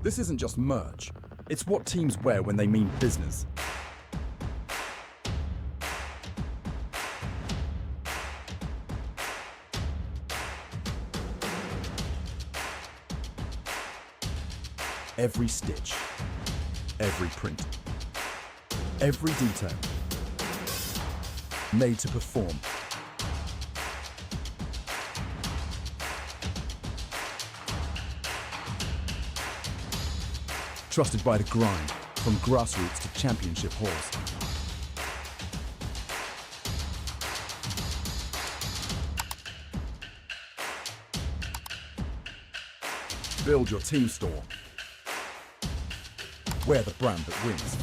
This isn't just merch, it's what teams wear when they mean business. Every stitch, every print, every detail, made to perform. Trusted by the grind, from grassroots to championship halls. Build your team store. Wear the brand that wins.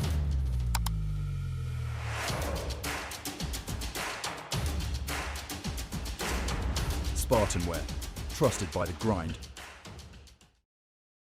SpartanWare, trusted by the grind.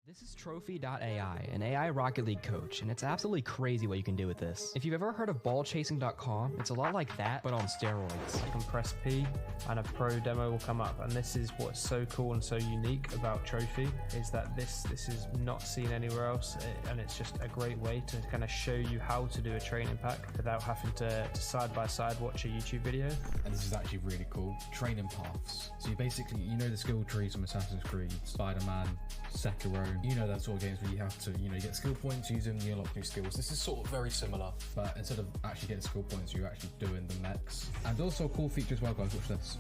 This is trophi.ai, an AI Rocket League coach, and it's absolutely crazy what you can do with this. If you've ever heard of ballchasing.com, it's a lot like that, but on steroids. You can press P and a pro demo will come up, and this is what's so cool and so unique about Trophi, is that this is not seen anywhere else, and it's just a great way to kind of show you how to do a training pack without having to side by side watch a YouTube video. And this is actually really cool. Training paths. So you basically, you know the skill trees from Assassin's Creed, Spider-Man, Sekiro, you know that sort of games where you have to, you get skill points, use them, you unlock new skills. This is sort of very similar, but instead of actually getting skill points, you're actually doing the mechs. And also a cool feature as well, guys, watch this.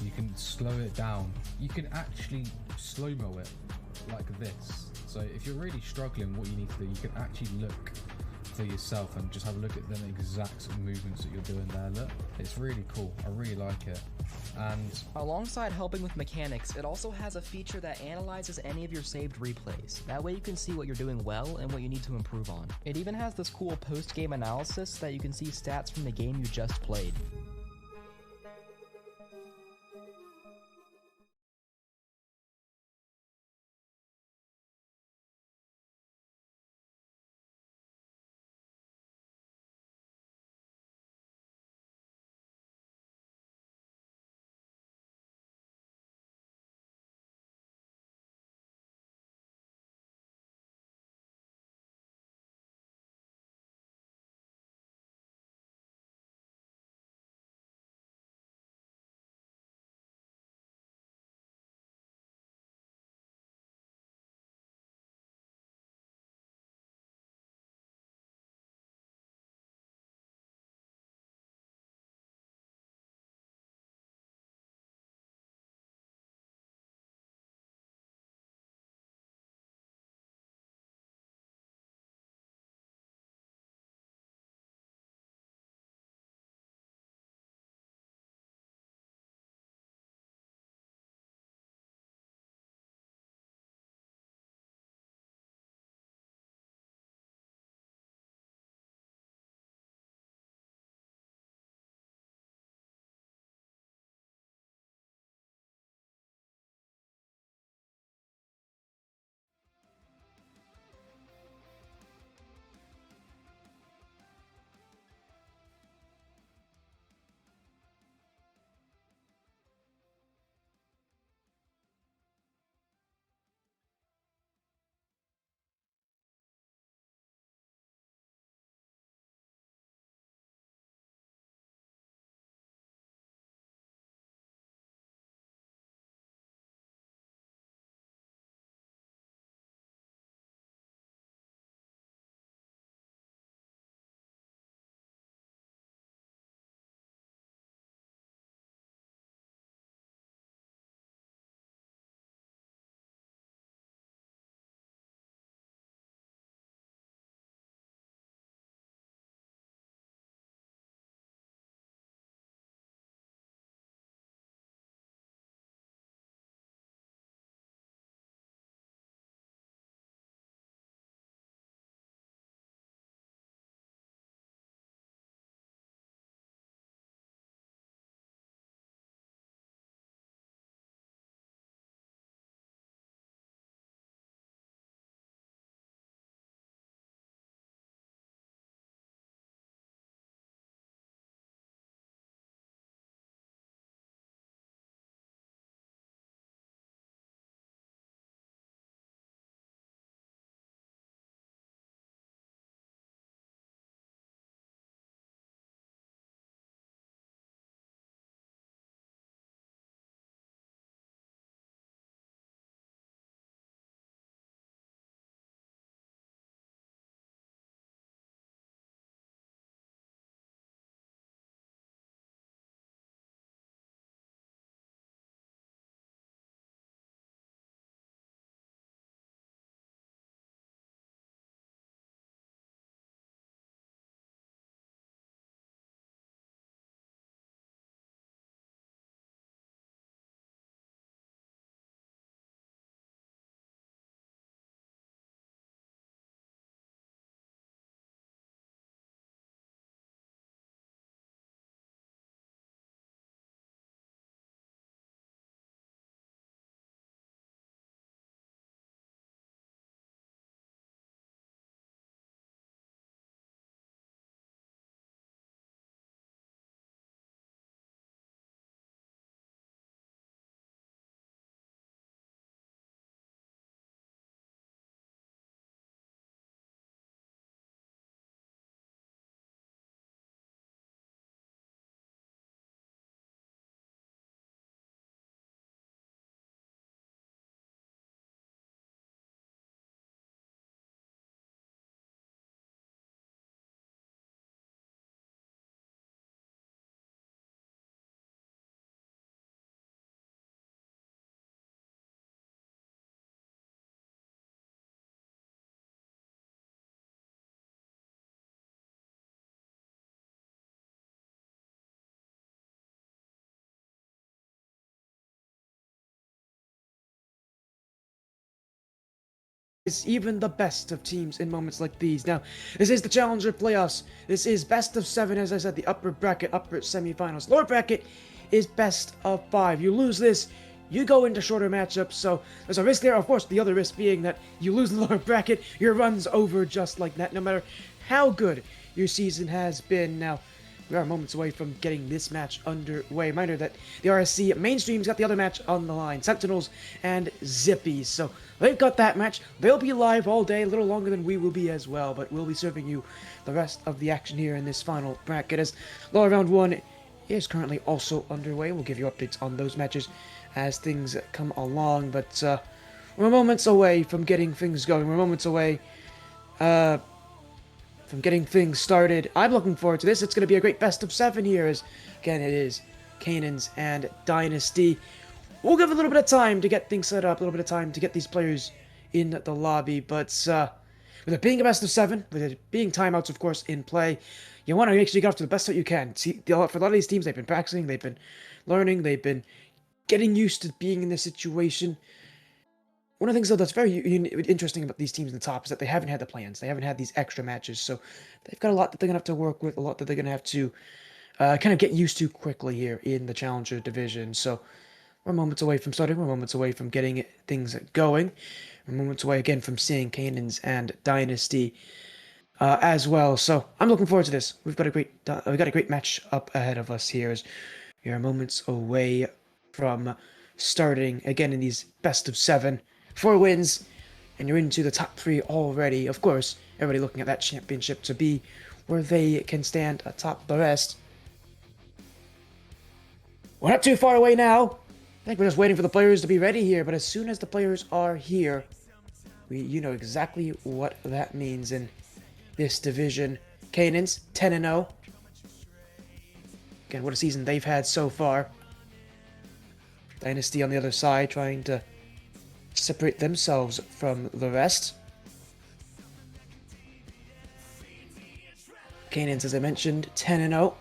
You can slow it down. You can actually slow-mo it like this. So if you're really struggling, what you need to do, you can actually look for yourself and just have a look at them exact movements that you're doing there. Look, it's really cool. I really like it. And Alongside helping with mechanics, it also has a feature that analyzes any of your saved replays. That way you can see what you're doing well and what you need to improve on. It even has this cool post-game analysis that you can see stats from the game you just played. is even the best of teams in moments like these. Now, this is the Challenger playoffs. This is best of 7, as I said, the upper bracket, upper semifinals. Lower bracket is best of 5. You lose this, you go into shorter matchups, so there's a risk there. Of course, the other risk being that you lose the lower bracket, your run's over just like that, no matter how good your season has been. Now, we are moments away from getting this match underway. Reminder that the RSC mainstream's got the other match on the line, Sentinels and Zippies. So they've got that match. They'll be live all day, a little longer than we will be as well, but we'll be serving you the rest of the action here in this final bracket, as lower round 1 is currently also underway. We'll give you updates on those matches as things come along, but we're moments away from getting things going. We're moments away from getting things started. I'm looking forward to this. It's going to be a great best of 7 here, as again it is Canaans and Dynasty. We'll give a little bit of time to get things set up, a little bit of time to get these players in the lobby, but with it being a best of 7, with it being timeouts, of course, in play, you want to make sure you get off to the best start you can. See, for a lot of these teams, they've been practicing, they've been learning, they've been getting used to being in this situation. One of the things, though, that's very interesting about these teams in the top is that they haven't had the plans. They haven't had these extra matches, so they've got a lot that they're going to have to work with, a lot that they're going to have to kind of get used to quickly here in the Challenger division. So we're moments away from starting. We're moments away from getting things going. We're moments away, again, from seeing Canaans and Dynasty as well. So I'm looking forward to this. We've got a great match up ahead of us here, as we are moments away from starting again in these best of 7. 4 wins, and you're into the top 3 already. Of course, everybody looking at that championship to be where they can stand atop the rest. We're not too far away now. I think we're just waiting for the players to be ready here, but as soon as the players are here, you know exactly what that means in this division. Canaans, 10-0. Again, what a season they've had so far. Dynasty on the other side, trying to separate themselves from the rest. Canaans, as I mentioned, 10-0.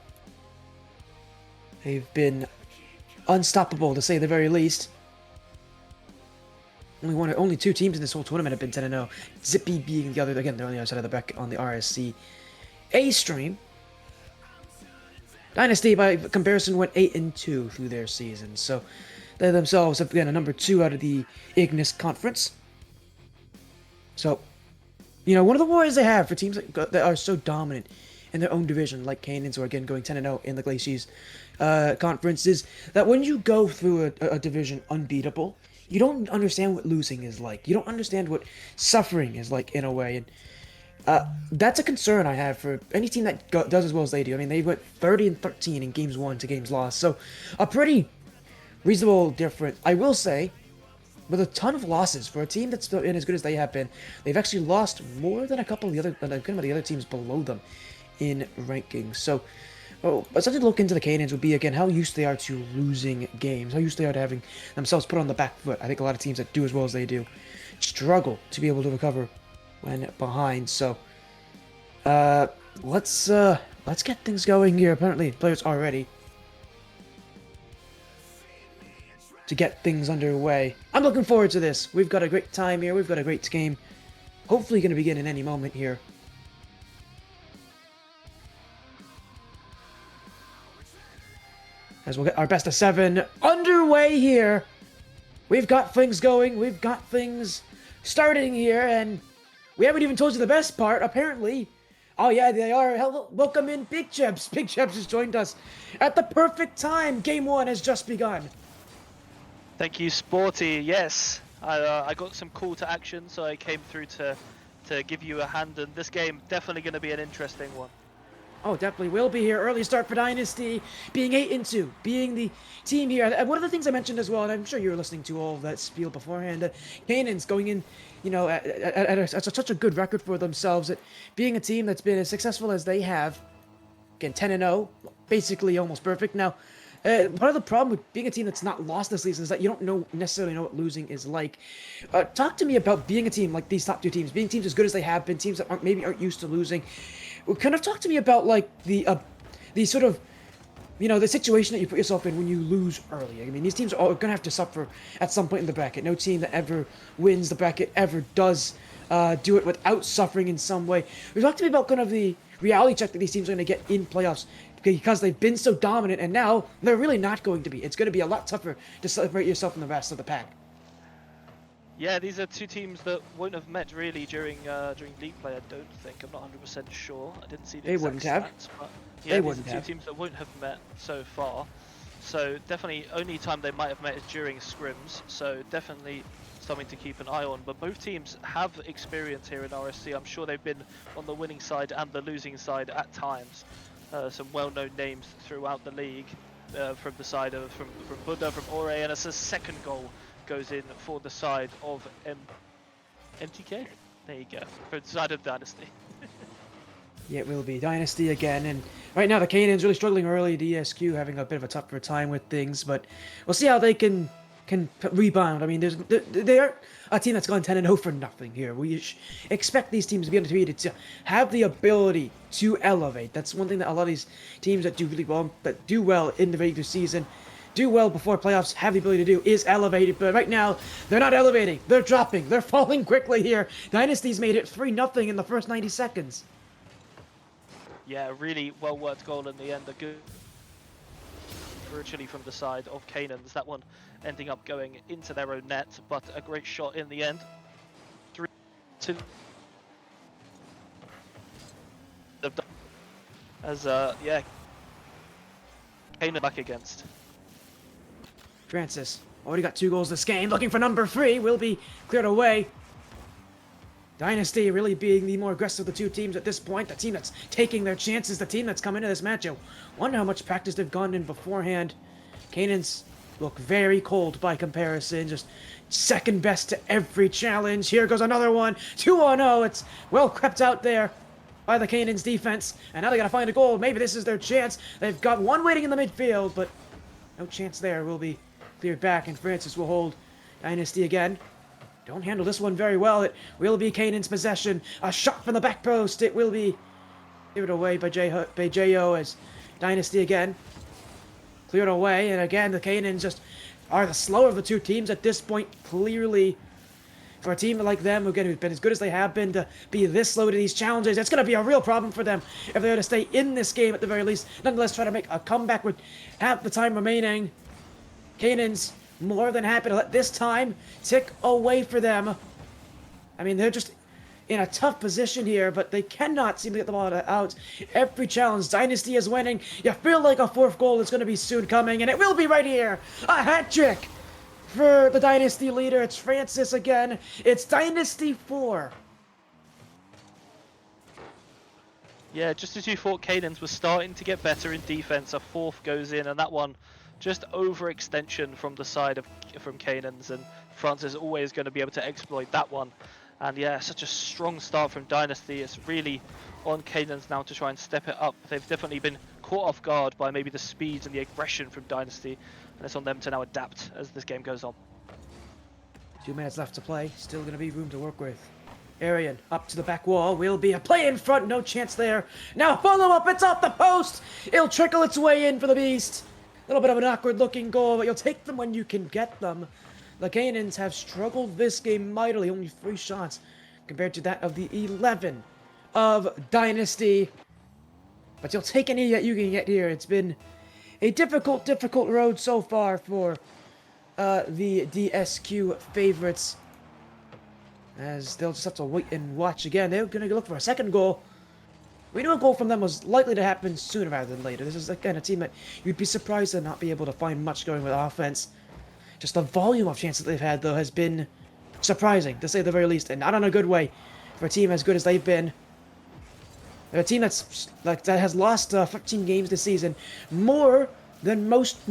They've been unstoppable, to say the very least. Only 2 teams in this whole tournament have been 10-0. Zippy being the other. Again, they're on the other side of the bracket on the rsc-eu stream. Dynasty, by comparison, went 8-2 through their season, so they themselves have, again, a number 2 out of the Ignis Conference. So, you know, one of the worries they have for teams that are so dominant in their own division, like Canaans, who are, again, going 10-0 in the Glaciers Conference, is that when you go through a division unbeatable, you don't understand what losing is like. You don't understand what suffering is like, in a way, and that's a concern I have for any team that does as well as they do. I mean, they went 30-13 in games won to games lost, so a pretty reasonable difference. I will say, with a ton of losses for a team that's been as good as they have been, they've actually lost more than a couple of the other teams below them in rankings. So, something to look into the Canaans would be, again, how used they are to losing games, how used they are to having themselves put on the back foot. I think a lot of teams that do as well as they do struggle to be able to recover when behind. So, let's get things going here. Apparently, players are ready to get things underway. I'm looking forward to this. We've got a great time here. We've got a great game. Hopefully going to begin in any moment here. As we'll get our best of 7 underway here. We've got things going. We've got things starting here, and we haven't even told you the best part, apparently. Oh yeah, they are. Hello, welcome in Big Chebs. Big Chebs has joined us at the perfect time. Game 1 has just begun. Thank you, Sporty. Yes, I got some call to action, so I came through to give you a hand, and this game definitely going to be an interesting one. Oh, definitely will be here. Early start for Dynasty, being 8-2, being the team here. And one of the things I mentioned as well, and I'm sure you were listening to all of that spiel beforehand, Canaans going in, you know, at such a good record for themselves, at being a team that's been as successful as they have. Again, 10-0, basically almost perfect. Now, part of the problem with being a team that's not lost this season is that you don't necessarily know what losing is like. Talk to me about being a team like these top 2 teams, being teams as good as they have been, teams that aren't used to losing. Kind of talk to me about, like, the sort of, you know, the situation that you put yourself in when you lose early. I mean, these teams are going to have to suffer at some point in the bracket. No team that ever wins the bracket ever does do it without suffering in some way. We've talked to me about kind of the reality check that these teams are going to get in playoffs because they've been so dominant, and now they're really not going to be. It's going to be a lot tougher to separate yourself from the rest of the pack. Yeah, these are two teams that won't have met really during league play. I don't think. I'm not 100% sure. I didn't see the exact wouldn't have. stats, but yeah, They these wouldn't are two have. teams that won't have met so far. So definitely, only time they might have met is during scrims. So definitely something to keep an eye on. But both teams have experience here in RSC. I'm sure they've been on the winning side and the losing side at times. Some well-known names throughout the league from the side of from Buddha, from Ore, and it's a second goal goes in for the side of MTK. There you go, for the side of Dynasty. Yeah, it will be Dynasty again, and right now the Canaans really struggling early. DSQ having a bit of a tougher time with things, but we'll see how they can rebound. I mean, they're a team that's gone 10-0 for nothing here. We expect these teams to be undefeated, to have the ability to elevate. That's one thing that a lot of these teams that do really well, that do well in the regular season, do well before playoffs, have the ability to do, is elevated. But right now, they're not elevating. They're dropping. They're falling quickly here. Dynasty's made it 3-0 in the first 90 seconds. Yeah, really well-worked goal in the end. A good virtually from the side of Canaans. That one ending up going into their own net, but a great shot in the end. 3-2. As yeah, Canaan back against. Francis already got 2 goals this game. Looking for number 3. Will be cleared away. Dynasty really being the more aggressive of the two teams at this point. The team that's taking their chances, the team that's come into this match. I wonder how much practice they've gone in beforehand. Canaans look very cold by comparison. Just second best to every challenge. Here goes another one. 2-0. It's well crept out there by the Canaans defense. And now they gotta find a goal. Maybe this is their chance. They've got one waiting in the midfield, but no chance there. Will be cleared back, and Francis will hold Dynasty again. Don't handle this one very well. It will be Canaan's possession. A shot from the back post. It will be given away by J.O. as Dynasty again. Cleared away, and again the Canaans just are the slower of the two teams at this point. Clearly, for a team like them, again, who've been as good as they have been, to be this slow to these challenges, it's going to be a real problem for them if they're to stay in this game at the very least. Nonetheless, try to make a comeback with half the time remaining. Canaans more than happy to let this time tick away for them. I mean, they're just in a tough position here, but they cannot seem to get the ball out. Every challenge, Dynasty is winning. You feel like a 4th goal is going to be soon coming, and it will be right here. A hat trick for the Dynasty leader. It's Francis again. It's Dynasty 4. Yeah, just as you thought Canaans was starting to get better in defense, a 4th goes in, and that one just overextension from the side of Canaans, and Francis is always going to be able to exploit that one. And yeah, such a strong start from Dynasty. It's really on Canaans now to try and step it up. They've definitely been caught off guard by maybe the speed and the aggression from Dynasty, and it's on them to now adapt as this game goes on. 2 minutes left to play. Still going to be room to work with. Arian up to the back wall. Will be a play in front. No chance there. Now follow up. It's off the post. It'll trickle its way in for the Beast. A little bit of an awkward looking goal, but you'll take them when you can get them. The Canaans have struggled this game mightily. Only 3 shots compared to that of the 11 of Dynasty. But you'll take any that you can get here. It's been a difficult road so far for the DSQ favorites, as they'll just have to wait and watch again. They're going to look for a second goal. We knew a goal from them was likely to happen sooner rather than later. This is the kind of team that you'd be surprised to not be able to find much going with offense. Just the volume of chances they've had, though, has been surprising, to say the very least, and not in a good way for a team as good as they've been. They're a team that has lost 15 games this season, more than most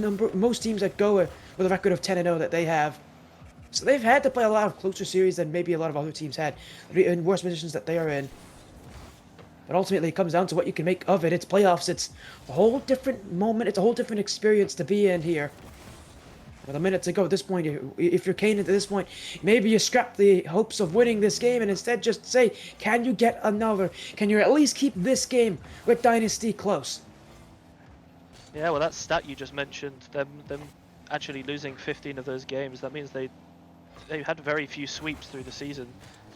teams that go with a record of 10-0 that they have. So they've had to play a lot of closer series than maybe a lot of other teams had, in worse positions that they are in. But ultimately, it comes down to what you can make of it. It's playoffs. It's a whole different moment. It's a whole different experience to be in here. With a minute to go at this point, if you're Canaan at this point, maybe you scrap the hopes of winning this game and instead just say, can you get another? Can you at least keep this game with Dynasty close? Yeah, well, that stat you just mentioned, them actually losing 15 of those games, that means they had very few sweeps through the season.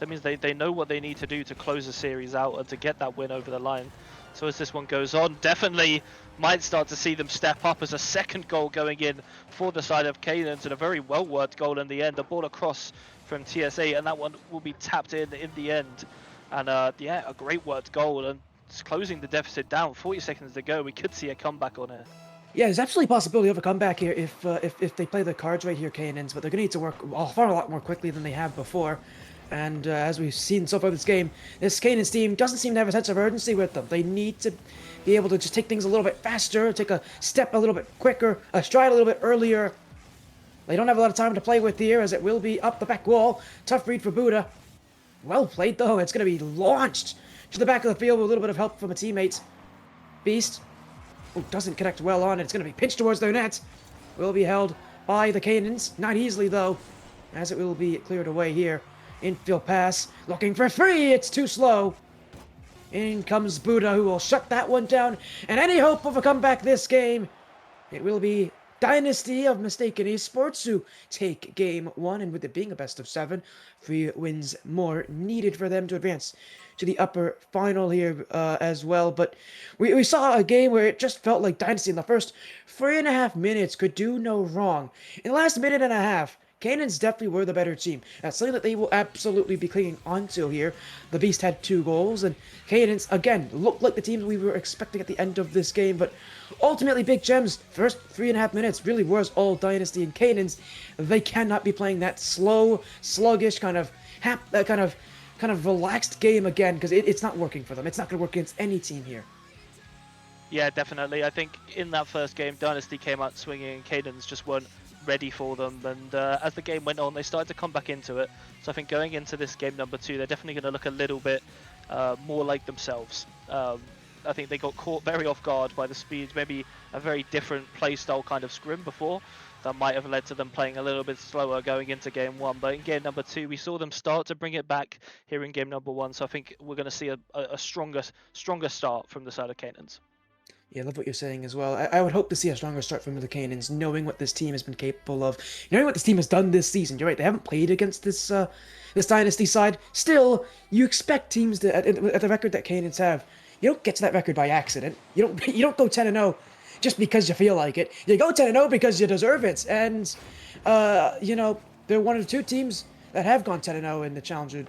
That means they know what they need to do to close the series out and to get that win over the line. So as this one goes on, definitely might start to see them step up as a second goal going in for the side of Canaans, and a very well-worked goal in the end. A ball across from TSA, and that one will be tapped in the end. And yeah, a great worked goal, and it's closing the deficit down. 40 seconds to go. We could see a comeback on it. Yeah, there's absolutely a possibility of a comeback here if they play the cards right here, Canaans, but they're going to need to work far a lot more quickly than they have before. And as we've seen so far this game, this Canaans team doesn't seem to have a sense of urgency with them. They need to be able to just take things a little bit faster, take a step a little bit quicker, a stride a little bit earlier. They don't have a lot of time to play with here, as it will be up the back wall. Tough read for Buddha. Well played, though. It's going to be launched to the back of the field with a little bit of help from a teammate. Beast. Oh, doesn't connect well on it. It's going to be pitched towards their net. Will be held by the Canaans. Not easily, though, as it will be cleared away here. Infield pass. Looking for free. It's too slow. In comes Buddha, who will shut that one down. And any hope of a comeback this game, it will be Dynasty of Mistaken Esports who take game one, and with it being a best of 7, 3 wins more needed for them to advance to the upper final here as well. But we saw a game where it just felt like Dynasty in the first 3.5 minutes could do no wrong. In the last minute and a half, Canaans definitely were the better team. That's something that they will absolutely be clinging onto here. The Beast had 2 goals, and Canaans, again, looked like the teams we were expecting at the end of this game, but ultimately, Big Gems, first 3.5 minutes really was all Dynasty, and Canaans, they cannot be playing that slow, sluggish, kind of relaxed game again, because it's not working for them. It's not going to work against any team here. Yeah, definitely. I think in that first game, Dynasty came out swinging, and Canaans just weren't ready for them, and as the game went on, they started to come back into it. So I think going into this game number 2, they're definitely going to look a little bit more like themselves. I think they got caught very off guard by the speed, maybe a very different play style kind of scrim before. That might have led to them playing a little bit slower going into game 1. But in game number 2, we saw them start to bring it back here in game number 1. So I think we're going to see a stronger start from the side of Canaans. Yeah, I love what you're saying as well. I would hope to see a stronger start from the Canaans, knowing what this team has been capable of, knowing what this team has done this season. You're right, they haven't played against this Dynasty side. Still, you expect teams to, at the record that Canaans have, you don't get to that record by accident. You don't go 10-0 just because you feel like it. You go 10-0 because you deserve it. And they're one of the 2 teams that have gone 10-0 in the Challenger,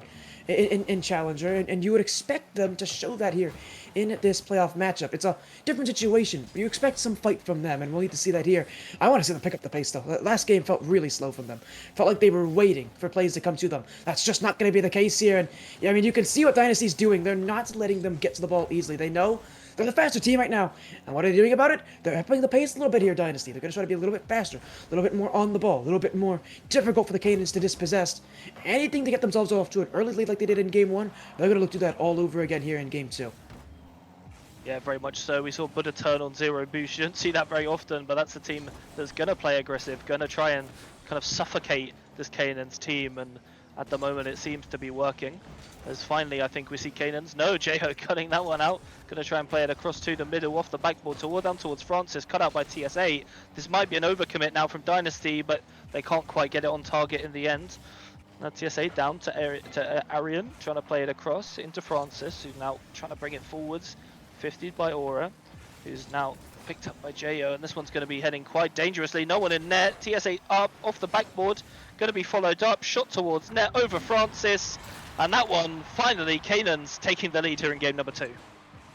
in Challenger, and you would expect them to show that here in this playoff matchup. It's a different situation. You expect some fight from them, and we'll need to see that here. I want to see them pick up the pace, though. The last game felt really slow from them. Felt like they were waiting for plays to come to them. That's just not going to be the case here, and yeah, I mean, you can see what Dynasty's doing. They're not letting them get to the ball easily. They know they're the faster team right now, and what are they doing about it? They're upping the pace a little bit here, Dynasty. They're going to try to be a little bit faster, a little bit more on the ball, a little bit more difficult for the Canaans to dispossess. Anything to get themselves off to an early lead like they did in game 1, they're going to look to do that all over again here in game 2. Yeah, very much so. We saw Buddha turn on 0 boost. You don't see that very often, but that's a team that's going to play aggressive, going to try and kind of suffocate this Canaans team, and at the moment it seems to be working. As finally, I think we see Canaans. No, Jeho cutting that one out. Going to try and play it across to the middle, off the backboard, towards Francis, cut out by TSA. This might be an overcommit now from Dynasty, but they can't quite get it on target in the end. Now TSA down to Arian, trying to play it across into Francis, who's now trying to bring it forwards. 50'd by Aura, who's now picked up by Jeho, and this one's going to be heading quite dangerously. No one in net. TSA up off the backboard, going to be followed up, shot towards net over Francis, and that one finally Canaans taking the lead here in game number 2.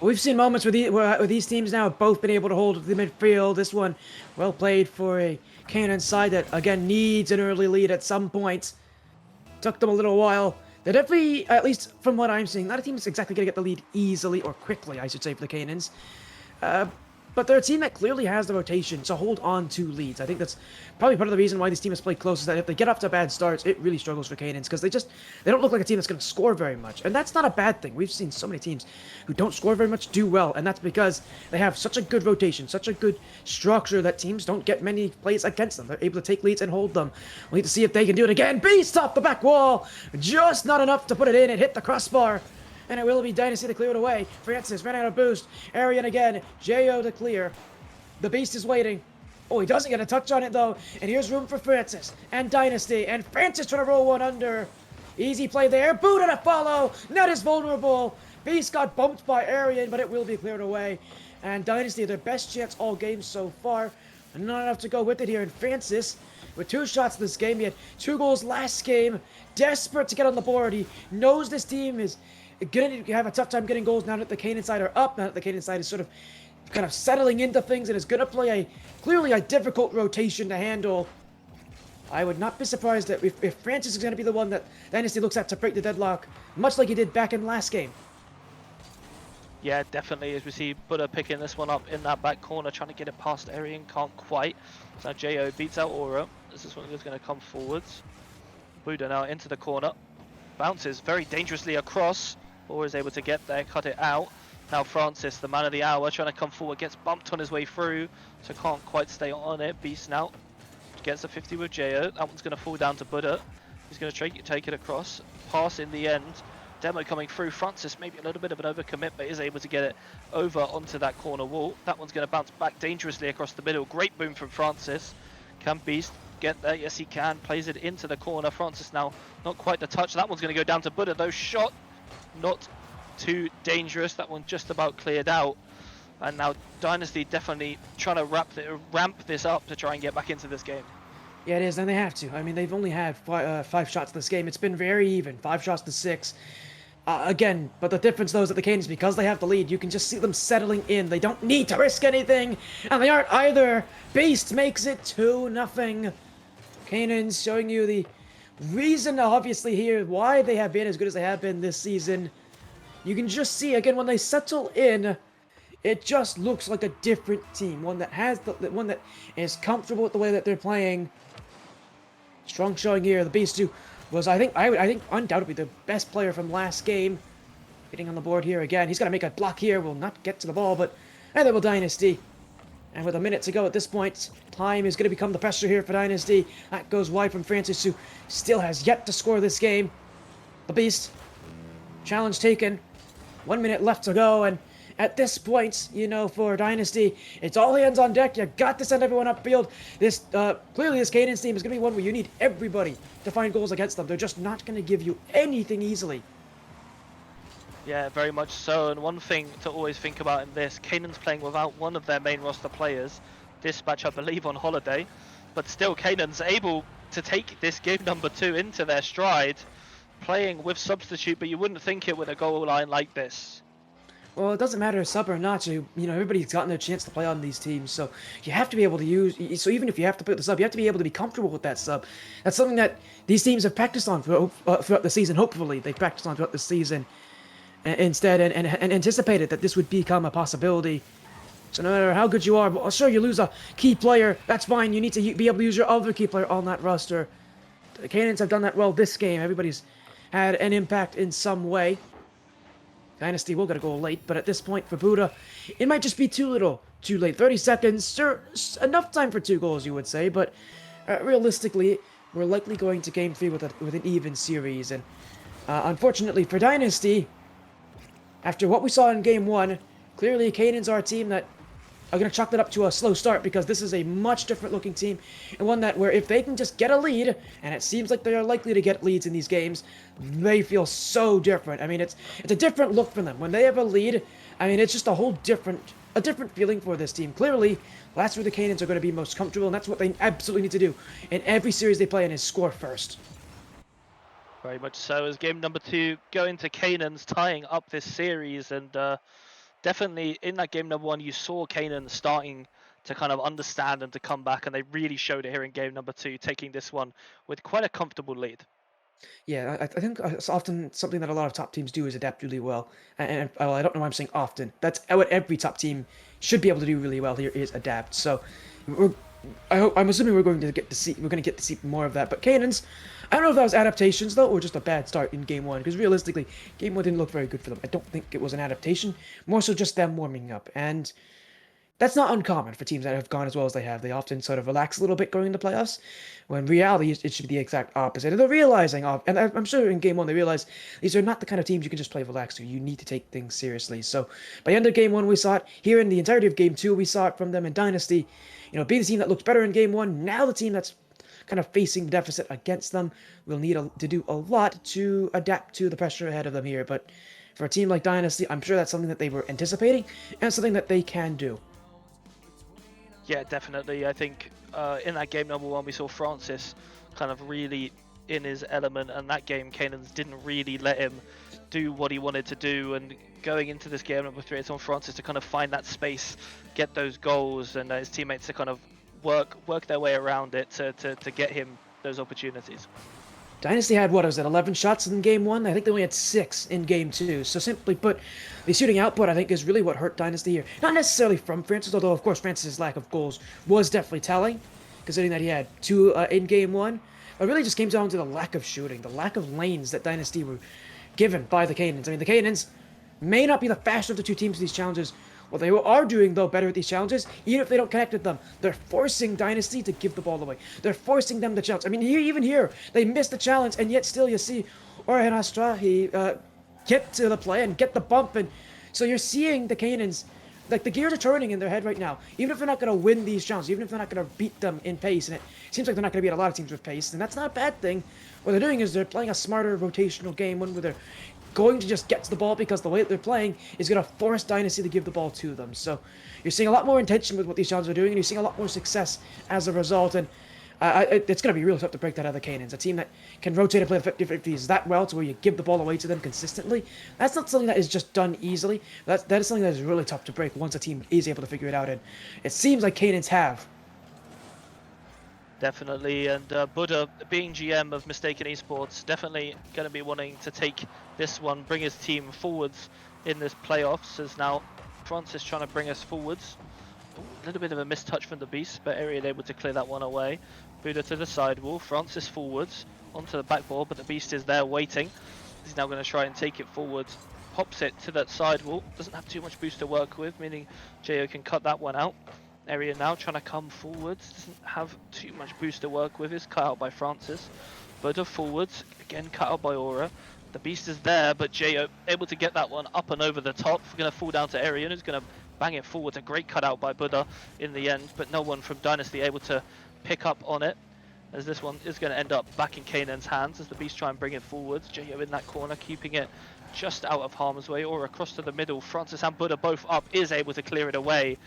We've seen moments where these teams now have both been able to hold the midfield. This one, well played for a Canaan side that again needs an early lead at some point. Took them a little while. They're definitely, at least from what I'm seeing, not a team that's exactly going to get the lead easily, or quickly, I should say, for the Canaans. But they're a team that clearly has the rotation to hold on to leads. I think that's probably part of the reason why this team has played close, is that if they get off to bad starts, it really struggles for Canaans, because they don't look like a team that's going to score very much. And that's not a bad thing. We've seen so many teams who don't score very much do well, and that's because they have such a good rotation, such a good structure that teams don't get many plays against them. They're able to take leads and hold them. We'll need to see if they can do it again. Beast off the back wall! Just not enough to put it in. It hit the crossbar. And it will be Dynasty to clear it away. Francis ran out of boost. Arian again. Jeho to clear. The Beast is waiting. Oh, he doesn't get a touch on it, though. And here's room for Francis and Dynasty. And Francis trying to roll one under. Easy play there. Buddha to follow. Net is vulnerable. Beast got bumped by Arian, but it will be cleared away. And Dynasty, their best chance all game so far. Not enough to go with it here. And Francis, with 2 shots this game, he had 2 goals last game. Desperate to get on the board. He knows this team is going to have a tough time getting goals now that the Kanan side are up. Now that the Kanan side is sort of kind of settling into things and is going to play clearly a difficult rotation to handle. I would not be surprised that if Francis is going to be the one that Dynasty looks at to break the deadlock, much like he did back in last game. Yeah, definitely, as we see Buddha picking this one up in that back corner, trying to get it past Arian, can't quite. So Jo beats out Aura. This one is going to come forwards. Buddha now into the corner. Bounces very dangerously across. Aura is able to get there, cut it out. Now Francis, the man of the hour, trying to come forward, gets bumped on his way through, so can't quite stay on it. Beast now gets a 50 with Jo. That one's going to fall down to Buddha. He's going to take it across. Pass in the end. Demo coming through. Francis maybe a little bit of an overcommit, but is able to get it over onto that corner wall. That one's going to bounce back dangerously across the middle. Great boom from Francis. Can Beast get there? Yes, he can. Plays it into the corner. Francis now not quite the touch. That one's going to go down to Buddha, though. Shot not too dangerous. That one just about cleared out. And now Dynasty definitely trying to ramp this up to try and get back into this game. Yeah, it is, and they have to. I mean, they've only had 5 shots this game. It's been very even, 5 shots to 6. Again, but the difference, though, is that the Canucks, because they have the lead, you can just see them settling in. They don't need to risk anything, and they aren't either. Beast makes it 2-0. Canaans showing you the reason, obviously, here, why they have been as good as they have been this season. You can just see, again, when they settle in, it just looks like a different team. One that has one that is comfortable with the way that they're playing. Strong showing here. The Beast who was, I think undoubtedly the best player from last game. Getting on the board here again. He's got to make a block here. Will not get to the ball, but neither will Dynasty. And with a minute to go at this point, time is going to become the pressure here for Dynasty. That goes wide from Francis, who still has yet to score this game. The Beast. Challenge taken. 1 minute left to go, and at this point, you know, for Dynasty, it's all hands on deck. You got to send everyone upfield. This clearly, this Cadence team is going to be one where you need everybody to find goals against them. They're just not going to give you anything easily. Yeah, very much so. And one thing to always think about in this, Canaan's playing without one of their main roster players. Dispatch, I believe, on holiday. But still, Canaan's able to take this game number 2 into their stride, playing with substitute, but you wouldn't think it with a goal line like this. Well, it doesn't matter sub or not. You know, everybody's gotten their chance to play on these teams, so you have to be able to use. So even if you have to put the sub, you have to be able to be comfortable with that sub. That's something that these teams have practiced on throughout the season. Hopefully, they've practiced on throughout the season, instead and anticipated that this would become a possibility. So no matter how good you are, well, sure, you lose a key player. That's fine. You need to be able to use your other key player on that roster. The Canaans have done that well this game. Everybody's had an impact in some way. Dynasty will get a goal late, but at this point for Buddha, it might just be too little, too late. 30 seconds, sure, enough time for 2 goals, you would say, but realistically, we're likely going to Game 3 with an even series. And unfortunately for Dynasty, after what we saw in Game 1, clearly Canaans are a team that are going to chalk that up to a slow start, because this is a much different looking team, and one that where if they can just get a lead, and it seems like they are likely to get leads in these games, they feel so different. I mean, it's a different look for them. When they have a lead, I mean, it's just a different feeling for this team. Clearly, that's where the Canaans are going to be most comfortable, and that's what they absolutely need to do in every series they play in, is score first. Very much so, as game number 2 going to Canaans, tying up this series. And definitely in that game number 1, you saw Canaan starting to kind of understand and to come back, and they really showed it here in game number 2, taking this one with quite a comfortable lead. Yeah, I think it's often something that a lot of top teams do is adapt really well. And well, I don't know why I'm saying often. That's what every top team should be able to do really well here, is adapt. So I'm assuming we're going to get to see more of that. But Canaans, I don't know if that was adaptations though, or just a bad start in game 1, because realistically, game 1 didn't look very good for them. I don't think it was an adaptation, more so just them warming up. And that's not uncommon for teams that have gone as well as they have. They often sort of relax a little bit going into playoffs, when in reality it should be the exact opposite. And they're realizing, and I'm sure in game 1 they realized these are not the kind of teams you can just play relaxed to. You need to take things seriously. So by the end of game 1, we saw it. Here in the entirety of game 2, we saw it from them in Dynasty. You know, being the team that looked better in game 1, now the team that's kind of facing the deficit against them. We'll need to do a lot to adapt to the pressure ahead of them here, but for a team like Dynasty, I'm sure that's something that they were anticipating and something that they can do. Yeah, definitely. I think in that game number 1, we saw Francis kind of really in his element, and that game, Canaans didn't really let him do what he wanted to do. And going into this game number 3, it's on Francis to kind of find that space, get those goals, and his teammates to kind of work their way around it to get him those opportunities. Dynasty had, what was it, 11 shots in game 1? I think they only had 6 in game 2. So simply put, the shooting output, I think, is really what hurt Dynasty here. Not necessarily from Francis, although, of course, Francis' lack of goals was definitely telling, considering that he had 2 in game 1. But it really just came down to the lack of shooting, the lack of lanes that Dynasty were given by the Canaans. I mean, the Canaans may not be the faster of the two teams in these challenges. What they are doing, though, better at these challenges, even if they don't connect with them, they're forcing Dynasty to give the ball away. They're forcing them to challenge. I mean, even here, they missed the challenge, and yet still you see Orion Astrahi get to the play and get the bump. And so you're seeing the Canaans, like, the gears are turning in their head right now. Even if they're not going to win these challenges, even if they're not going to beat them in pace, and it seems like they're not going to beat a lot of teams with pace, and that's not a bad thing. What they're doing is they're playing a smarter rotational game, one where they're going to just get to the ball because the way that they're playing is going to force Dynasty to give the ball to them. So you're seeing a lot more intention with what these challenges are doing, and you're seeing a lot more success as a result. And it's going to be real tough to break that out of the Canaans. A team that can rotate and play the 50-50s that well to where you give the ball away to them consistently, that's not something that is just done easily. That is something that is really tough to break once a team is able to figure it out. And it seems like Canaans have. Definitely, and Buddha, being GM of Mistaken Esports, definitely going to be wanting to take this one, bring his team forwards in this playoffs, as now Francis trying to bring us forwards. A little bit of a mistouch from the Beast, but Arian able to clear that one away. Buddha to the sidewall, Francis forwards, onto the backboard, but the Beast is there waiting. He's now going to try and take it forwards, pops it to that sidewall, doesn't have too much boost to work with, meaning Jo can cut that one out. Area now trying to come forwards, doesn't have too much boost to work with, is cut out by Francis. Buddha forwards, again cut out by Aura. The Beast is there, but Jo able to get that one up and over the top. Going to fall down to Arian, who's going to bang it forwards. A great cutout by Buddha in the end, but no one from Dynasty able to pick up on it, as this one is going to end up back in Canaan's hands as the Beast try and bring it forwards. Jo in that corner, keeping it just out of harm's way, or across to the middle. Francis and Buddha both up, is able to clear it away.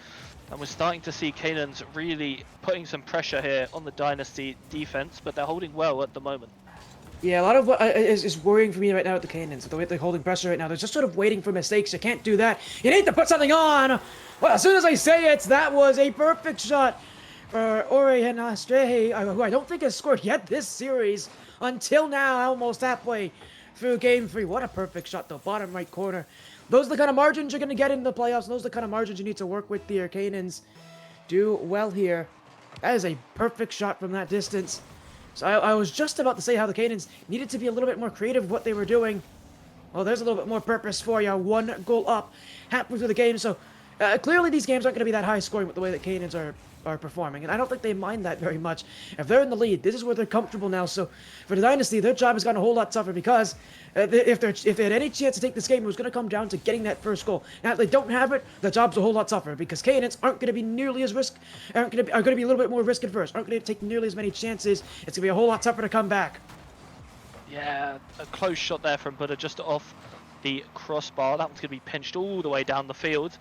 And we're starting to see Canaans really putting some pressure here on the Dynasty defense, but they're holding well at the moment. Yeah, a lot of what is worrying for me right now with the Canaans, the way they're holding pressure right now. They're just sort of waiting for mistakes. You can't do that. You need to put something on. Well, as soon as I say it, that was a perfect shot for Orion Astrahi, who I don't think has scored yet this series until now, almost halfway through game 3. What a perfect shot, the bottom right corner. Those are the kind of margins you're going to get in the playoffs. Those are the kind of margins you need to work with the Canaans. Do well here. That is a perfect shot from that distance. So I was just about to say how the Canaans needed to be a little bit more creative with what they were doing. Well, there's a little bit more purpose for you. 1 goal up halfway through the game. So clearly these games aren't going to be that high scoring with the way that Canaans are performing, and I don't think they mind that very much. If they're in the lead, this is where they're comfortable now. So for the Dynasty, their job has gotten a whole lot tougher, because if they had any chance to take this game, it was going to come down to getting that first goal. Now, if they don't have it, the job's a whole lot tougher, because Canaans aren't going to be nearly as are going to be a little bit more risk adverse, aren't going to take nearly as many chances. It's going to be a whole lot tougher to come back. Yeah, a close shot there from Buddha just off the crossbar. That one's going to be pinched all the way down the field.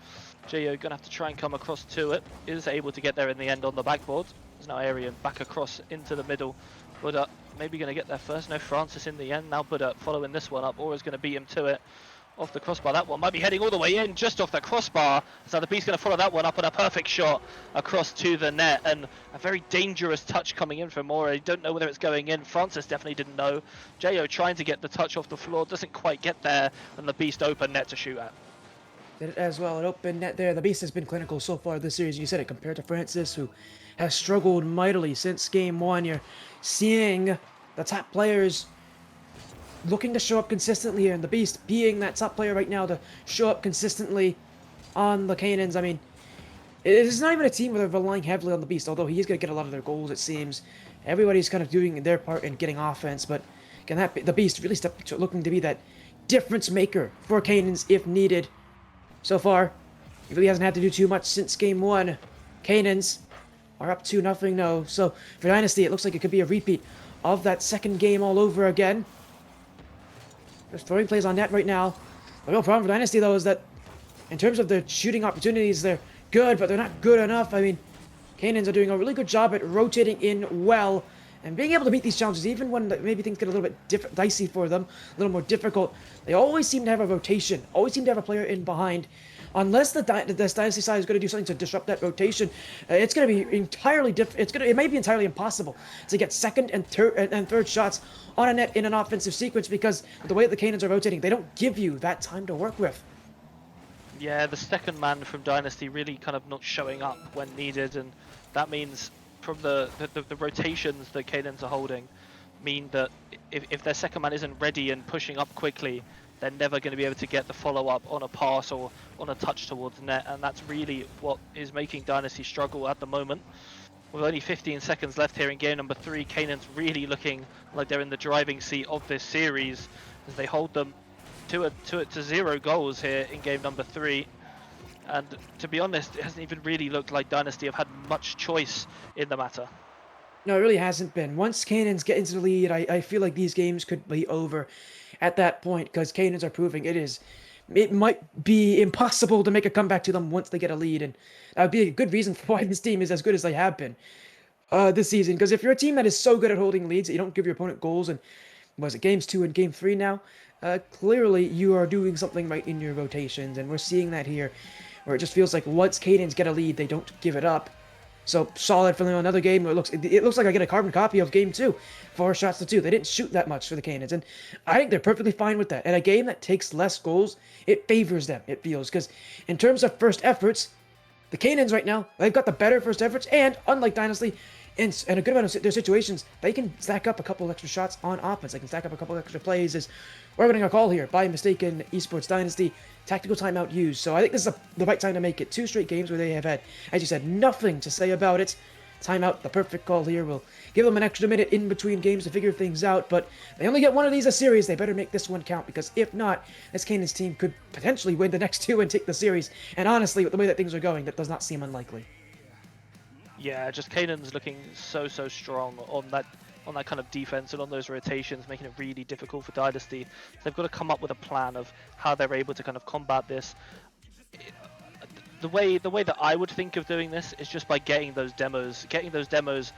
Jo going to have to try and come across to it. Is able to get there in the end on the backboard. There's now Arian back across into the middle. Buddha maybe going to get there first. No, Francis in the end. Now Buddha following this one up. Aura's going to beat him to it. Off the crossbar. That one might be heading all the way in, just off the crossbar. So the Beast's going to follow that one up, and a perfect shot across to the net. And a very dangerous touch coming in from Aura. You don't know whether it's going in. Francis definitely didn't know. Jo trying to get the touch off the floor. Doesn't quite get there. And the Beast open net to shoot at. Did it as well, an open net there. The Beast has been clinical so far this series. You said it, compared to Francis, who has struggled mightily since game 1. You're seeing the top players looking to show up consistently here, and the Beast being that top player right now to show up consistently on the Canaans. I mean, it's not even a team where they're relying heavily on the Beast, although he is going to get a lot of their goals, it seems. Everybody's kind of doing their part in getting offense, but again, the Beast really looking to be that difference maker for Canaans if needed. So far, he really hasn't had to do too much since game 1. Canaans are up 2-0 now. So for Dynasty, it looks like it could be a repeat of that second game all over again. Just throwing plays on net right now. The real problem for Dynasty, though, is that in terms of their shooting opportunities, they're good, but they're not good enough. I mean, Canaans are doing a really good job at rotating in well and being able to meet these challenges, even when maybe things get a little bit dicey for them, a little more difficult. They always seem to have a rotation, always seem to have a player in behind. Unless this Dynasty side is going to do something to disrupt that rotation, it's going to be entirely different. It may be entirely impossible to get second and third shots on a net in an offensive sequence, because the way the Canaans are rotating, they don't give you that time to work with. Yeah, the second man from Dynasty really kind of not showing up when needed, and that means from the rotations that Canaans are holding mean that if their second man isn't ready and pushing up quickly, they're never going to be able to get the follow-up on a pass or on a touch towards net, and that's really what is making Dynasty struggle at the moment. With only 15 seconds left here in game number 3, Canaan's really looking like they're in the driving seat of this series as they hold them to 0 goals here in game number 3. And to be honest, it hasn't even really looked like Dynasty have had much choice in the matter. No, it really hasn't been. Once Canaans get into the lead, I feel like these games could be over at that point, because Canaans are proving it might be impossible to make a comeback to them once they get a lead, and that would be a good reason for why this team is as good as they have been this season. Because if you're a team that is so good at holding leads that you don't give your opponent goals, and was it games 2 and game 3 now, clearly you are doing something right in your rotations, and we're seeing that here, where it just feels like once Canaans get a lead, they don't give it up. So solid for them. Another game. It looks like I get a carbon copy of game 2, 4 shots to 2. They didn't shoot that much for the Canaans, and I think they're perfectly fine with that. And a game that takes less goals, it favors them. It feels, because in terms of first efforts, the Canaans right now, they've got the better first efforts, and unlike Dynasty, in a good amount of their situations, they can stack up a couple extra shots on offense. They can stack up a couple extra plays. We're getting a call here by mistaken Esports Dynasty. Tactical timeout used. So I think this is the right time to make it. 2 straight games where they have had, as you said, nothing to say about it. Timeout, the perfect call here. We'll give them an extra minute in between games to figure things out, but they only get one of these a series. They better make this one count, because if not, this Canaan's team could potentially win the next 2 and take the series. And honestly, with the way that things are going, that does not seem unlikely. Yeah, just Canaan's looking so strong on that kind of defense and on those rotations, making it really difficult for Dynasty. They've got to come up with a plan of how they're able to kind of combat this. The way that I would think of doing this is just by getting those demos. Getting those demos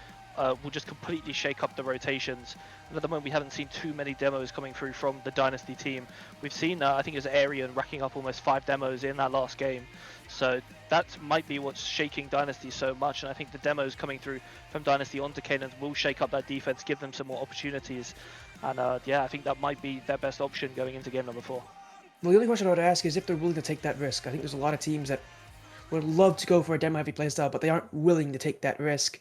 will just completely shake up the rotations. And at the moment, we haven't seen too many demos coming through from the Dynasty team. We've seen, I think it was Arian racking up almost 5 demos in that last game. So that might be what's shaking Dynasty so much. And I think the demos coming through from Dynasty onto Canaans will shake up that defense, give them some more opportunities. And yeah, I think that might be their best option going into game number 4. Well, the only question I would ask is if they're willing to take that risk. I think there's a lot of teams that would love to go for a demo-heavy playstyle, but they aren't willing to take that risk.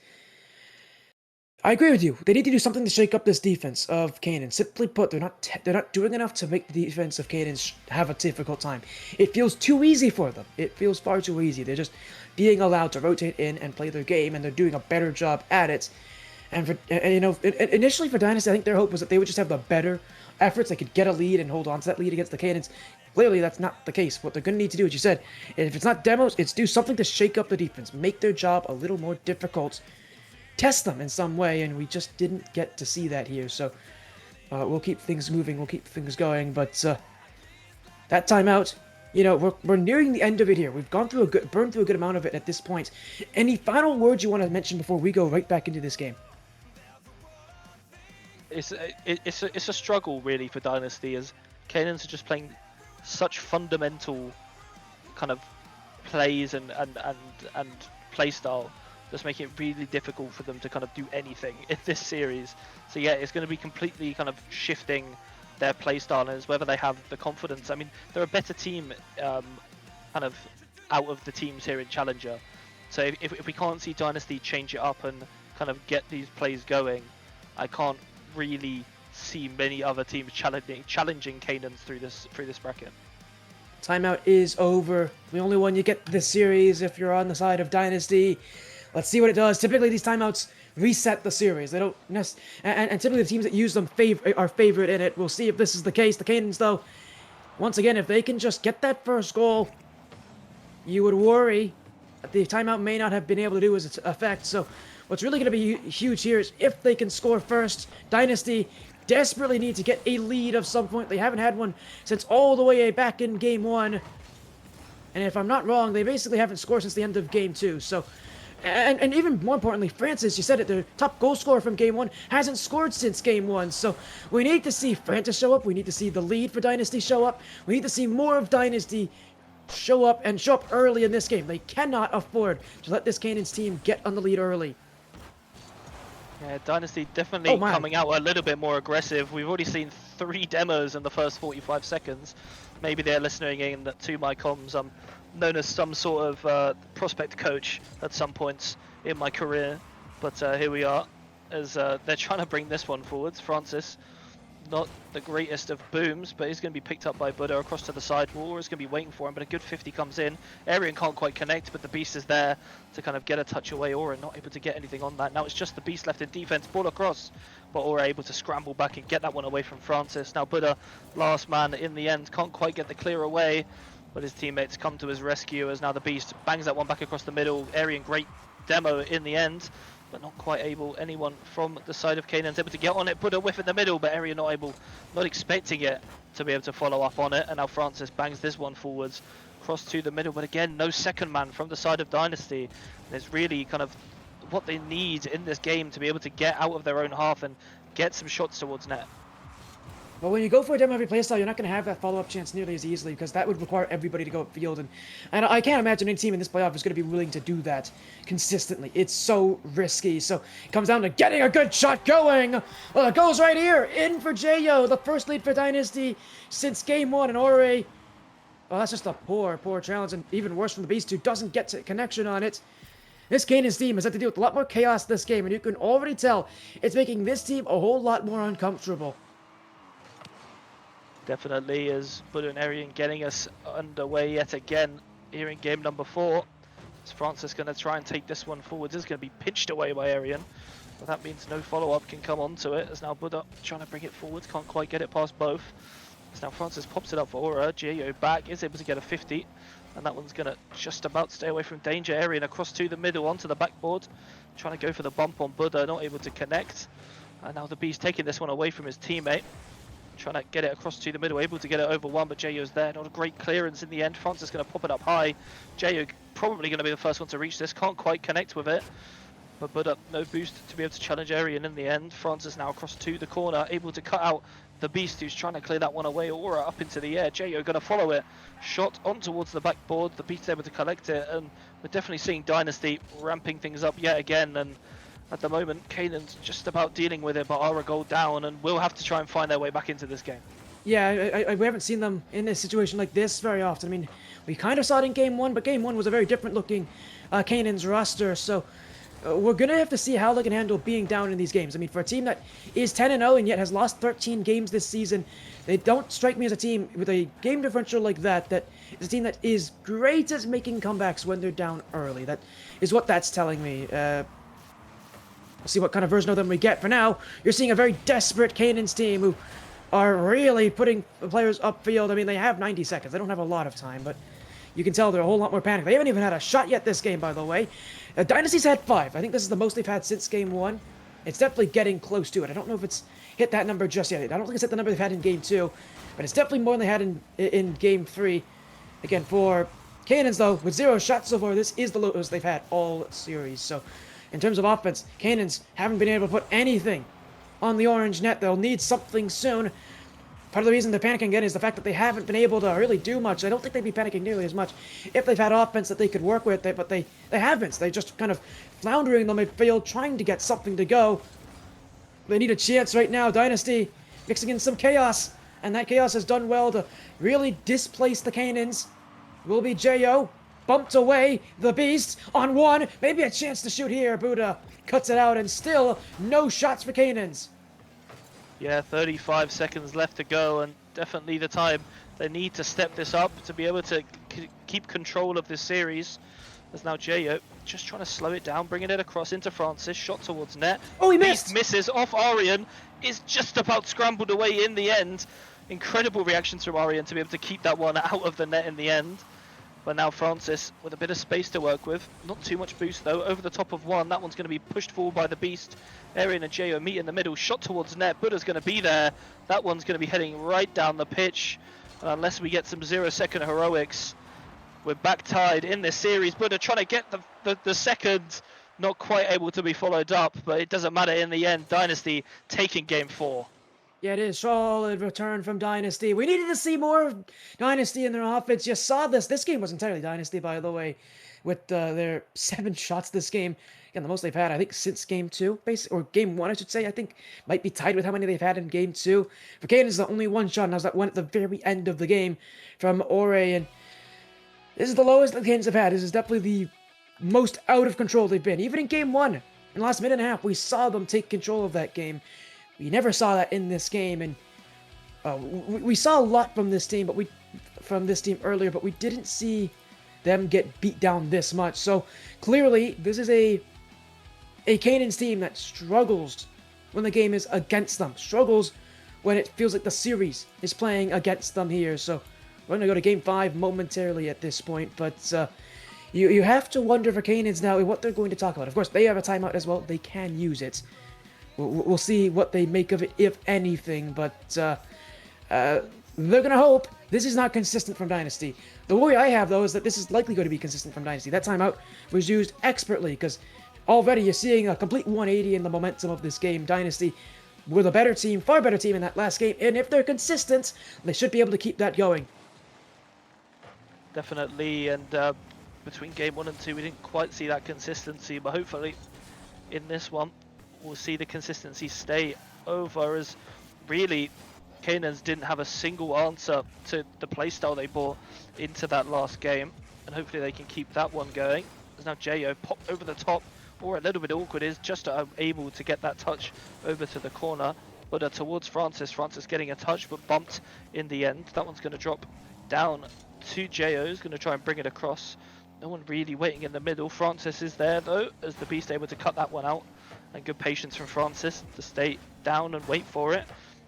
I agree with you. They need to do something to shake up this defense of Canaan. Simply put, they're not doing enough to make the defense of Canaan have a difficult time. It feels too easy for them. It feels far too easy. They're just being allowed to rotate in and play their game, and they're doing a better job at it. And initially for Dynasty, I think their hope was that they would just have the better efforts. They could get a lead and hold on to that lead against the Canaans. Clearly, that's not the case. What they're going to need to do, as you said, if it's not demos, it's do something to shake up the defense, make their job a little more difficult, test them in some way, and we just didn't get to see that here. So we'll keep things moving, we'll keep things going. But that timeout, we're nearing the end of it here. We've burned through a good amount of it at this point. Any final words you want to mention before we go right back into this game? It's a struggle really for Dynasty, as Canaans are just playing such fundamental kind of plays and play style, just making it really difficult for them to kind of do anything in this series. So yeah, it's going to be completely kind of shifting their play style, and it's whether they have the confidence. I mean, they're a better team kind of out of the teams here in Challenger. So if we can't see Dynasty change it up and kind of get these plays going, I can't really see many other teams challenging Canaans through this bracket. Timeout is over. The only one you get this series if you're on the side of Dynasty. Let's see what it does. Typically, these timeouts reset the series. They don't and typically the teams that use them are favored in it. We'll see if this is the case. The Canaans, though, once again, if they can just get that first goal, you would worry. the timeout may not have been able to do its effect. So what's really going to be huge here is if they can score first. Dynasty desperately need to get a lead of some point. They haven't had one since all the way back in Game 1. And if I'm not wrong, they basically haven't scored since the end of Game 2. So, and even more importantly, Francis, you said it, the top goal scorer from Game 1, hasn't scored since Game 1. So we need to see Francis show up. We need to see the lead for Dynasty show up. We need to see more of Dynasty show up and show up early in this game. They cannot afford to let this Cannons team get on the lead early. Yeah, Dynasty definitely coming out a little bit more aggressive. We've already seen 3 demos in the first 45 seconds. Maybe they're listening in to my comms. I'm known as some sort of prospect coach at some points in my career. But here we are, as they're trying to bring this one forwards. Francis, not the greatest of booms, but he's going to be picked up by Buddha across to the side wall. He's going to be waiting for him, but a good 50 comes in. Arian can't quite connect, but the Beast is there to kind of get a touch away. Aura not able to get anything on that. Now it's just the Beast left in defense. Ball across, but Aura able to scramble back and get that one away from Francis. Now Buddha, last man in the end, can't quite get the clear away, but his teammates come to his rescue as now the Beast bangs that one back across the middle. Arian, great demo in the end, but not quite able. Anyone from the side of Canaan's able to get on it. Buddha whiff in the middle, but Arian not expecting it to be able to follow up on it. And now Francis bangs this one forwards, cross to the middle, but again, no second man from the side of Dynasty. And it's really kind of what they need in this game to be able to get out of their own half and get some shots towards net. But when you go for a demo heavy playstyle, you're not going to have that follow-up chance nearly as easily, because that would require everybody to go upfield, and I can't imagine any team in this playoff is going to be willing to do that consistently. It's so risky. So it comes down to getting a good shot going. Well, it goes right here, in for HOUSEWORK, the first lead for Dynasty since Game 1, and Ore, well, that's just a poor challenge, and even worse from the Beast, who doesn't get to connection on it. This Canaan's team has had to deal with a lot more chaos this game, and you can already tell it's making this team a whole lot more uncomfortable. Definitely, as Buddha and Arian getting us underway yet again here in game number 4. As Francis going to try and take this one forwards. Is going to be pinched away by Arian, but that means no follow-up can come onto it. As now Buddha trying to bring it forwards, can't quite get it past both. As now Francis pops it up for Aura. HOUSEWORK back, is able to get a 50, and that one's going to just about stay away from danger. Arian across to the middle onto the backboard, trying to go for the bump on Buddha, not able to connect. And now the Beast taking this one away from his teammate, trying to get it across to the middle, able to get it over one, but HOUSEWORK's there. Not a great clearance in the end. Francis going to pop it up high. HOUSEWORK probably going to be the first one to reach this. Can't quite connect with it, but Buddha no boost to be able to challenge Arian in the end. Francis now across to the corner, able to cut out the Beast, who's trying to clear that one away. Aura up into the air. HOUSEWORK going to follow it. Shot on towards the backboard. The Beast able to collect it, and we're definitely seeing Dynasty ramping things up yet again. And at the moment, Canaan's just about dealing with it, but Aura go down, and will have to try and find their way back into this game. Yeah, we haven't seen them in a situation like this very often. I mean, we kind of saw it in Game 1, but Game 1 was a very different looking Canaan's roster, so we're going to have to see how they can handle being down in these games. I mean, for a team that is 10-0 and yet has lost 13 games this season, they don't strike me as a team with a game differential like that is a team that is great at making comebacks when they're down early. That is what that's telling me. We'll see what kind of version of them we get. For now, you're seeing a very desperate Canaan's team who are really putting the players upfield. I mean, they have 90 seconds. They don't have a lot of time, but you can tell they're a whole lot more panicked. They haven't even had a shot yet this game, by the way. Dynasty's had 5. I think this is the most they've had since Game 1. It's definitely getting close to it. I don't know if it's hit that number just yet. I don't think it's hit the number they've had in Game 2, but it's definitely more than they had in Game 3. Again, for Canaans, though, with 0 shots so far, this is the lowest they've had all series. So, in terms of offense, Canaans haven't been able to put anything on the orange net. They'll need something soon. Part of the reason they're panicking again is the fact that they haven't been able to really do much. I don't think they'd be panicking nearly as much if they've had offense that they could work with, but they haven't. They're just kind of floundering in the midfield, trying to get something to go. They need a chance right now. Dynasty mixing in some chaos, and that chaos has done well to really displace the Canaans. Will be HOUSEWORK. Bumped away, the Beast on one, maybe a chance to shoot here. Buddha cuts it out, and still no shots for Canaans. Yeah, 35 seconds left to go, and definitely the time they need to step this up to be able to keep control of this series. As now HOUSEWORK just trying to slow it down, bringing it across into Francis, shot towards net. Oh, he missed! Beast misses off Arian, is just about scrambled away in the end. Incredible reactions from Arian to be able to keep that one out of the net in the end. But now Francis with a bit of space to work with. Not too much boost though. Over the top of one. That one's going to be pushed forward by the Beast. Arian and Jo meet in the middle. Shot towards net. Buddha's going to be there. That one's going to be heading right down the pitch. And unless we get some 0-second heroics, we're back tied in this series. Buddha trying to get the second. Not quite able to be followed up. But it doesn't matter in the end. Dynasty taking game 4. Yeah, it is solid return from Dynasty. We needed to see more of Dynasty in their offense. You saw this. This game was entirely Dynasty, by the way, with their 7 shots this game. Again, the most they've had, I think, since game 2, or game 1, I should say. I think might be tied with how many they've had in game 2. For Caden's the only one shot, and that was that one at the very end of the game from Ore. And this is the lowest the Caden's have had. This is definitely the most out of control they've been. Even in game 1, in the last minute and a half, we saw them take control of that game. We never saw that in this game, and we saw a lot from this team, earlier, but we didn't see them get beat down this much. So clearly, this is a Canaan's team that struggles when the game is against them, struggles when it feels like the series is playing against them here. So we're gonna go to game 5 momentarily at this point, but you have to wonder for Canaan's now what they're going to talk about. Of course, they have a timeout as well; they can use it. We'll see what they make of it, if anything, but they're going to hope this is not consistent from Dynasty. The worry I have, though, is that this is likely going to be consistent from Dynasty. That timeout was used expertly, because already you're seeing a complete 180 in the momentum of this game. Dynasty were the better team, far better team in that last game, and if they're consistent, they should be able to keep that going. Definitely, and between game 1 and 2, we didn't quite see that consistency, but hopefully in this one, we'll see the consistency stay over, as really Canaans didn't have a single answer to the playstyle they brought into that last game, and hopefully they can keep that one going. As now Jo popped over the top, or a little bit awkward, is just able to get that touch over to the corner, but towards Francis. Francis getting a touch but bumped in the end. That one's going to drop down to Jo, who's going to try and bring it across. No one really waiting in the middle. Francis is there though, as the Beast able to cut that one out. And good patience from Francis to stay down and wait for it.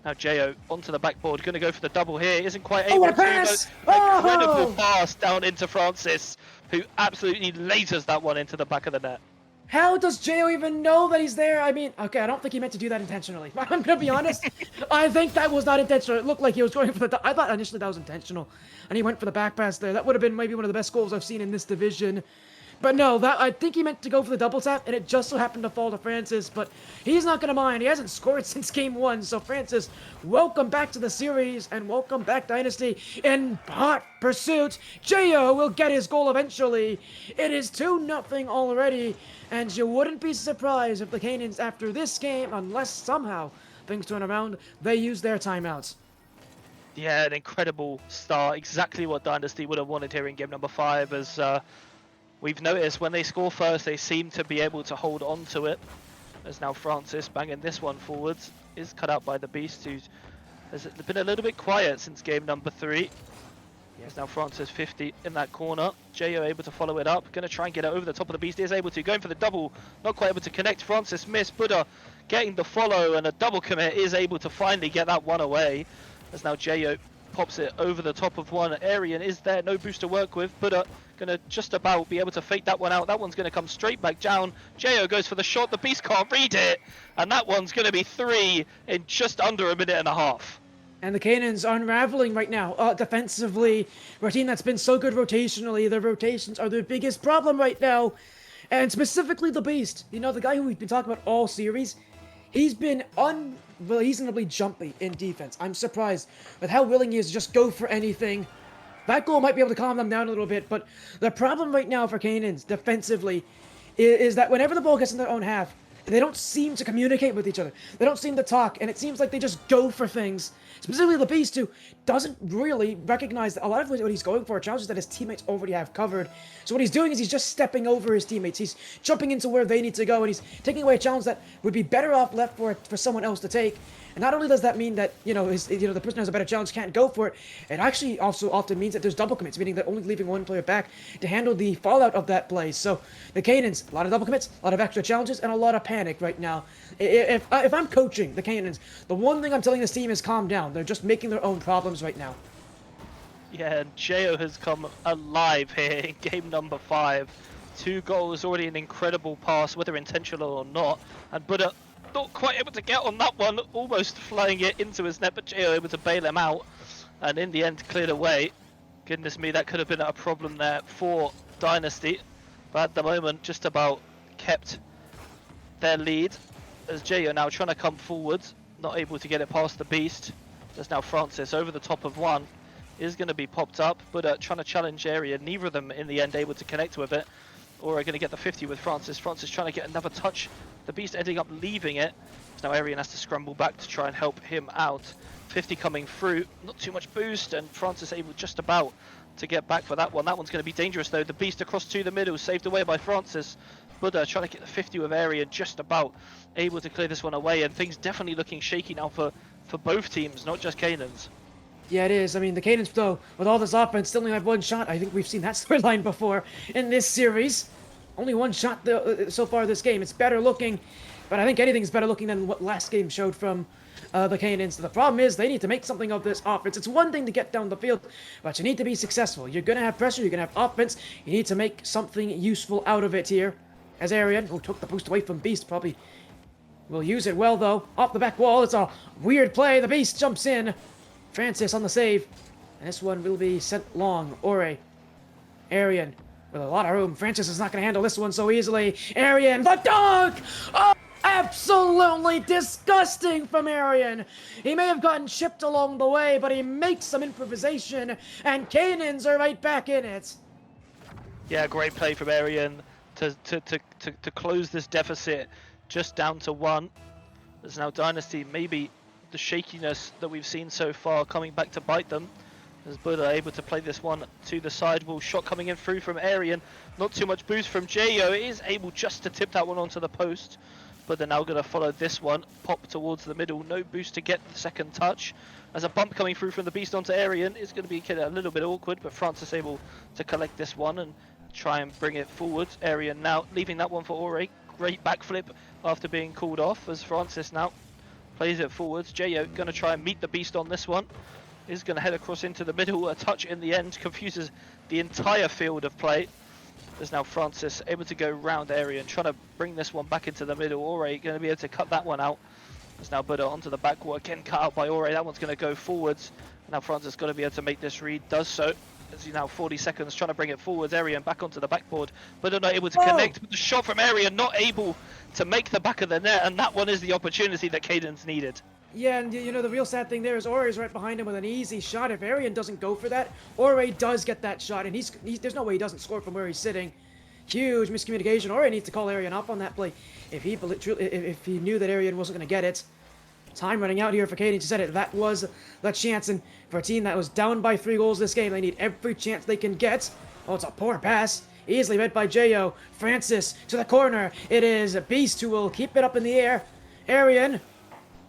Now Jo onto the backboard, going to go for the double here. Isn't quite able to. Pass! Incredible pass down into Francis, who absolutely lasers that one into the back of the net. How does Jo even know that he's there? I mean, okay, I don't think he meant to do that intentionally. I'm gonna be honest. I think that was not intentional. It looked like he was going for the... I thought initially that was intentional. And he went for the back pass there. That would have been maybe one of the best goals I've seen in this division. But no, I think he meant to go for the double tap, and it just so happened to fall to Francis, but he's not going to mind. He hasn't scored since game 1, so Francis, welcome back to the series, and welcome back, Dynasty, in hot pursuit. Jo will get his goal eventually. It is 2-0 already, and you wouldn't be surprised if the Canaans, after this game, unless somehow things turn around, they use their timeouts. Yeah, an incredible start. Exactly what Dynasty would have wanted here in game number 5, as... we've noticed when they score first, they seem to be able to hold on to it. As now Francis banging this one forwards is cut out by the Beast, who has been a little bit quiet since game number 3. As now Francis 50 in that corner. Jo able to follow it up. Going to try and get it over the top of the Beast. Is able to. Going for the double. Not quite able to connect. Francis missed. Buddha getting the follow, and a double commit is able to finally get that one away. As now Jo pops it over the top of one. Arian is there, no boost to work with. Buddha gonna just about be able to fake that one out. That one's gonna come straight back down. Jo goes for the shot. The Beast can't read it, and that one's gonna be 3 in just under a minute and a half. And the Canaans are unraveling right now, defensively. For a team that's been so good rotationally, their rotations are their biggest problem right now. And specifically the Beast, you know, the guy who we've been talking about all series, he's been unreasonably jumpy in defense. I'm surprised with how willing he is to just go for anything. That goal might be able to calm them down a little bit, but the problem right now for Canaans defensively is that whenever the ball gets in their own half, they don't seem to communicate with each other. They don't seem to talk, and it seems like they just go for things. Specifically the Beast, who doesn't really recognize that a lot of what he's going for are challenges that his teammates already have covered. So what he's doing is he's just stepping over his teammates. He's jumping into where they need to go, and he's taking away a challenge that would be better off left for someone else to take. And not only does that mean that, the person who has a better challenge can't go for it, it actually also often means that there's double commits, meaning that only leaving one player back to handle the fallout of that play. So the Canaans, a lot of double commits, a lot of extra challenges, and a lot of panic right now. If I'm coaching the Canaans, the one thing I'm telling this team is calm down. They're just making their own problems right now. Yeah, and Jo has come alive here in game number 5. 2 goals, already an incredible pass, whether intentional or not. And Buddha not quite able to get on that one, almost flying it into his net, but Jo able to bail him out. And in the end, cleared away. Goodness me, that could have been a problem there for Dynasty. But at the moment, just about kept their lead. As Jo now trying to come forwards, not able to get it past the Beast. There's now Francis over the top of one. Is going to be popped up, but trying to challenge area. Neither of them in the end able to connect with it, or are going to get the 50 with Francis. Francis trying to get another touch. The Beast ending up leaving it. So now Arian has to scramble back to try and help him out. 50 coming through, not too much boost, and Francis able just about to get back for that one. That one's going to be dangerous though. The Beast across to the middle, saved away by Francis. Buddha trying to get the 50 with Arian, just about able to clear this one away, and things definitely looking shaky now for both teams, not just Canaan's. Yeah, it is. I mean, the Cadence, though, with all this offense, still only have one shot. I think we've seen that storyline before in this series. Only one shot so far this game. It's better looking, but I think anything's better looking than what last game showed from the Canaans. The problem is they need to make something of this offense. It's one thing to get down the field, but you need to be successful. You're going to have pressure. You're going to have offense. You need to make something useful out of it here. As Arian, who took the boost away from Beast, probably will use it well, though. Off the back wall, it's a weird play. The Beast jumps in. Francis on the save, and this one will be sent long. Ore, Arian, with a lot of room. Francis is not going to handle this one so easily. Arian, the dunk! Oh, absolutely disgusting from Arian. He may have gotten chipped along the way, but he makes some improvisation, and Canaans are right back in it. Yeah, great play from Arian to close this deficit just down to 1. There's now Dynasty, maybe the shakiness that we've seen so far coming back to bite them, as Buddha able to play this one to the sidewall. Shot coming in through from Arian, not too much boost from Jo. Is able just to tip that one onto the post, but they're now going to follow this one, pop towards the middle. No boost to get the second touch, as a bump coming through from the Beast onto Arian is going to be a little bit awkward, but Francis able to collect this one and try and bring it forward. Arian now leaving that one for Ore. Great backflip after being called off, as Francis now plays it forwards. Jo going to try and meet the Beast on this one. Is going to head across into the middle. A touch in the end confuses the entire field of play. There's now Francis able to go round area and trying to bring this one back into the middle. Ore going to be able to cut that one out. There's now Buddha onto the back wall. Again cut out by Ore. That one's going to go forwards. Now Francis going to be able to make this read. Does so. As he's now 40 seconds trying to bring it forwards. Arian back onto the backboard. Buddha not able to connect. But the shot from Arian not able to make the back of the net. And that one is the opportunity that Cadence needed. Yeah, and you know, the real sad thing there is Ore is right behind him with an easy shot. If Arian doesn't go for that, Ore does get that shot, and he's there's no way he doesn't score from where he's sitting. Huge miscommunication. Ore needs to call Arian up on that play if he knew that Arian wasn't going to get it. Time running out here for Cadence. You said it. That was the chance, and for a team that was down by 3 goals this game, they need every chance they can get. Oh, it's a poor pass. Easily read by Jo. Francis to the corner. It is Beast who will keep it up in the air. Arian,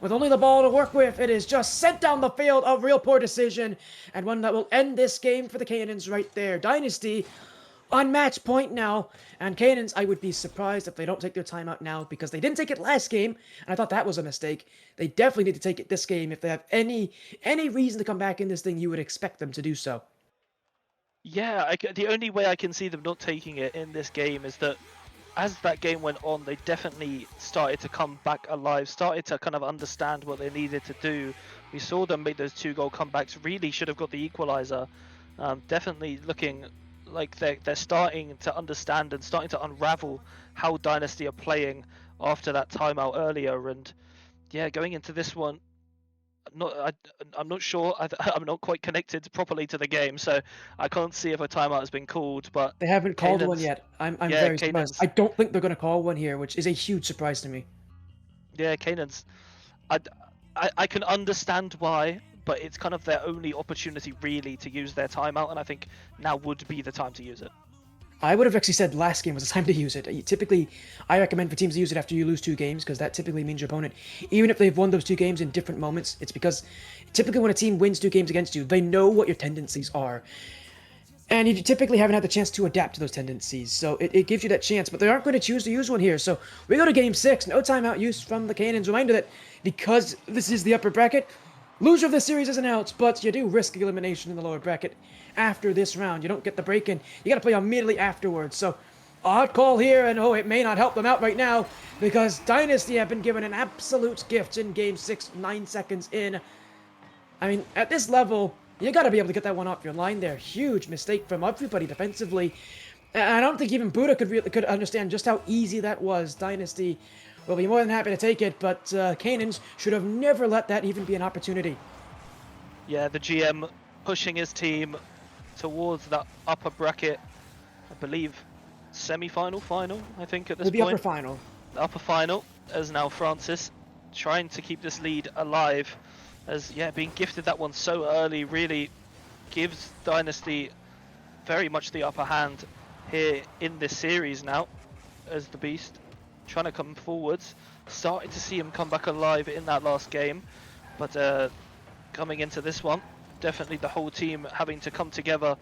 with only the ball to work with, it is just sent down the field. A real poor decision, and one that will end this game for the Canaans right there. Dynasty on match point now, and Canaans, I would be surprised if they don't take their timeout now, because they didn't take it last game, and I thought that was a mistake. They definitely need to take it this game. If they have any reason to come back in this thing, you would expect them to do so. Yeah, the only way I can see them not taking it in this game is that as that game went on, they definitely started to come back alive, started to kind of understand what they needed to do. We saw them make those 2-goal comebacks, really should have got the equalizer. Definitely looking like they're starting to understand and starting to unravel how Dynasty are playing after that timeout earlier. And yeah, going into this one, I'm not sure. I'm not quite connected properly to the game, so I can't see if a timeout has been called. But they haven't called one yet. I'm very surprised. I don't think they're going to call one here, which is a huge surprise to me. Yeah, Canaan's. I can understand why, but it's kind of their only opportunity really to use their timeout, and I think now would be the time to use it. I would have actually said last game was the time to use it. Typically, I recommend for teams to use it after you lose 2 games, because that typically means your opponent, even if they've won those 2 games in different moments, it's because typically when a team wins 2 games against you, they know what your tendencies are. And you typically haven't had the chance to adapt to those tendencies, so it gives you that chance, but they aren't going to choose to use one here. So we go to game 6, no timeout use from the Canaans. Reminder that because this is the upper bracket, Loser of this series is announced, but you do risk elimination in the lower bracket after this round. You don't get the break in. You got to play immediately afterwards. So, odd call here, and it may not help them out right now because Dynasty have been given an absolute gift in Game 6, 9 seconds in. I mean, at this level, you got to be able to get that one off your line there. Huge mistake from everybody defensively. And I don't think even Buddha could understand just how easy that was. Dynasty will be more than happy to take it, but Canaans should have never let that even be an opportunity. Yeah, the GM pushing his team towards that upper bracket, I believe, semi-final, final, I think at this point. The upper final. The upper final, as now Francis trying to keep this lead alive, as being gifted that one so early really gives Dynasty very much the upper hand here in this series now, as the Beast trying to come forwards, starting to see him come back alive in that last game, but coming into this one, definitely the whole team having to come together,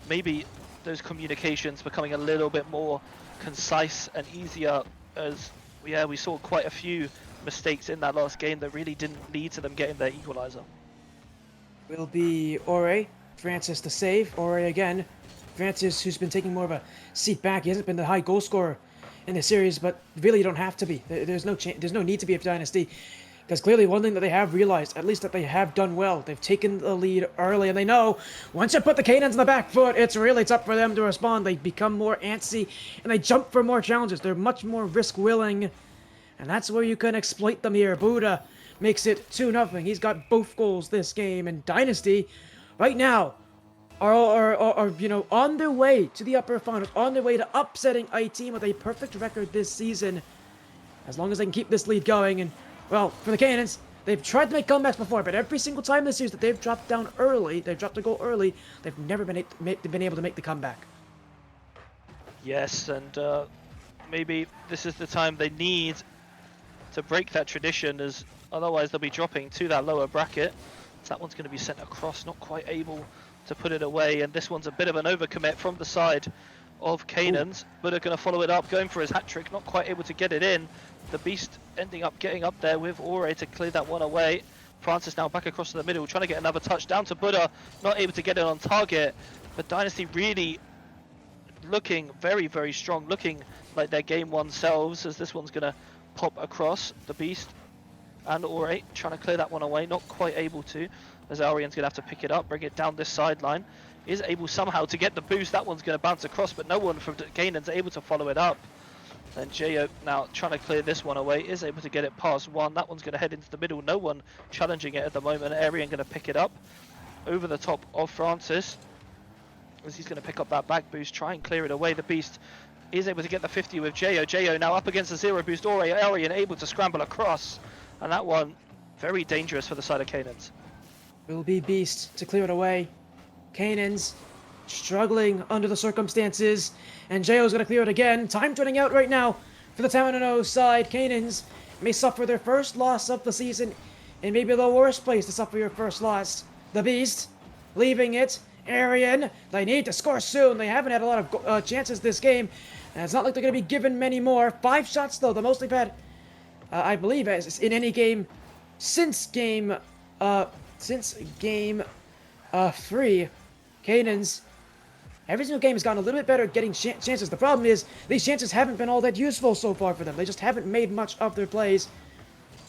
maybe those communications becoming a little bit more concise and easier, as we saw quite a few mistakes in that last game that really didn't lead to them getting their equalizer. Will be Ore, Francis to save. Ore again. Francis, who's been taking more of a seat back. He hasn't been the high goal scorer in this series, but really you don't have to be. There's no need to be a Dynasty, because clearly one thing that they have realized, at least that they have done well, they've taken the lead early, and they know once you put the Canaans on the back foot, it's up for them to respond. They become more antsy, and they jump for more challenges. They're much more risk-willing, and that's where you can exploit them here. Buddha makes it 2-0. He's got both goals this game, and Dynasty, right now, are on their way to the upper finals, on their way to upsetting IT with a perfect record this season, as long as they can keep this lead going. And, well, for the Canaans, they've tried to make comebacks before, but every single time this series that they've dropped down early, they've dropped a goal early, they've never been able to make the comeback. Yes, and maybe this is the time they need to break that tradition, as otherwise they'll be dropping to that lower bracket. So that one's going to be sent across, not quite able to put it away, and this one's a bit of an overcommit from the side of Canaans, but they're going to follow it up, going for his hat-trick, not quite able to get it in. The Beast ending up getting up there with Ore to clear that one away. Francis now back across to the middle, trying to get another touch down to Buddha, not able to get it on target, but Dynasty really looking very, very strong, looking like their game one selves, as this one's going to pop across. The Beast and Ore trying to clear that one away, not quite able to, as Arian's going to have to pick it up, bring it down this sideline. Is able somehow to get the boost. That one's going to bounce across, but no one from Canaan's able to follow it up. And HOUSEWORK now trying to clear this one away, is able to get it past one. That one's going to head into the middle. No one challenging it at the moment. Arian going to pick it up over the top of Francis, as he's going to pick up that back boost, try and clear it away. The Beast is able to get the 50 with HOUSEWORK. HOUSEWORK now up against the zero boost. Arian able to scramble across, and that one very dangerous for the side of Canaans. Will be Beast to clear it away. Canaans struggling under the circumstances, and Jayo's going to clear it again. Time running out right now for the 10-0 side. Canaans may suffer their first loss of the season, and maybe the worst place to suffer your first loss. The Beast leaving it. Arian, they need to score soon. They haven't had a lot of chances this game, and it's not like they're going to be given many more. 5 shots though, the most they've had, I believe, in any game since game 3. Canaans, every single game has gotten a little bit better at getting chances. The problem is, these chances haven't been all that useful so far for them. They just haven't made much of their plays.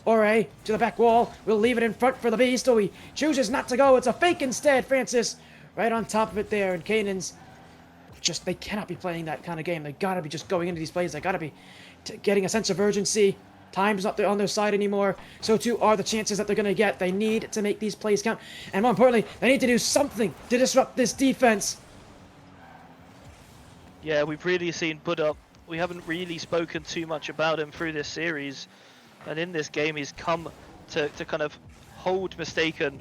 Ore to the back wall. We'll leave it in front for the Beast. Oh, he chooses not to go. It's a fake instead. Francis right on top of it there. And Canaans, they cannot be playing that kind of game. They gotta be just going into these plays. They gotta be getting a sense of urgency. Time's not on their side anymore. So too are the chances that they're going to get. They need to make these plays count. And more importantly, they need to do something to disrupt this defense. Yeah, we've really seen Buddha. We haven't really spoken too much about him through this series. And in this game, he's come to kind of hold Mistaken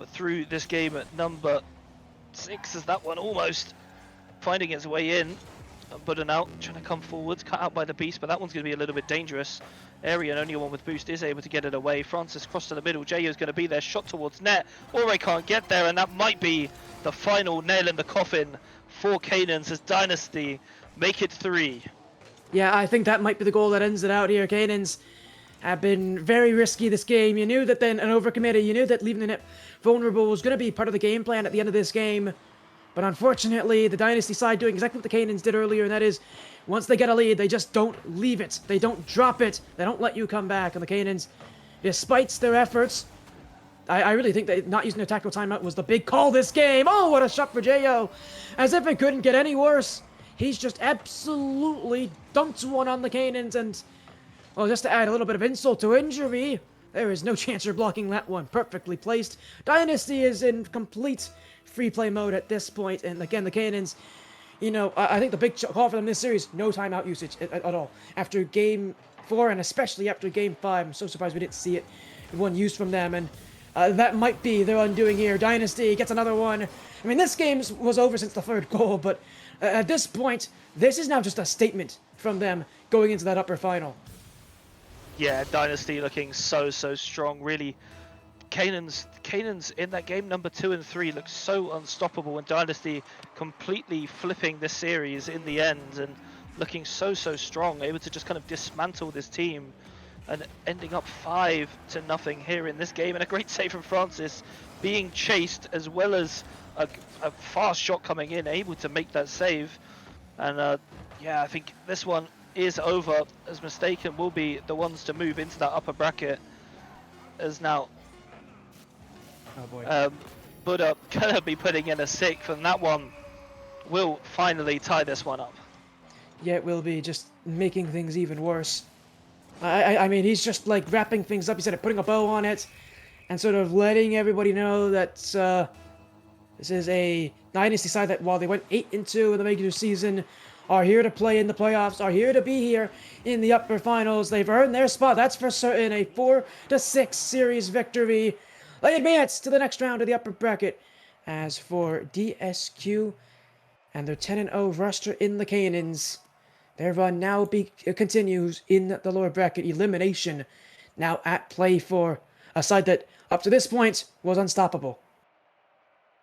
through this game at number 6, as that one almost finding its way in. Buddha now trying to come forwards, cut out by the Beast, but that one's going to be a little bit dangerous. Arian, only one with boost, is able to get it away. Francis cross to the middle. Jayo's going to be there, shot towards net. Ore can't get there, and that might be the final nail in the coffin for Canaans as Dynasty make it 3. Yeah, I think that might be the goal that ends it out here. Canaans have been very risky this game. You knew that then an overcommitted, you knew that leaving the net vulnerable was going to be part of the game plan at the end of this game. But unfortunately, the Dynasty side doing exactly what the Canaans did earlier, and that is, once they get a lead, they just don't leave it. They don't drop it. They don't let you come back. And the Canaans, despite their efforts, I really think that not using their tactical timeout was the big call this game. Oh, what a shot for J.O. As if it couldn't get any worse. He's just absolutely dumped one on the Canaans, and, well, just to add a little bit of insult to injury, there is no chance you're blocking that one. Perfectly placed. Dynasty is in complete free play mode at this point, and again, the Canaans, you know, I think the big call for them this series, no timeout usage at all. After Game 4, and especially after Game 5, I'm so surprised we didn't see it, one used from them, and that might be their undoing here. Dynasty gets another one. I mean, this game was over since the third goal, but at this point, this is now just a statement from them going into that upper final. Yeah, Dynasty looking so strong. Really, Canaans in that game number 2 and 3 looked so unstoppable, and Dynasty completely flipping this series in the end and looking so strong, able to just kind of dismantle this team and ending up 5-0 here in this game. And a great save from Francis, being chased as well as a fast shot coming in, able to make that save. And yeah, I think this one is over, as Mistaken will be the ones to move into that upper bracket, as now Buddha gonna be putting in a 6th, and that one will finally tie this one up. Yeah, it will be, just making things even worse. I mean, he's just like wrapping things up. He said, putting a bow on it, and sort of letting everybody know that this is a Dynasty side that, while they went 8-2 in the regular season, are here to play in the playoffs, are here to be here in the upper finals. They've earned their spot, that's for certain. A 4-6 series victory. They advance to the next round of the upper bracket. As for DSQ and their 10-0 roster in the Canaans, their run now continues in the lower bracket. Elimination now at play for a side that, up to this point, was unstoppable.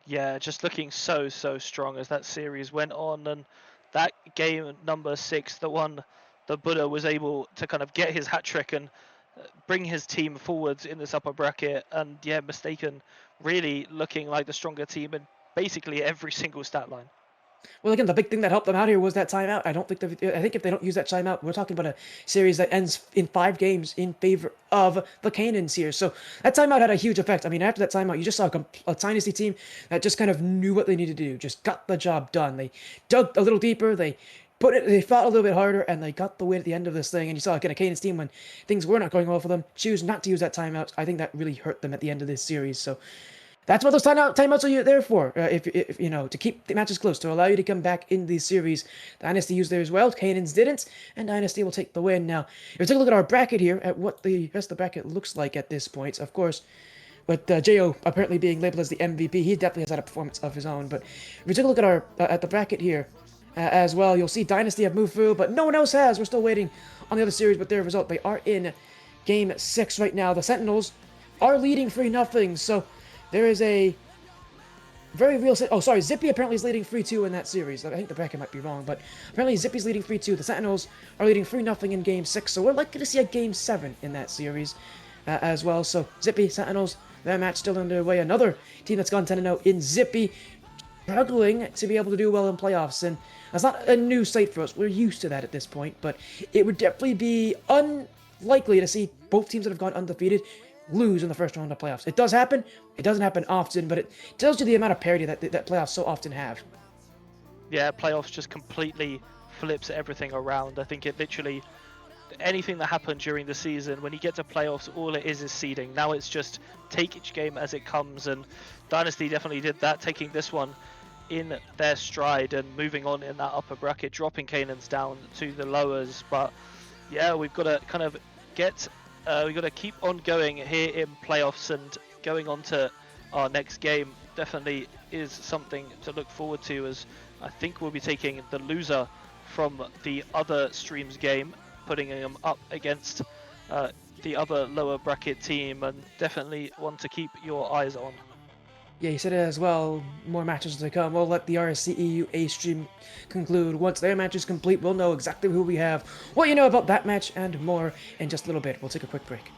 Yeah, just looking so strong as that series went on, and that game number 6, the one that Buddha was able to kind of get his hat trick and bring his team forwards in this upper bracket. And yeah, Mistaken really looking like the stronger team in basically every single stat line. Well, again, the big thing that helped them out here was that timeout. I think if they don't use that timeout, we're talking about a series that ends in 5 games in favor of the Canaans here. So that timeout had a huge effect. I mean, after that timeout, you just saw a Dynasty team that just kind of knew what they needed to do, just got the job done. They dug a little deeper, they fought a little bit harder, and they got the win at the end of this thing. And you saw, again, a Canaans team, when things were not going well for them, choose not to use that timeout. I think that really hurt them at the end of this series. So that's what those timeouts are there for, if you know, to keep the matches close, to allow you to come back in these series. Dynasty used there as well, Canaans didn't, and Dynasty will take the win. Now, if we take a look at our bracket here, at what the rest of the bracket looks like at this point, of course, with J.O. apparently being labeled as the MVP, he definitely has had a performance of his own. But if we take a look at our at the bracket here as well, you'll see Dynasty have moved through, but no one else has. We're still waiting on the other series, but their result, they are in Game 6 right now. The Sentinels are leading 3-0, so there is a very real... Oh, sorry, Zippy apparently is leading 3-2 in that series. I think the bracket might be wrong, but apparently Zippy's leading 3-2. The Sentinels are leading 3-0 in Game 6, so we're likely to see a Game 7 in that series as well. So Zippy, Sentinels, their match still underway. Another team that's gone 10-0 in Zippy, struggling to be able to do well in playoffs, and that's not a new sight for us. We're used to that at this point, but it would definitely be unlikely to see both teams that have gone undefeated lose in the first round of playoffs. It does happen. It doesn't happen often, but it tells you the amount of parity that playoffs so often have. Yeah, playoffs just completely flips everything around. I think it literally, anything that happened during the season, when you get to playoffs, all it is seeding. Now it's just take each game as it comes, and Dynasty definitely did that, taking this one in their stride and moving on in that upper bracket, dropping Canaans down to the lowers. But yeah, we've got to kind of we've got to keep on going here in playoffs, and going on to our next game definitely is something to look forward to, as I think we'll be taking the loser from the other stream's game, putting them up against the other lower bracket team, and definitely one to keep your eyes on. Yeah, he said it as well. More matches to come. We'll let the rsc-eu A stream conclude. Once their match is complete, we'll know exactly who we have, what you know about that match, and more in just a little bit. We'll take a quick break.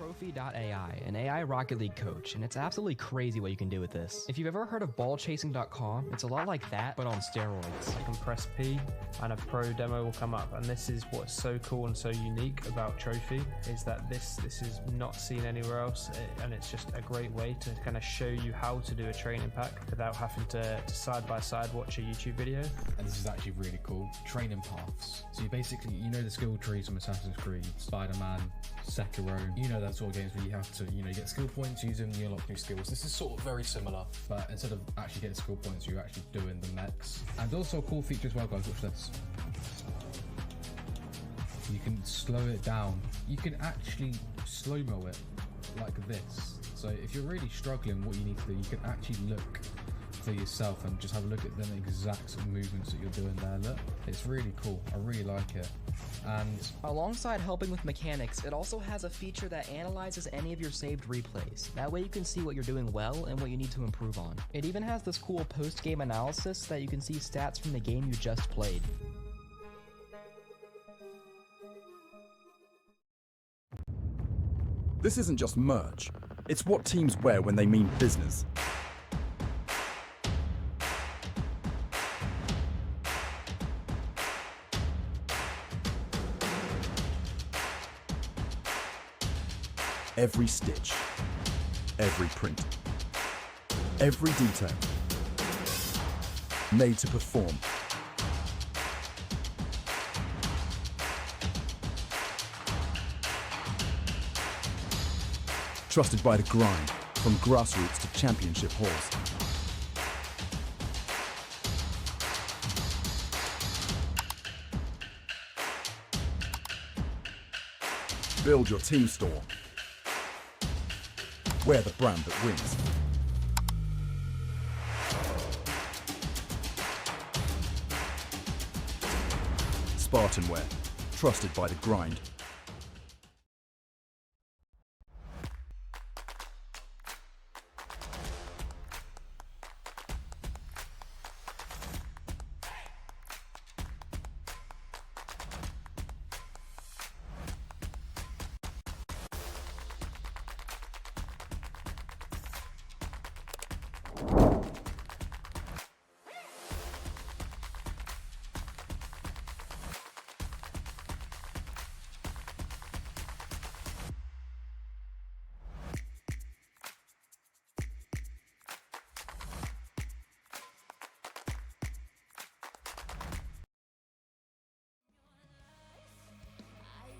trophi.ai, an AI Rocket League coach, and it's absolutely crazy what you can do with this. If you've ever heard of ballchasing.com, it's a lot like that, but on steroids. You can press P and a pro demo will come up, and this is what's so cool and so unique about Trophy, is that this is not seen anywhere else, and it's just a great way to kind of show you how to do a training pack without having to side by side watch a YouTube video. And this is actually really cool. Training paths. So you basically, you know the skill trees from Assassin's Creed, Spider-Man, Sekiro, you know that sort of games where you have to, get skill points, use them, you unlock new skills. This is sort of very similar, but instead of actually getting skill points, you're actually doing the mechs. And also a cool feature as well, guys, watch this. You can slow it down. You can actually slow-mo it like this. So if you're really struggling, what you need to do, you can actually look for yourself and just have a look at them exact movements that you're doing there. Look, it's really cool. I really like it. And alongside helping with mechanics, it also has a feature that analyzes any of your saved replays. That way you can see what you're doing well and what you need to improve on. It even has this cool post-game analysis that you can see stats from the game you just played. This isn't just merch, it's what teams wear when they mean business. Every stitch, every print, every detail, made to perform. Trusted by the grind, from grassroots to championship halls. Build your team store. Wear the brand that wins. SpartanWare, trusted by the grind.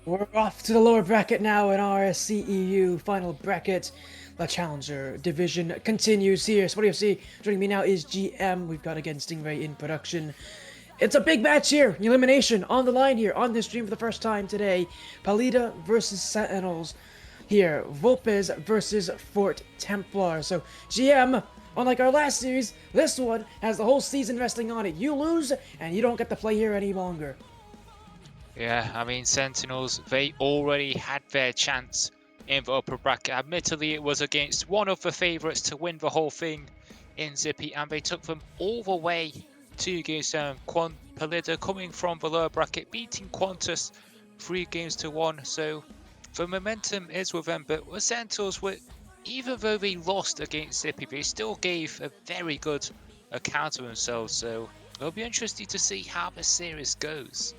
We're off to the lower bracket now in rsc-eu final bracket. The Challenger division continues here. SpartanWare joining me now is GM. We've got again Stingray in production. It's a big match here. Elimination on the line here on this stream for the first time today. Palida versus Sentinels here. Volpez versus Fort Templar. So GM, unlike our last series, this one has the whole season resting on it. You lose and you don't get to play here any longer. Yeah, I mean, Sentinels, they already had their chance in the upper bracket. Admittedly, it was against one of the favourites to win the whole thing in Zippy, and they took them all the way to game 7. Palida coming from the lower bracket, beating Qantas 3-1. So the momentum is with them, but the Sentinels were, even though they lost against Zippy, they still gave a very good account of themselves. So it'll be interesting to see how the series goes.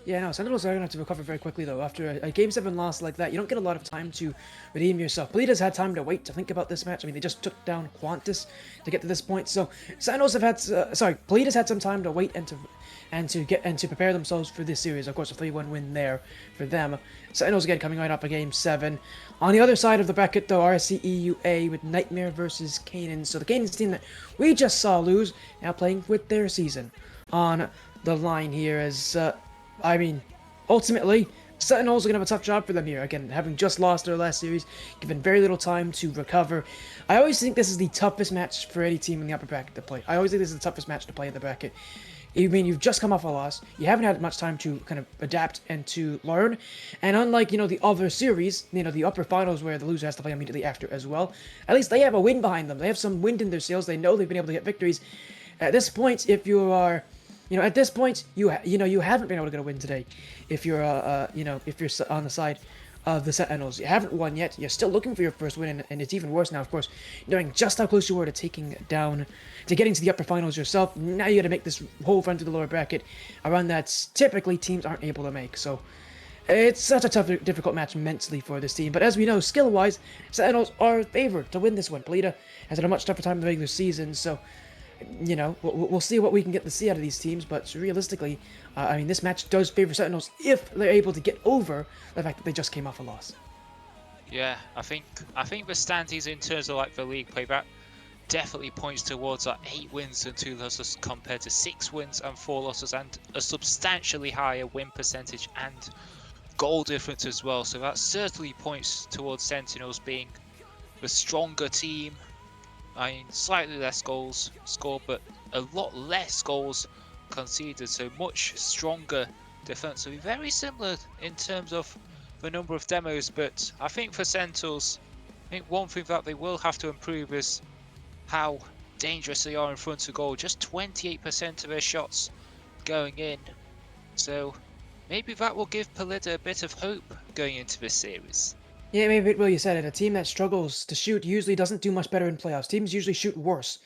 Yeah, no, Sentinels are going to have to recover very quickly, though. After a Game 7 loss like that, you don't get a lot of time to redeem yourself. Palida's had time to wait to think about this match. I mean, they just took down Qantas to get to this point. So Sentinels have had, Palida's had some time to wait and to prepare themselves for this series. Of course, a 3-1 win there for them. Sentinels again coming right up a Game 7. On the other side of the bracket, though, rsc-eu with Nightmare versus Kanan. So the Kanan's team that we just saw lose, now playing with their season on the line here as... I mean, ultimately, Sentinels are going to have a tough job for them here. Again, having just lost their last series, given very little time to recover. I always think this is the toughest match for any team in the upper bracket to play. I always think this is the toughest match to play in the bracket. I mean, you've just come off a loss. You haven't had much time to kind of adapt and to learn. And unlike, the other series, the upper finals where the loser has to play immediately after as well, at least they have a win behind them. They have some wind in their sails. They know they've been able to get victories. At this point, if you are... at this point, you haven't been able to get a win today. If you're, if you're on the side of the Sentinels. You haven't won yet. You're still looking for your first win, and it's even worse now, of course, knowing just how close you were to getting to the upper finals yourself. Now you got to make this whole run to the lower bracket, a run that typically teams aren't able to make. So it's such a tough, difficult match mentally for this team. But as we know, skill-wise, Sentinels are favored to win this one. Polita has had a much tougher time in the regular season, so you know, we'll see what we can get to see out of these teams, but realistically, I mean, this match does favor Sentinels if they're able to get over the fact that they just came off a loss. Yeah, I think the standings in terms of like the league play, that definitely points towards like 8 wins and 2 losses compared to 6 wins and 4 losses, and a substantially higher win percentage and goal difference as well. So that certainly points towards Sentinels being the stronger team. I mean, slightly less goals scored, but a lot less goals conceded, so much stronger defensively. Very similar in terms of the number of demos, but I think for Sentinels, I think one thing that they will have to improve is how dangerous they are in front of goal. Just 28% of their shots going in, so maybe that will give Polita a bit of hope going into this series. Yeah, maybe it will. You said it. A team that struggles to shoot usually doesn't do much better in playoffs. Teams usually shoot worse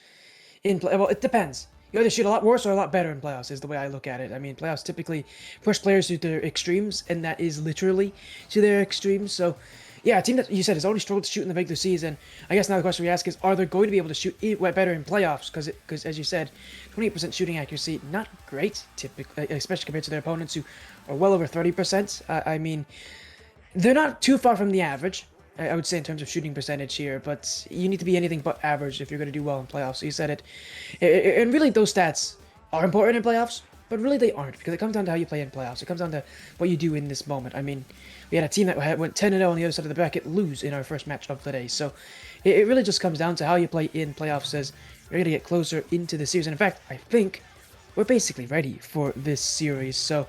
well, it depends. You either shoot a lot worse or a lot better in playoffs is the way I look at it. I mean, playoffs typically push players to their extremes, and that is literally to their extremes. So, yeah, a team that you said has already struggled to shoot in the regular season. I guess now the question we ask is, are they going to be able to shoot better in playoffs? Because as you said, 28% shooting accuracy, not great, typically, especially compared to their opponents who are well over 30%. I mean, they're not too far from the average, I would say, in terms of shooting percentage here, but you need to be anything but average if you're going to do well in playoffs. So you said it. And really, those stats are important in playoffs, but really they aren't, because it comes down to how you play in playoffs. It comes down to what you do in this moment. I mean, we had a team that went 10-0 on the other side of the bracket lose in our first match of the day. So it really just comes down to how you play in playoffs as we're going to get closer into the series. And in fact, I think we're basically ready for this series. So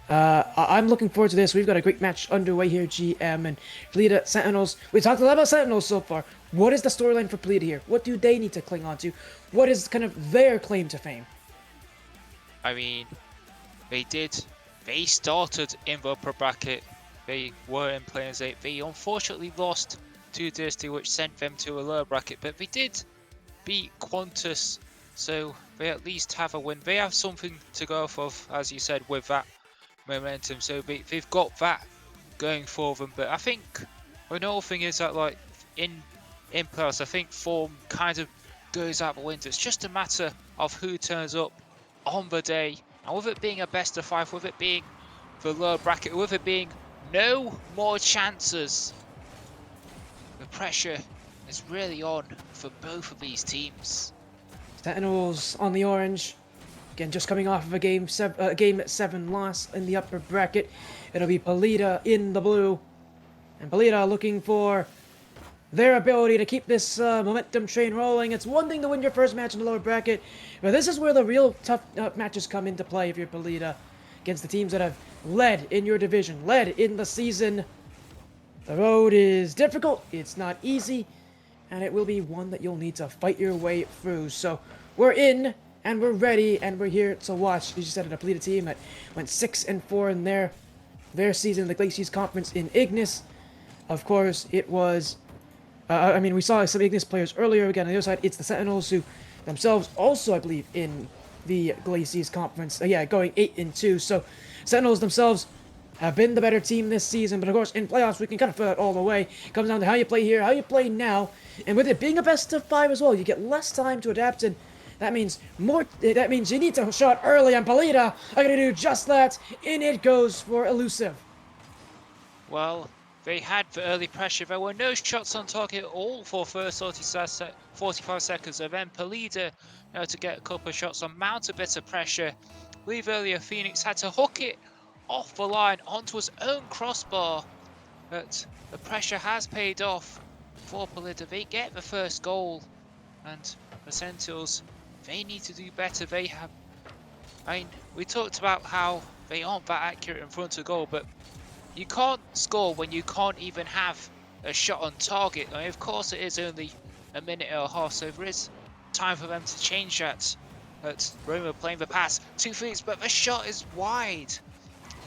I'm looking forward to this. We've got a great match underway here, GM, and Polita Sentinels. We talked a lot about Sentinels so far. What is the storyline for Polita here? What do they need to cling on to? What is kind of their claim to fame? I mean, they started in the upper bracket. They were in Players 8. They unfortunately lost to Dynasty, which sent them to a lower bracket, but they did beat Qantas, so they at least have a win. They have something to go off of, as you said, with that momentum, so they've got that going for them. But I think another thing is that, like, in playoffs, I think form kind of goes out the window. It's just a matter of who turns up on the day, and with it being a best of 5, with it being the lower bracket, with it being no more chances, the pressure is really on for both of these teams. Sentinels on the orange. Again, just coming off of a game 7 loss in the upper bracket. It'll be Polita in the blue. And Polita looking for their ability to keep this momentum train rolling. It's one thing to win your first match in the lower bracket, but this is where the real tough matches come into play if you're Polita, against the teams that have led in your division, led in the season. The road is difficult, it's not easy, and it will be one that you'll need to fight your way through. So we're in, and we're ready, and we're here to watch. As you said, a Polita team that went 6-4 in their season in the Glaciers Conference in Ignis. Of course, it was... I mean, we saw some Ignis players earlier. Again, on the other side, it's the Sentinels, who themselves also, I believe, in the Glaciers Conference. Going 8-2. So, Sentinels themselves have been the better team this season. But, of course, in playoffs, we can kind of throw that all away. It comes down to how you play here, how you play now. And with it being a best of 5 as well, you get less time to adapt, and that means you need to shot early, and Polita are going to do just that. In it goes for Elusive. Well, they had the early pressure. There were no shots on target at all for first 45 seconds. And then Polita, to get a couple of shots on, mount a bit of pressure. I believe earlier Phoenix had to hook it off the line onto his own crossbar. But the pressure has paid off for Polita. They get the first goal. And the Sentinels, they need to do better. We talked about how they aren't that accurate in front of goal, but you can't score when you can't even have a shot on target. I mean, of course, it is only a minute and a half, so there is time for them to change that. But Roma playing the pass to Phoenix, but the shot is wide.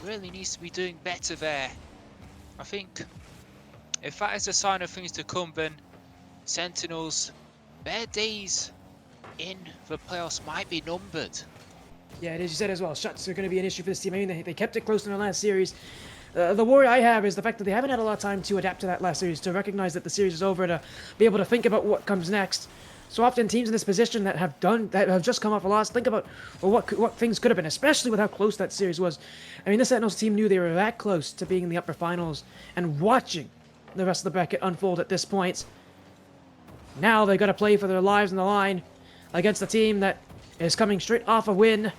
Really needs to be doing better there. I think if that is a sign of things to come, then Sentinels, their days in the playoffs might be numbered. Yeah, as you said as well, shots are going to be an issue for this team. I mean, they kept it close in their last series. The worry I have is the fact that they haven't had a lot of time to adapt to that last series, to recognize that the series is over, to be able to think about what comes next. So often teams in this position that have just come off a loss think about, well, what things could have been, especially with how close that series was. I mean, this Sentinels team knew they were that close to being in the upper finals and watching the rest of the bracket unfold at this point. Now they got to play for their lives on the line against a team that is coming straight off a win.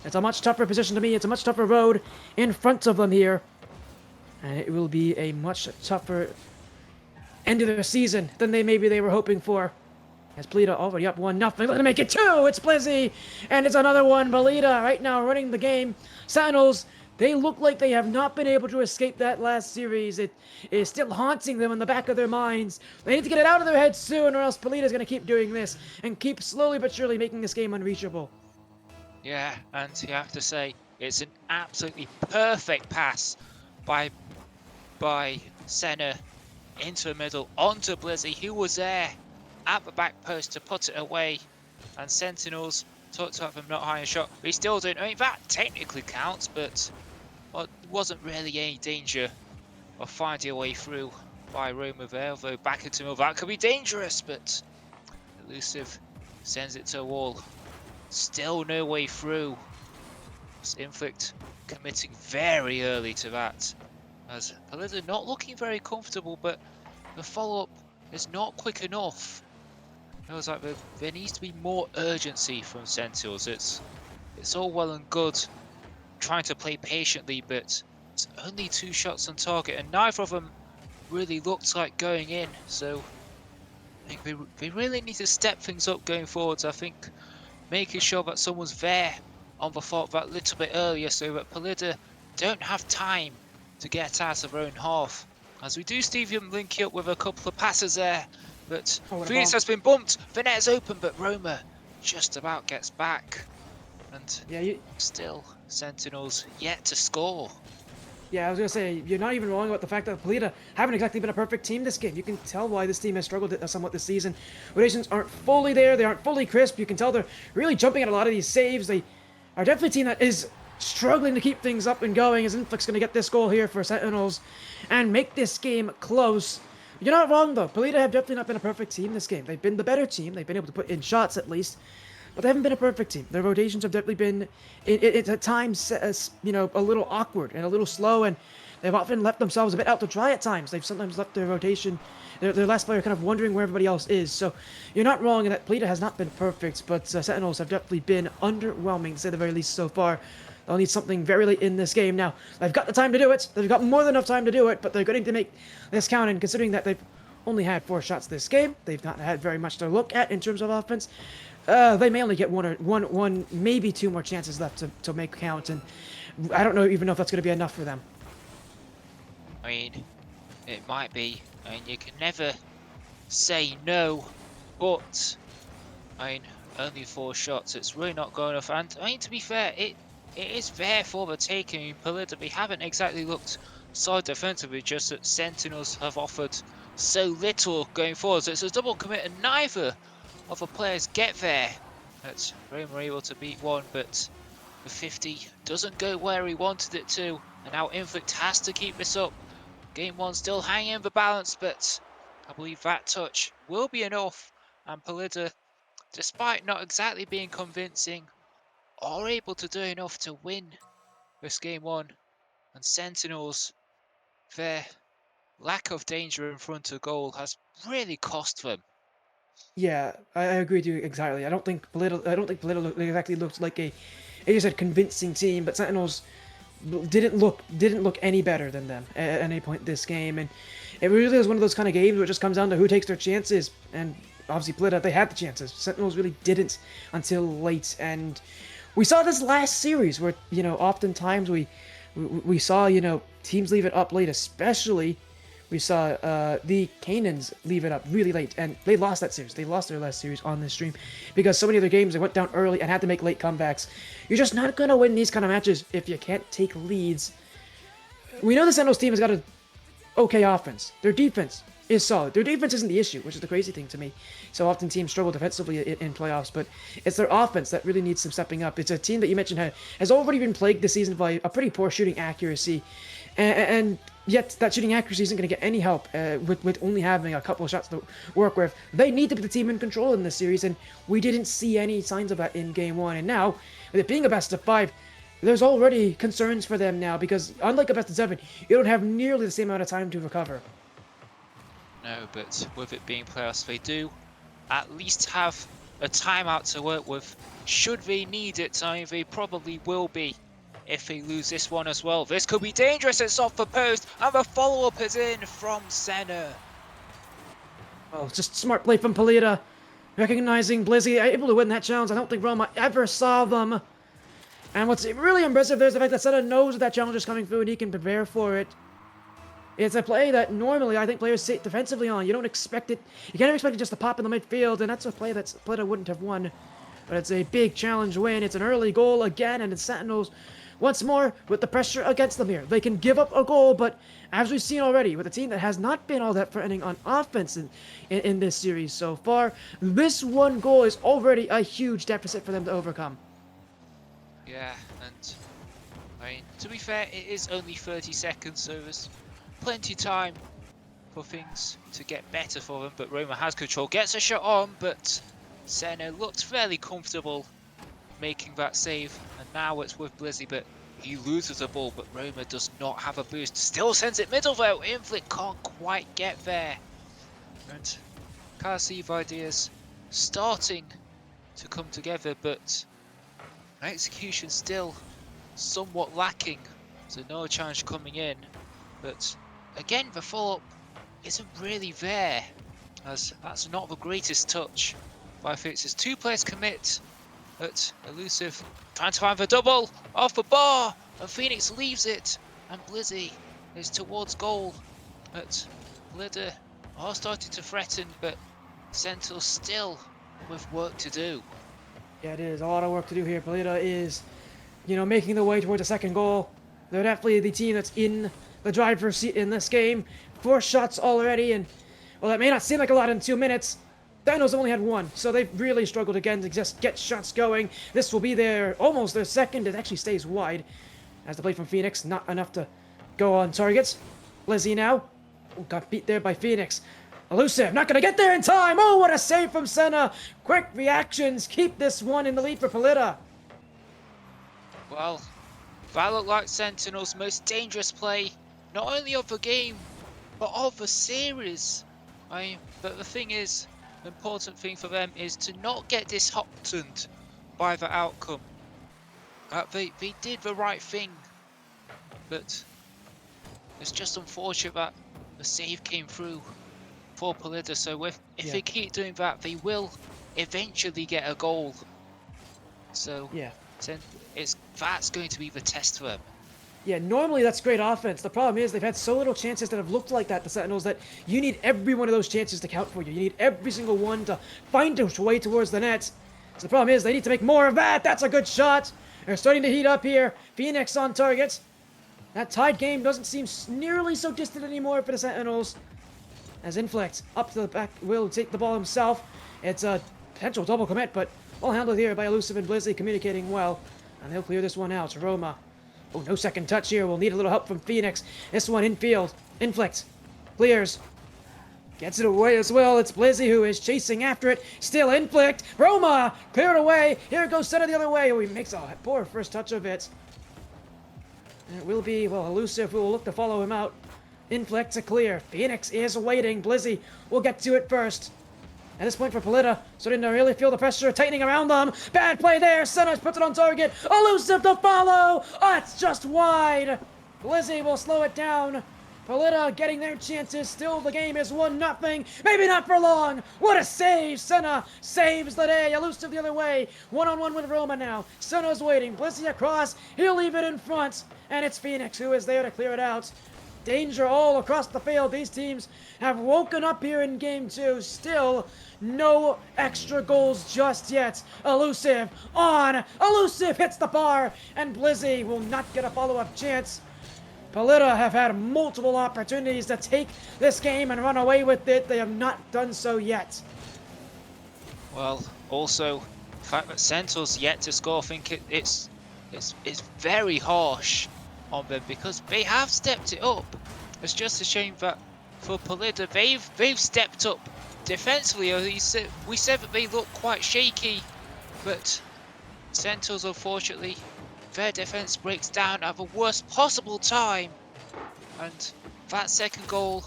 It's a much tougher position to me. It's a much tougher road in front of them here. And it will be a much tougher end of their season than maybe they were hoping for. As Belita already up 1-0. Looking to make it 2. It's Blizzy. And it's another one. Belita right now running the game. Sentinels, they look like they have not been able to escape that last series. It is still haunting them in the back of their minds. They need to get it out of their heads soon, or else Belita's going to keep doing this and keep slowly but surely making this game unreachable. Yeah, and you have to say, it's an absolutely perfect pass by Senna into the middle, onto Blizzy, who was there at the back post to put it away. And Sentinels talked about them not hiring a shot. We still don't. I mean, that technically counts, but well, there wasn't really any danger of finding a way through by Roma there. Although back into middle, that could be dangerous, but Elusive sends it to a wall. Still no way through. It's Inflict committing very early to that. As Pelida not looking very comfortable, but the follow-up is not quick enough. It was like there needs to be more urgency from Sentinels. It's all well and good trying to play patiently, but it's only 2 shots on target, and neither of them really looked like going in. So I think they really need to step things up going forwards. I think making sure that someone's there on the fault that little bit earlier, so that Pelida don't have time to get out of their own half. As we do see them linking up with a couple of passes there, but Phoenix has been bumped. The net is open, but Roma just about gets back. And still, Sentinels yet to score. Yeah, I was going to say, you're not even wrong about the fact that Pelita haven't exactly been a perfect team this game. You can tell why this team has struggled somewhat this season. Rotations aren't fully there. They aren't fully crisp. You can tell they're really jumping at a lot of these saves. They are definitely a team that is struggling to keep things up and going. As Inflict's going to get this goal here for Sentinels and make this game close. You're not wrong, though. Pelita have definitely not been a perfect team this game. They've been the better team. They've been able to put in shots, at least. But they haven't been a perfect team. Their rotations have definitely been, at times, a little awkward and a little slow, and they've often left themselves a bit out to dry at times. They've sometimes left their rotation, their last player kind of wondering where everybody else is. So you're not wrong in that Pelita has not been perfect, but Sentinels have definitely been underwhelming, to say the very least, so far. They'll need something very late in this game. Now, they've got the time to do it. They've got more than enough time to do it, but they're going to make this count, and considering that they've only had 4 shots this game, they've not had very much to look at in terms of offense. They may only get one, maybe 2 more chances left to make count, and I don't even know if that's going to be enough for them. I mean, it might be. I mean, you can never say no, but I mean, only 4 shots. It's really not going enough. And I mean, to be fair, it is there for the taking. I mean, Pelida, we haven't exactly looked solid defensively, just that Sentinels have offered so little going forward. So it's a double commit, and neither of the players get there. That's Roma able to beat one, but the 50 doesn't go where he wanted it to, and now Inflict has to keep this up. Game 1 still hanging in the balance, but I believe that touch will be enough, and Pelida, despite not exactly being convincing, are able to do enough to win this Game 1, and Sentinels, their lack of danger in front of goal has really cost them. Yeah, I agree with you entirely. I don't think Pelita exactly looks like a convincing team, but Sentinels didn't look any better than them at any point this game, and it really is one of those kind of games where it just comes down to who takes their chances. And obviously Pelita, they had the chances. Sentinels really didn't until late, and we saw this last series where oftentimes we saw teams leave it up late, especially. We saw the Canaans leave it up really late, and they lost that series. They lost their last series on this stream because so many other games they went down early and had to make late comebacks. You're just not going to win these kind of matches if you can't take leads. We know the Sentinels team has got to okay offense. Their defense is solid. Their defense isn't the issue, which is the crazy thing to me. So often teams struggle defensively in playoffs, but it's their offense that really needs some stepping up. It's a team that you mentioned has already been plagued this season by a pretty poor shooting accuracy, and yet that shooting accuracy isn't going to get any help with only having a couple of shots to work with. They need to put the team in control in this series, and we didn't see any signs of that in Game 1. And now, with it being a best of 5, there's already concerns for them now, because unlike a best of 7, you don't have nearly the same amount of time to recover. No, but with it being playoffs, they do at least have a timeout to work with. Should they need it, I mean, they probably will be if they lose this one as well. This could be dangerous. It's off the post, and the follow-up is in from Senna. Well, just smart play from Polita, recognizing Blizzy able to win that challenge. I don't think Roma ever saw them. And what's really impressive there is the fact that Senna knows that challenge is coming through and he can prepare for it. It's a play that normally I think players sit defensively on. You don't expect it. You can't expect it just to pop in the midfield, and that's a play that Polita wouldn't have won. But it's a big challenge win. It's an early goal again, and the Sentinels once more with the pressure against them here. They can give up a goal, but as we've seen already, with a team that has not been all that threatening on offense in this series so far, this one goal is already a huge deficit for them to overcome. Yeah, and I mean, to be fair, it is only 30 seconds, so there's plenty of time for things to get better for them. But Roma has control, gets a shot on, but Senna looked fairly comfortable making that save, and now it's with Blizzy, but he loses the ball. But Roma does not have a boost, still sends it middle though. Inflict can't quite get there, and can't see the ideas starting to come together, but execution still somewhat lacking, so no challenge coming in. But again, the follow-up isn't really there, as that's not the greatest touch by Fitz. As 2 players commit, but Elusive trying to find the double off the bar, and Phoenix leaves it, and Blizzy is towards goal. But Blidder are starting to threaten, but Sentinel still with work to do. Yeah, it is a lot of work to do here. Polita is, making the way towards a second goal. They're definitely the team that's in the driver's seat in this game. 4 shots already, and well, that may not seem like a lot in 2 minutes. Dinos only had 1, so they've really struggled again to just get shots going. This will be almost their second. It actually stays wide as the play from Phoenix, not enough to go on targets. Blizzy now. Oh, got beat there by Phoenix. Elusive, not going to get there in time. Oh, what a save from Senna. Quick reactions keep this one in the lead for Polita. Well, that looked like Sentinel's most dangerous play, not only of the game, but of the series. But the thing is, the important thing for them is to not get disheartened by the outcome. They did the right thing, but it's just unfortunate that the save came through for Polita. So if they keep doing that, they will eventually get a goal. So yeah, that's going to be the test for them. Yeah, normally that's great offense. The problem is they've had so little chances that have looked like that, the Sentinels, that you need every one of those chances to count for you. You need every single one to find its way towards the net. So the problem is they need to make more of that. That's a good shot. They're starting to heat up here. Phoenix on target. That tied game doesn't seem nearly so distant anymore for the Sentinels. As Inflict up to the back will take the ball himself. It's a potential double commit, but well handled here by Elusive and Blizzy, communicating well. And they'll clear this one out. Roma. Oh, no second touch here. We'll need a little help from Phoenix. This one infield. Inflict. Clears. Gets it away as well. It's Blizzy who is chasing after it. Still Inflict. Roma cleared away. Here goes Senna the other way. Oh, he makes a poor first touch of it. And it will be, well, Elusive who will look to follow him out. Inflict to clear. Phoenix is waiting. Blizzy will get to it first. At this point for Polita, starting to really feel the pressure tightening around them. Bad play there. Senna puts it on target. Elusive to follow. Oh, it's just wide. Blizzy will slow it down. Polita getting their chances. Still, the game is 1-0. Maybe not for long. What a save. Senna saves the day. Elusive the other way. 1-on-1 with Roma now. Senna's waiting. Blizzy across. He'll leave it in front. And it's Phoenix who is there to clear it out. Danger all across the field. These teams have woken up here in Game 2. Still, no extra goals just yet. Elusive on. Elusive hits the bar. And Blizzy will not get a follow-up chance. Polita have had multiple opportunities to take this game and run away with it. They have not done so yet. Well, also, the fact that Sentinel's yet to score, I think it's very harsh on them because they have stepped it up. It's just a shame that for Polita, they've stepped up defensively. We said that they look quite shaky, but Sentinels, unfortunately, their defense breaks down at the worst possible time, and that second goal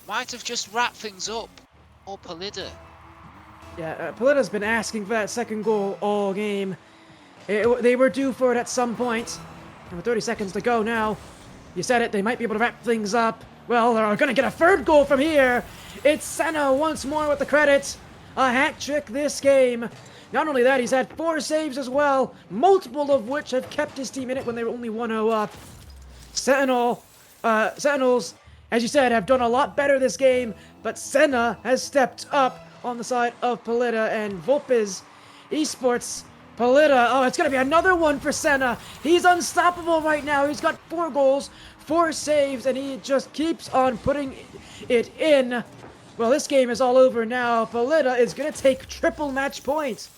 might have just wrapped things up for Polita. Yeah, Polita's been asking for that second goal all game. They were due for it at some point. And with 30 seconds to go now, you said it, they might be able to wrap things up. Well, they're going to get a third goal from here. It's Senna once more with the credit. A hat trick this game. Not only that, he's had 4 saves as well, multiple of which have kept his team in it when they were only 1-0 up. Sentinels, as you said, have done a lot better this game, but Senna has stepped up on the side of Polita and Volpes Esports. Polita, oh, it's going to be another one for Senna. He's unstoppable right now. He's got 4 goals, 4 saves, and he just keeps on putting it in. Well, this game is all over now. Polita is going to take triple match points.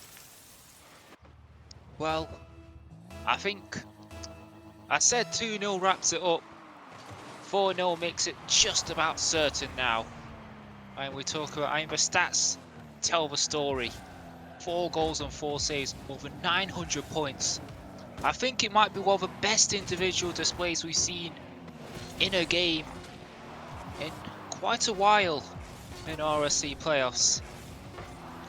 Well, I think I said 2-0 wraps it up. 4-0 makes it just about certain now. And we talk about, the stats tell the story. 4 goals and 4 saves, over 900 points. I think it might be one of the best individual displays we've seen in a game in quite a while in RSC playoffs.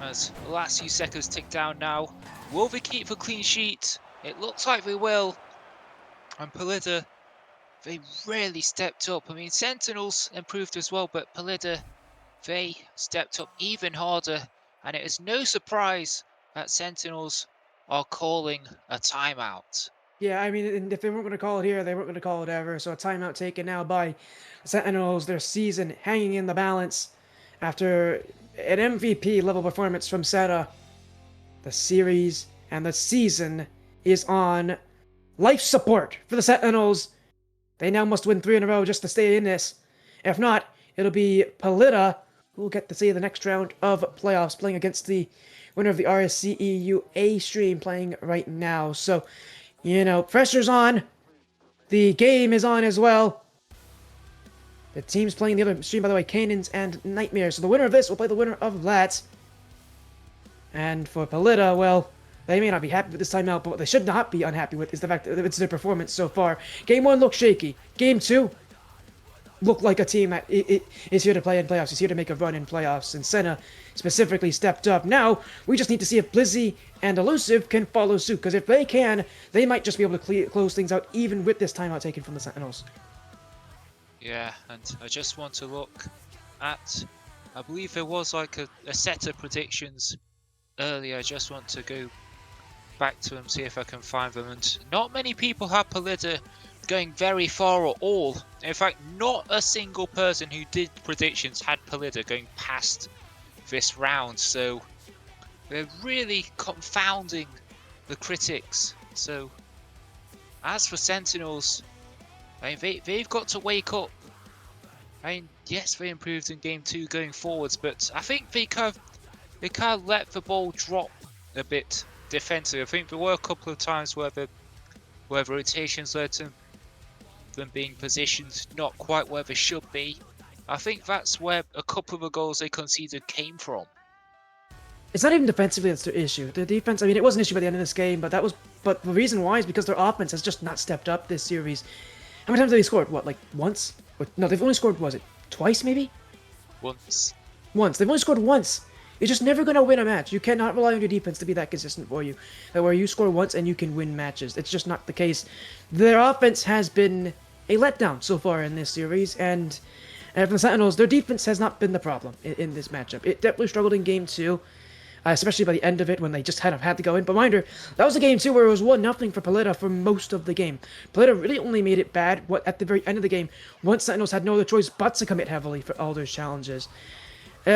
As the last few seconds tick down now, will they keep the clean sheet? It looks like they will. And Polita, they really stepped up. I mean, Sentinels improved as well, but Polita, they stepped up even harder. And it is no surprise that Sentinels are calling a timeout. Yeah, I mean, if they weren't going to call it here, they weren't going to call it ever. So a timeout taken now by Sentinels, their season hanging in the balance after an MVP level performance from Seta. The series and the season is on life support for the Sentinels. They now must win 3 in a row just to stay in this. If not, it'll be Polita who will get to see the next round of playoffs, playing against the winner of the rsc-eu A stream playing right now. So, you know, pressure's on. The game is on as well. The teams playing the other stream, by the way, Canaans and Nightmares. So the winner of this will play the winner of that. And for Polita, well, they may not be happy with this timeout, but what they should not be unhappy with is the fact that it's their performance so far. Game 1 looked shaky. Game 2 looked like a team that is here to play in playoffs. Is here to make a run in playoffs. And Senna specifically stepped up. Now, we just need to see if Blizzy and Elusive can follow suit. Because if they can, they might just be able to close things out even with this timeout taken from the Sentinels. Yeah, and I just want to look at, I believe there was like a set of predictions earlier. I just want to go back to them, see if I can find them. And not many people have Polita going very far at all. In fact, not a single person who did predictions had Polita going past this round. So they're really confounding the critics. So as for Sentinels, I mean, they've got to wake up. I mean, yes, they improved in game 2 going forwards, but I think they can't let the ball drop a bit defensively. I think there were a couple of times where the rotations led to them being positioned not quite where they should be. I think that's where a couple of the goals they conceded came from. It's not even defensively that's their issue. The defense, I mean, it was an issue by the end of this game, but the reason why is because their offense has just not stepped up this series. How many times have they scored? What, like once? No, they've only scored, was it twice maybe? Once. They've only scored once. You're just never going to win a match. You cannot rely on your defense to be that consistent for you. That where you score once and you can win matches. It's just not the case. Their offense has been a letdown so far in this series, and for the Sentinels, their defense has not been the problem in this matchup. It definitely struggled in game 2. Especially by the end of it when they just had to go in. But reminder, that was a game 2 where it was 1-0 for Polita for most of the game. Polita really only made it bad at the very end of the game once Sentinels had no other choice but to commit heavily for all those challenges.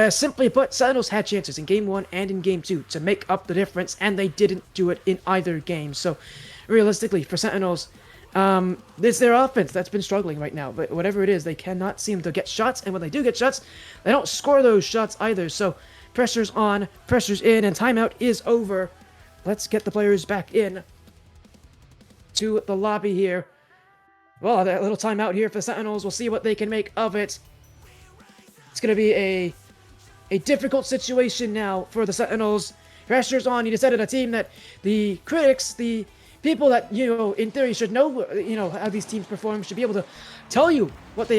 Simply put, Sentinels had chances in game 1 and in game 2 to make up the difference, and they didn't do it in either game. So realistically, for Sentinels, It's their offense that's been struggling right now. But whatever it is, they cannot seem to get shots. And when they do get shots, they don't score those shots either. So pressure's on, pressure's in, and timeout is over. Let's get the players back in to the lobby here. Well, that little timeout here for the Sentinels. We'll see what they can make of it. It's going to be a difficult situation now for the Sentinels. Pressure's on. You decided a team that the critics, the people that, you know, in theory should know, you know, how these teams perform, should be able to tell you what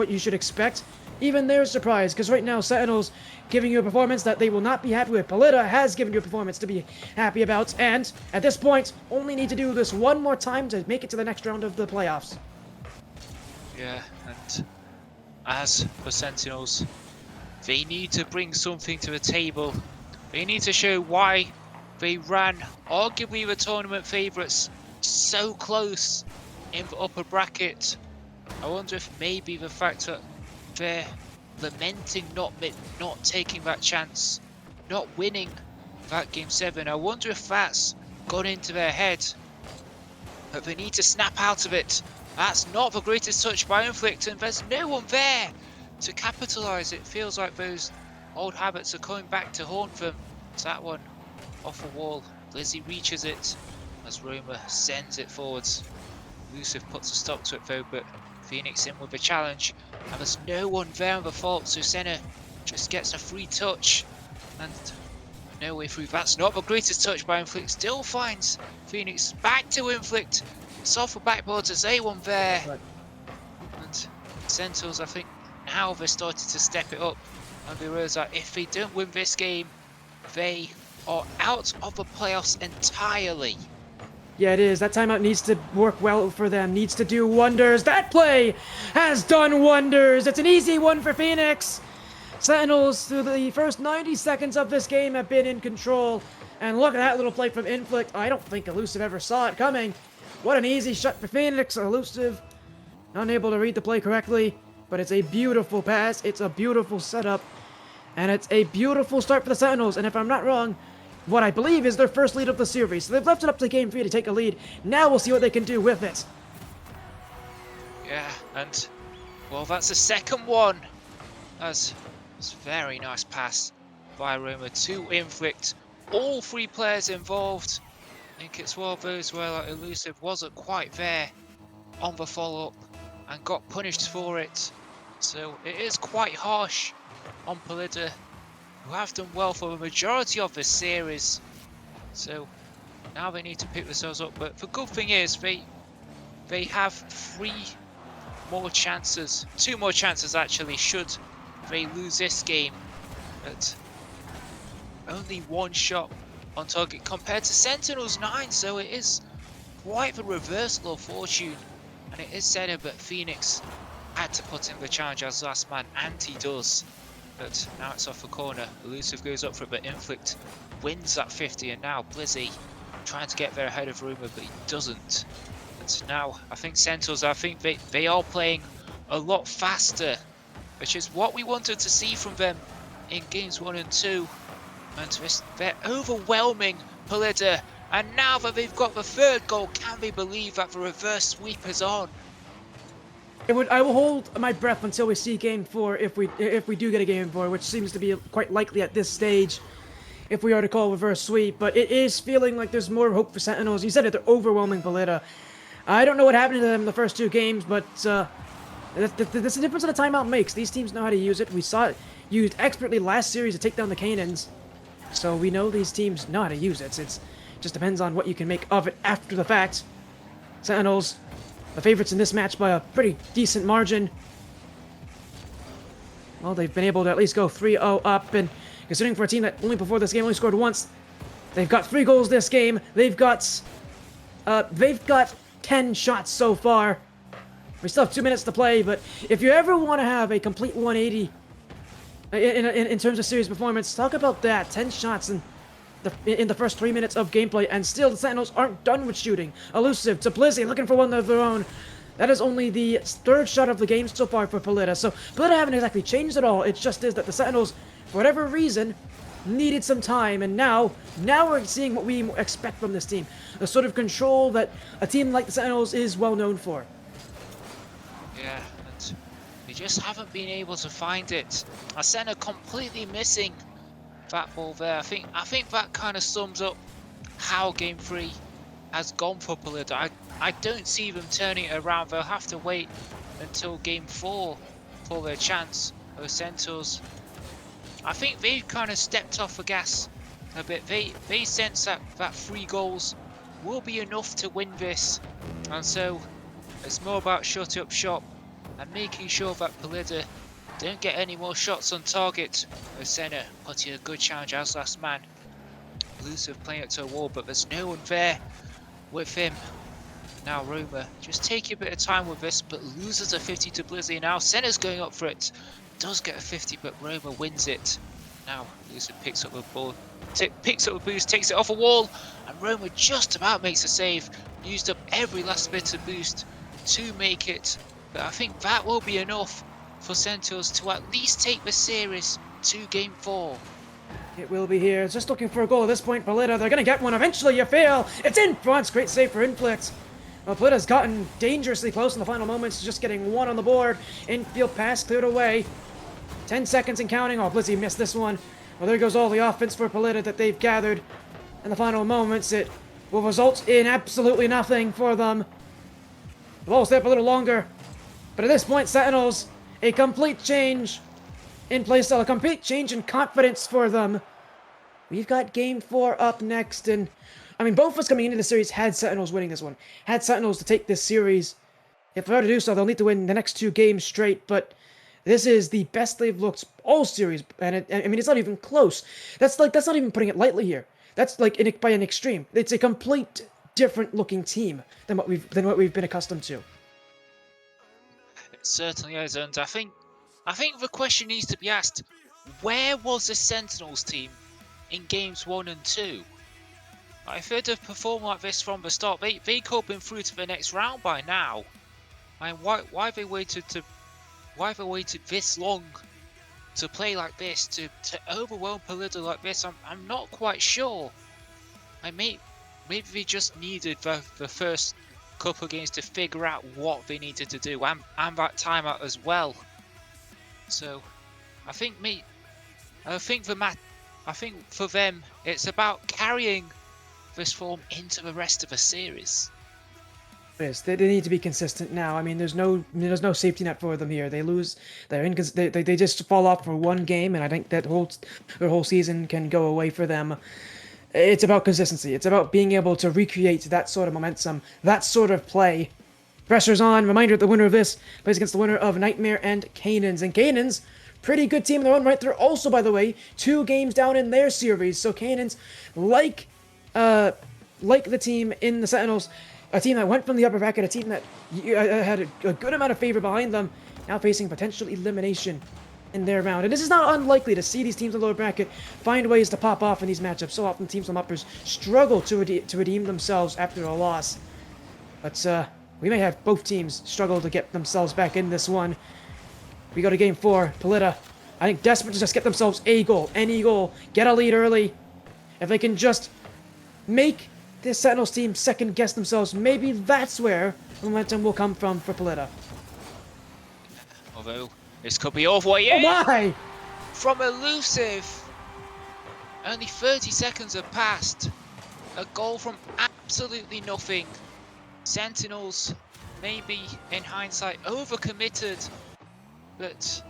you should expect. Even they're surprised, because right now Sentinels giving you a performance that they will not be happy with. Polita has given you a performance to be happy about, and at this point, only need to do this one more time to make it to the next round of the playoffs. Yeah, and as for Sentinels, they need to bring something to the table. They need to show why they ran arguably the tournament favourites so close in the upper bracket. I wonder if maybe the fact that they're lamenting not taking that chance, not winning that game 7, I wonder if that's gone into their head, that they need to snap out of it. That's not the greatest touch by Inflict, and there's no one there to capitalise. It feels like those old habits are coming back to haunt them. It's that one off the wall. Lizzie reaches it as Roma sends it forwards. Elusive puts a stop to it though, but Phoenix in with a challenge, and there's no one there on the fault, so Senna just gets a free touch and no way through. That's not the greatest touch by Inflict, still finds Phoenix. Back to Inflict, it's off the backboards as A1 there. Right. And Sentinels, I think now they're starting to step it up, and they realise that if they don't win this game, they are out of the playoffs entirely. Yeah, it is. That timeout needs to work well for them. Needs to do wonders. That play has done wonders. It's an easy one for Phoenix. Sentinels, through the first 90 seconds of this game, have been in control. And look at that little play from Inflict. I don't think Elusive ever saw it coming. What an easy shot for Phoenix. Elusive, unable to read the play correctly. But it's a beautiful pass. It's a beautiful setup. And it's a beautiful start for the Sentinels. And if I'm not wrong, what I believe is their first lead of the series. So they've left it up to Game 3 to take a lead. Now we'll see what they can do with it. Yeah, and well, that's the second one. That's a very nice pass by Roma to Inflict. All 3 players involved. I think it's one of those where like, Elusive wasn't quite there on the follow-up and got punished for it. So it is quite harsh on Polita, who have done well for the majority of this series. So now they need to pick themselves up. But the good thing is they have 3 more chances, 2 more chances actually, should they lose this game. But only 1 shot on target compared to Sentinel's 9, so it is quite the reversal of fortune. And it is said that Phoenix had to put in the challenge as last man, and he does. But now it's off the corner. Elusive goes up for it, but Inflict wins that 50, and now Blizzy trying to get there ahead of Ruma, but he doesn't. And now I think Sentinels, I think they are playing a lot faster, which is what we wanted to see from them in games 1 and 2. And they're overwhelming Polita, and now that they've got the 3rd goal, can they believe that the reverse sweep is on? I will hold my breath until we see Game 4, if we do get a Game 4, which seems to be quite likely at this stage, if we are to call reverse sweep. But it is feeling like there's more hope for Sentinels. You said it, they're overwhelming Polita. I don't know what happened to them in the first 2 games, but that's the difference that a timeout makes. These teams know how to use it. We saw it used expertly last series to take down the Canaans, so we know these teams know how to use it. It just depends on what you can make of it after the fact. Sentinels, the favorites in this match by a pretty decent margin. Well, they've been able to at least go 3-0 up, and considering for a team that only before this game only scored once, they've got 3 goals this game. They've got 10 shots so far. We still have 2 minutes to play, but if you ever want to have a complete 180 in terms of series performance, talk about that. 10 shots in the first 3 minutes of gameplay, and still the Sentinels aren't done with shooting. Elusive to Blizzy, looking for one of their own. That is only the 3rd shot of the game so far for Polita. So Polita haven't exactly changed at all. It just is that the Sentinels, for whatever reason, needed some time, and now we're seeing what we expect from this team. The sort of control that a team like the Sentinels is well known for. Yeah, and they just haven't been able to find it. Asena completely missing that ball there. I think that kind of sums up how Game 3 has gone for Polida. I don't see them turning it around. They'll have to wait until Game 4 for their chance. Those Centaurs, I think they've kind of stepped off the gas a bit. They sense that 3 goals will be enough to win this, and so it's more about shutting up shop and making sure that Polida don't get any more shots on target. Osena putting a good challenge as last man. Elusive playing it to a wall, but there's no one there with him. Now Roma just taking a bit of time with this, but loses a 50 to Blizzy. Now Senna's going up for it. Does get a 50, but Roma wins it. Now Elusive picks up the ball, picks up the boost, takes it off a wall, and Roma just about makes a save. Used up every last bit of boost to make it, but I think that will be enough for Centaurs to at least take the series to Game 4. It will be here. It's just looking for a goal at this point. Polida, they're going to get one. Eventually, you fail. It's in front. Great save for Inflict. Well, Polida's gotten dangerously close in the final moments, just getting one on the board. Infield pass cleared away. 10 seconds and counting. Oh, Blizzy missed this one. Well, there goes all the offense for Polida that they've gathered. In the final moments, it will result in absolutely nothing for them. The ball will stay up a little longer. But at this point, Sentinels, a complete change in playstyle, a complete change in confidence for them. We've got Game 4 up next, and I mean, both of us coming into the series had Sentinels winning this one. Had Sentinels to take this series. If they were to do so, they'll need to win the next 2 games straight, but this is the best they've looked all series, and I mean, it's not even close. That's not even putting it lightly here. That's like by an extreme. It's a complete different looking team than what we've been accustomed to. It certainly is, and I think the question needs to be asked: where was the Sentinels team in games 1 and 2? If they'd have performed like this from the start, they could have been through to the next round by now. I mean, why have they waited this long to play like this, to overwhelm Polida like this? I'm not quite sure. Maybe they just needed the first couple of games to figure out what they needed to do, and that timeout as well. So I think for them it's about carrying this form into the rest of the series. Yes, they need to be consistent now. I mean, there's no safety net for them here. They lose, they just fall off for one game, and I think that their whole season can go away for them. It's about consistency. It's about being able to recreate that sort of momentum, that sort of play. Pressure's on. Reminder that the winner of this plays against the winner of Nightmare and Canaans. And Canaans, pretty good team in their own right. They're also, by the way, 2 games down in their series. So Canaans, like the team in the Sentinels, a team that went from the upper bracket, a team that had a good amount of favor behind them, now facing potential elimination in their round. And this is not unlikely to see these teams in the lower bracket find ways to pop off in these matchups. So often teams from uppers struggle to redeem themselves after a loss. But we may have both teams struggle to get themselves back in this one. We go to Game 4. Polida, I think, desperate to just get themselves a goal, any goal, get a lead early. If they can just make this Sentinels team second guess themselves, maybe that's where momentum will come from for Polida. Although this could be all the way in. Oh my! From Elusive. Only 30 seconds have passed. A goal from absolutely nothing. Sentinels, maybe in hindsight, overcommitted, but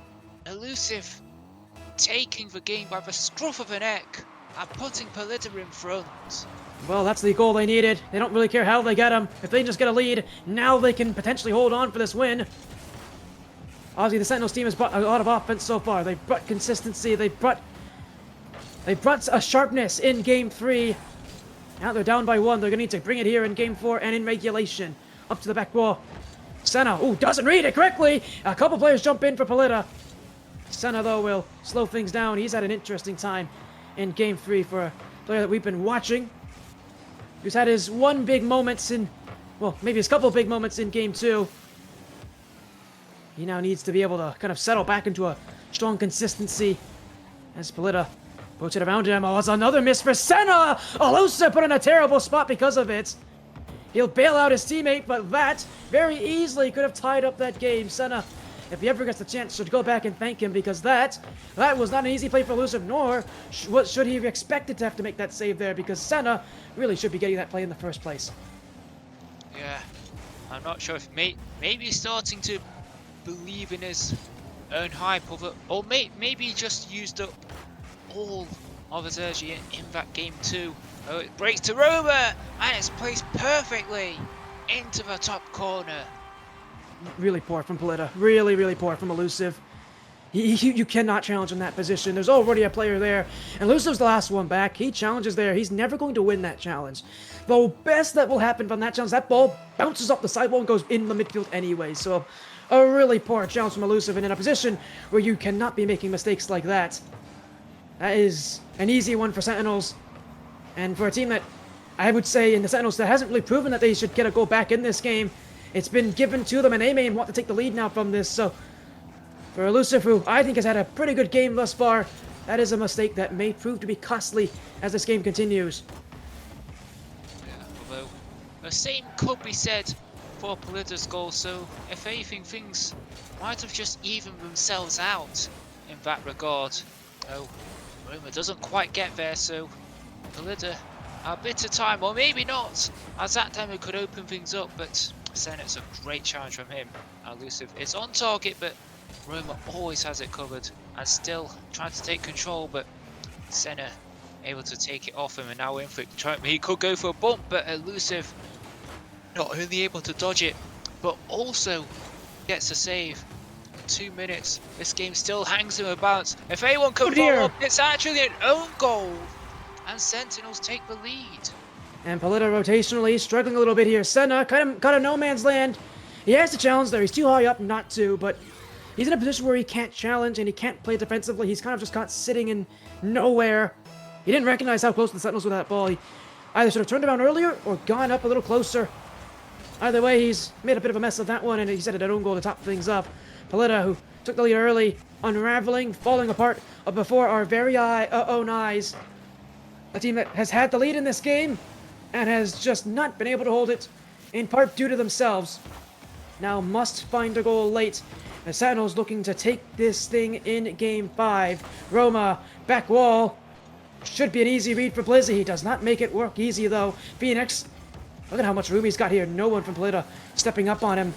Elusive taking the game by the scruff of the neck and putting Polida in front. Well, that's the goal they needed. They don't really care how they get them. If they just get a lead, now they can potentially hold on for this win. Obviously, the Sentinels team has brought a lot of offense so far. They've brought consistency. They've brought a sharpness in Game 3. Now they're down by 1. They're going to need to bring it here in Game 4 and in regulation. Up to the back wall. Senna, doesn't read it correctly. A couple players jump in for Polida. Senna, though, will slow things down. He's had an interesting time in Game 3 for a player that we've been watching. He's had his one big moments in, well, maybe his couple big moments in Game 2. He now needs to be able to kind of settle back into a strong consistency as Polida Puts it around him. Oh, it's another miss for Senna! Elusive put in a terrible spot because of it. He'll bail out his teammate, but that very easily could have tied up that game. Senna, if he ever gets the chance, should go back and thank him, because that was not an easy play for Elusive, nor should he have expected to have to make that save there, because Senna really should be getting that play in the first place. Yeah, I'm not sure if maybe he's starting to believe in his own hype of it, or maybe he just used up all of his energy in that game too. Oh, it breaks to Roma, and it's placed perfectly into the top corner. Really poor from Polita. Really, really poor from Elusive. You cannot challenge in that position. There's already a player there, and Elusive's the last one back. He challenges there. He's never going to win that challenge. The best that will happen from that challenge, that ball bounces off the sidewall and goes in the midfield anyway. So a really poor challenge from Elusive, and in a position where you cannot be making mistakes like that. That is an easy one for Sentinels. And for a team that, I would say, in the Sentinels, that hasn't really proven that they should get a goal back in this game, it's been given to them, and they may want to take the lead now from this. So, for Elusive, who I think has had a pretty good game thus far, that is a mistake that may prove to be costly as this game continues. Yeah, although the same could be said for Polita's goal, so if anything, things might have just evened themselves out in that regard. Oh, Roma doesn't quite get there, so Polita a bit of time, or maybe not, as that demo could open things up, but Senna's a great challenge from him. Elusive is on target, but Roma always has it covered, and still trying to take control, but Senna able to take it off him, and now Inflict, he could go for a bump, but Elusive not only able to dodge it, but also gets a save. 2 minutes, this game still hangs in a balance. If anyone can follow up, it's actually an own goal, and Sentinels take the lead. And Polita rotationally struggling a little bit here. Senna kind of no man's land. He has to challenge there. He's too high up not to, but he's in a position where he can't challenge and he can't play defensively. He's kind of just caught sitting in nowhere. He didn't recognize how close the Sentinels were to that ball. He either should have turned around earlier or gone up a little closer. Either way, he's made a bit of a mess of that one, and he set it at own goal to top things up. Polita, who took the lead early, unraveling, falling apart before our very own eyes. A team that has had the lead in this game and has just not been able to hold it, in part due to themselves. Now must find a goal late. The Sentinels looking to take this thing in Game 5. Roma, back wall. Should be an easy read for Blizzy. He does not make it work easy, though. Phoenix, look at how much room he's got here. No one from Polita stepping up on him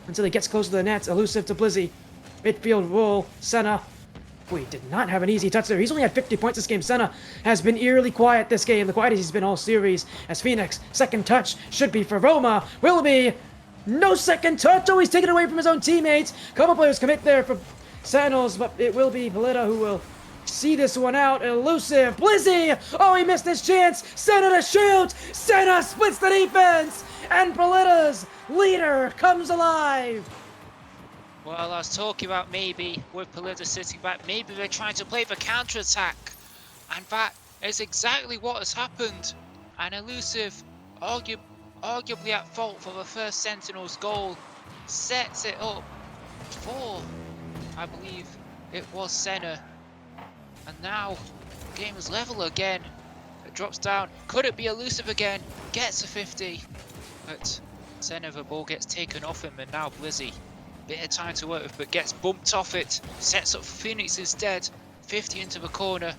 until he gets close to the net. Elusive to Blizzy. Midfield roll. Senna. We did not have an easy touch there. He's only had 50 points this game. Senna has been eerily quiet this game. The quietest he's been all series. As Phoenix, second touch should be for Roma. Will be. No second touch. Oh, he's taken away from his own teammates. Couple players commit there for Sentinels, but it will be Polita who will see this one out. Elusive. Blizzy. Oh, he missed his chance. Senna to shoot. Senna splits the defense. And Polita's leader comes alive. Well, I was talking about maybe with Polita sitting back, maybe they're trying to play the counter-attack, and that is exactly what has happened. And Elusive, arguably at fault for the first Sentinels goal, sets it up for, I believe it was Senna. And now the game is level again. It drops down. Could it be Elusive again? Gets a 50, but Senna, the ball gets taken off him, and now Blizzy. Bit of time to work with, but gets bumped off it. Sets up Phoenix instead. 50 into the corner.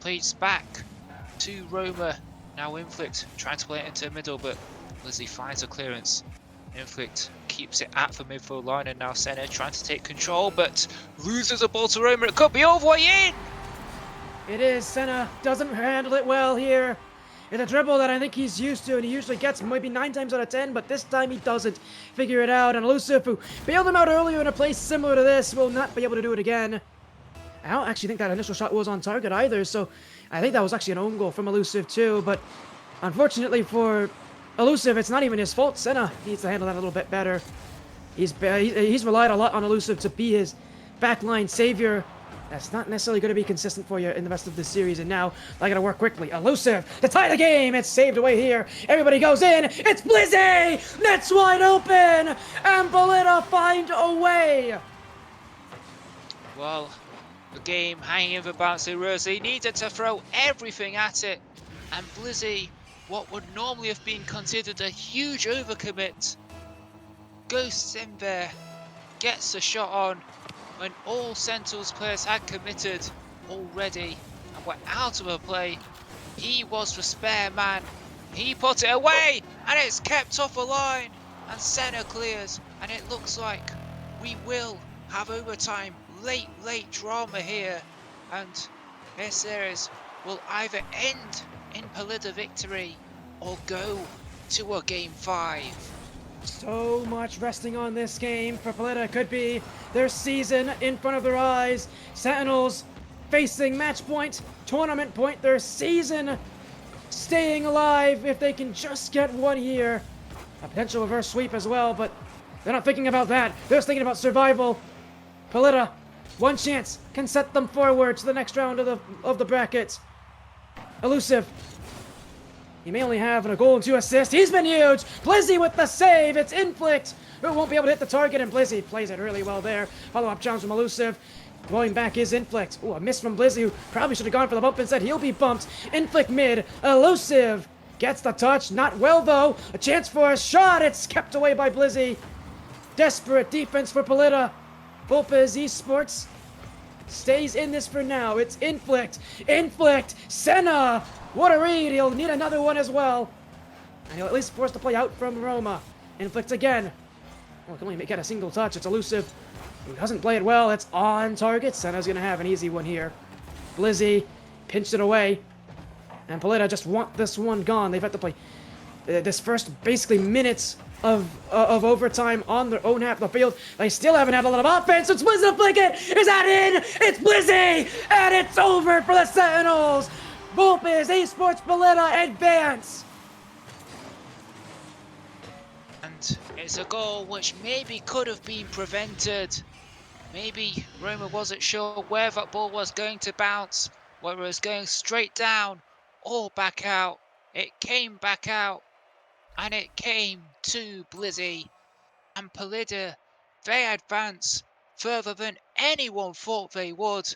Plays back to Roma. Now Inflict trying to play it into the middle, but Blizzy finds a clearance. Inflict keeps it at the midfield line, and now Senna trying to take control, but loses the ball to Roma. It could be all the way in. It is. Senna doesn't handle it well here. It's a dribble that I think he's used to, and he usually gets maybe 9 times out of 10, but this time he doesn't figure it out. And Elusive, who bailed him out earlier in a place similar to this, will not be able to do it again. I don't actually think that initial shot was on target either, so I think that was actually an own goal from Elusive too, but unfortunately for Elusive, it's not even his fault. Senna needs to handle that a little bit better. He's relied a lot on Elusive to be his backline savior. That's not necessarily going to be consistent for you in the rest of this series, and now I got to work quickly. Elusive to tie the game. It's saved away here. Everybody goes in. It's Blizzy. Net's wide open, and Polita find a way. Well, The game hanging in the balance. He needed to throw everything at it. And Blizzy, what would normally have been considered a huge overcommit, ghosts in there, gets the shot on when all Sentinels players had committed already and were out of a play. He was the spare man. He put it away and it's kept off the line. And Senna clears, and it looks like we will have overtime. Late drama here, and this series will either end in Polida victory or go to a game 5. So much resting on this game for Polida. Could be their season in front of their eyes. Sentinels facing match point, tournament point, their season staying alive if they can just get one here. A potential reverse sweep as well, but they're not thinking about that. They're just thinking about survival. Polida, one chance can set them forward to the next round of the bracket. Elusive. He may only have a goal and 2 assists. He's been huge. Blizzy with the save. It's Inflict who won't be able to hit the target, and Blizzy plays it really well there. Follow-up challenge from Elusive. Going back is Inflict. Ooh, a miss from Blizzy, who probably should have gone for the bump instead. He'll be bumped. Inflict mid. Elusive gets the touch. Not well, though. A chance for a shot. It's kept away by Blizzy. Desperate defense for Polida. Vulpes Esports stays in this for now. It's Inflict. Inflict. Senna. What a read. He'll need another one as well. And he'll at least force the play out from Roma. Inflict again. Well, can only get a single touch. It's Elusive. Who doesn't play it well. It's on target. Senna's going to have an easy one here. Blizzy pinched it away. And Polida just want this one gone. They've had to play this first basically minutes of overtime on their own half of the field. They still haven't had a lot of offense. It's Blizzy to flick it. Is that in? It's Blizzy! And it's over for the Sentinels. Vulpes Esports Polida advance. And it's a goal which maybe could have been prevented. Maybe Roma wasn't sure where that ball was going to bounce, whether it was going straight down or back out. It came back out, and it came to Blizzy. And Polida, they advance further than anyone thought they would.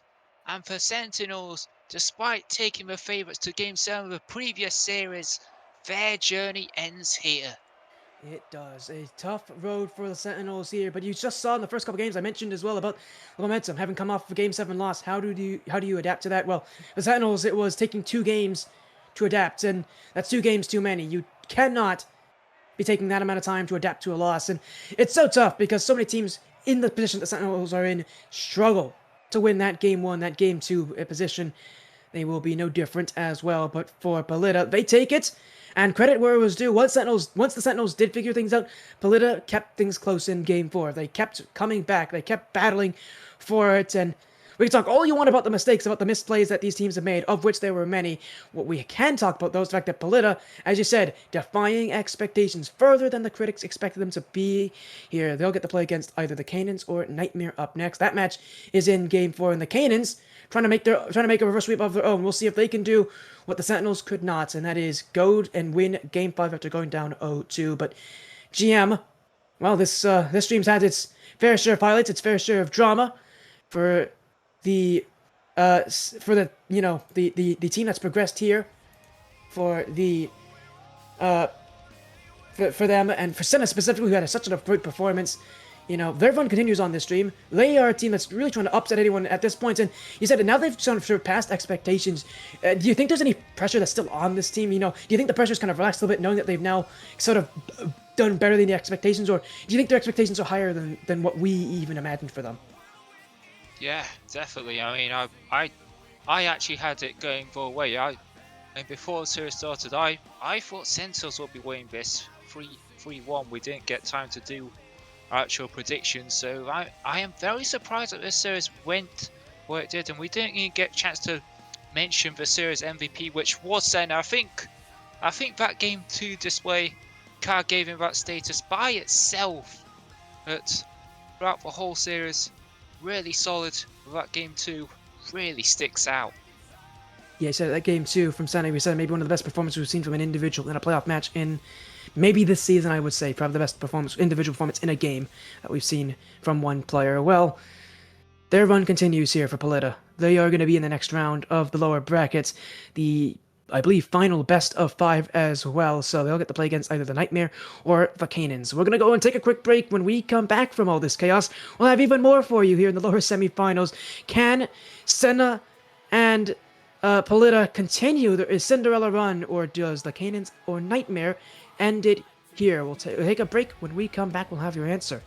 And for Sentinels, despite taking the favourites to Game 7 of the previous series, their journey ends here. It does. A tough road for the Sentinels here, but you just saw in the first couple games I mentioned as well about the momentum, having come off a Game 7 loss. How do you adapt to that? Well, the Sentinels, it was taking 2 games to adapt, and that's 2 games too many. You cannot be taking that amount of time to adapt to a loss, and it's so tough because so many teams in the position that the Sentinels are in struggle to win that Game 1, that Game 2 position. They will be no different as well, but for Polida, they take it. And credit where it was due. Once the Sentinels did figure things out, Polida kept things close in Game 4. They kept coming back. They kept battling for it. And we can talk all you want about the mistakes, about the misplays that these teams have made, of which there were many. What we can talk about, though, is the fact that Polida, as you said, defying expectations further than the critics expected them to be here. They'll get to play against either the Canaans or Nightmare up next. That match is in Game 4, and the Canaans trying to make a reverse sweep of their own. We'll see if they can do what the Sentinels could not, and that is go and win Game 5 after going down 0-2. But GM, well, this stream's had its fair share of highlights, its fair share of drama for the team that's progressed here, for them, and for Senna specifically, who had such a great performance. You know, their run continues on this stream. They are a team that's really trying to upset anyone at this point, and you said that now they've sort of surpassed expectations. Do you think there's any pressure that's still on this team? You know, do you think the pressure's kind of relaxed a little bit, knowing that they've now sort of done better than the expectations, or do you think their expectations are higher than what we even imagined for them? Yeah, definitely. I mean, I actually had it going both ways. And before the series started, I thought Sentinels would be winning this 3-1. We didn't get time to do actual predictions, so I am very surprised that this series went where it did, and we didn't even get a chance to mention the series MVP, which was Senna. I think that Game 2 display kind of gave him that status by itself, but throughout the whole series, really solid. That Game 2 really sticks out. Yeah, so that Game 2 from Senna, we said maybe one of the best performances we've seen from an individual in a playoff match in maybe this season, I would say. Probably the best individual performance in a game that we've seen from one player. Well, their run continues here for Polida. They are going to be in the next round of the lower brackets. I believe, final best of 5 as well. So they'll get to play against either the Nightmare or the Canaans. We're going to go and take a quick break. When we come back from all this chaos, we'll have even more for you here in the lower semifinals. Can Senna and Polita continue their Cinderella run, or does the Canaans or Nightmare end it here? We'll take a break. When we come back, we'll have your answer.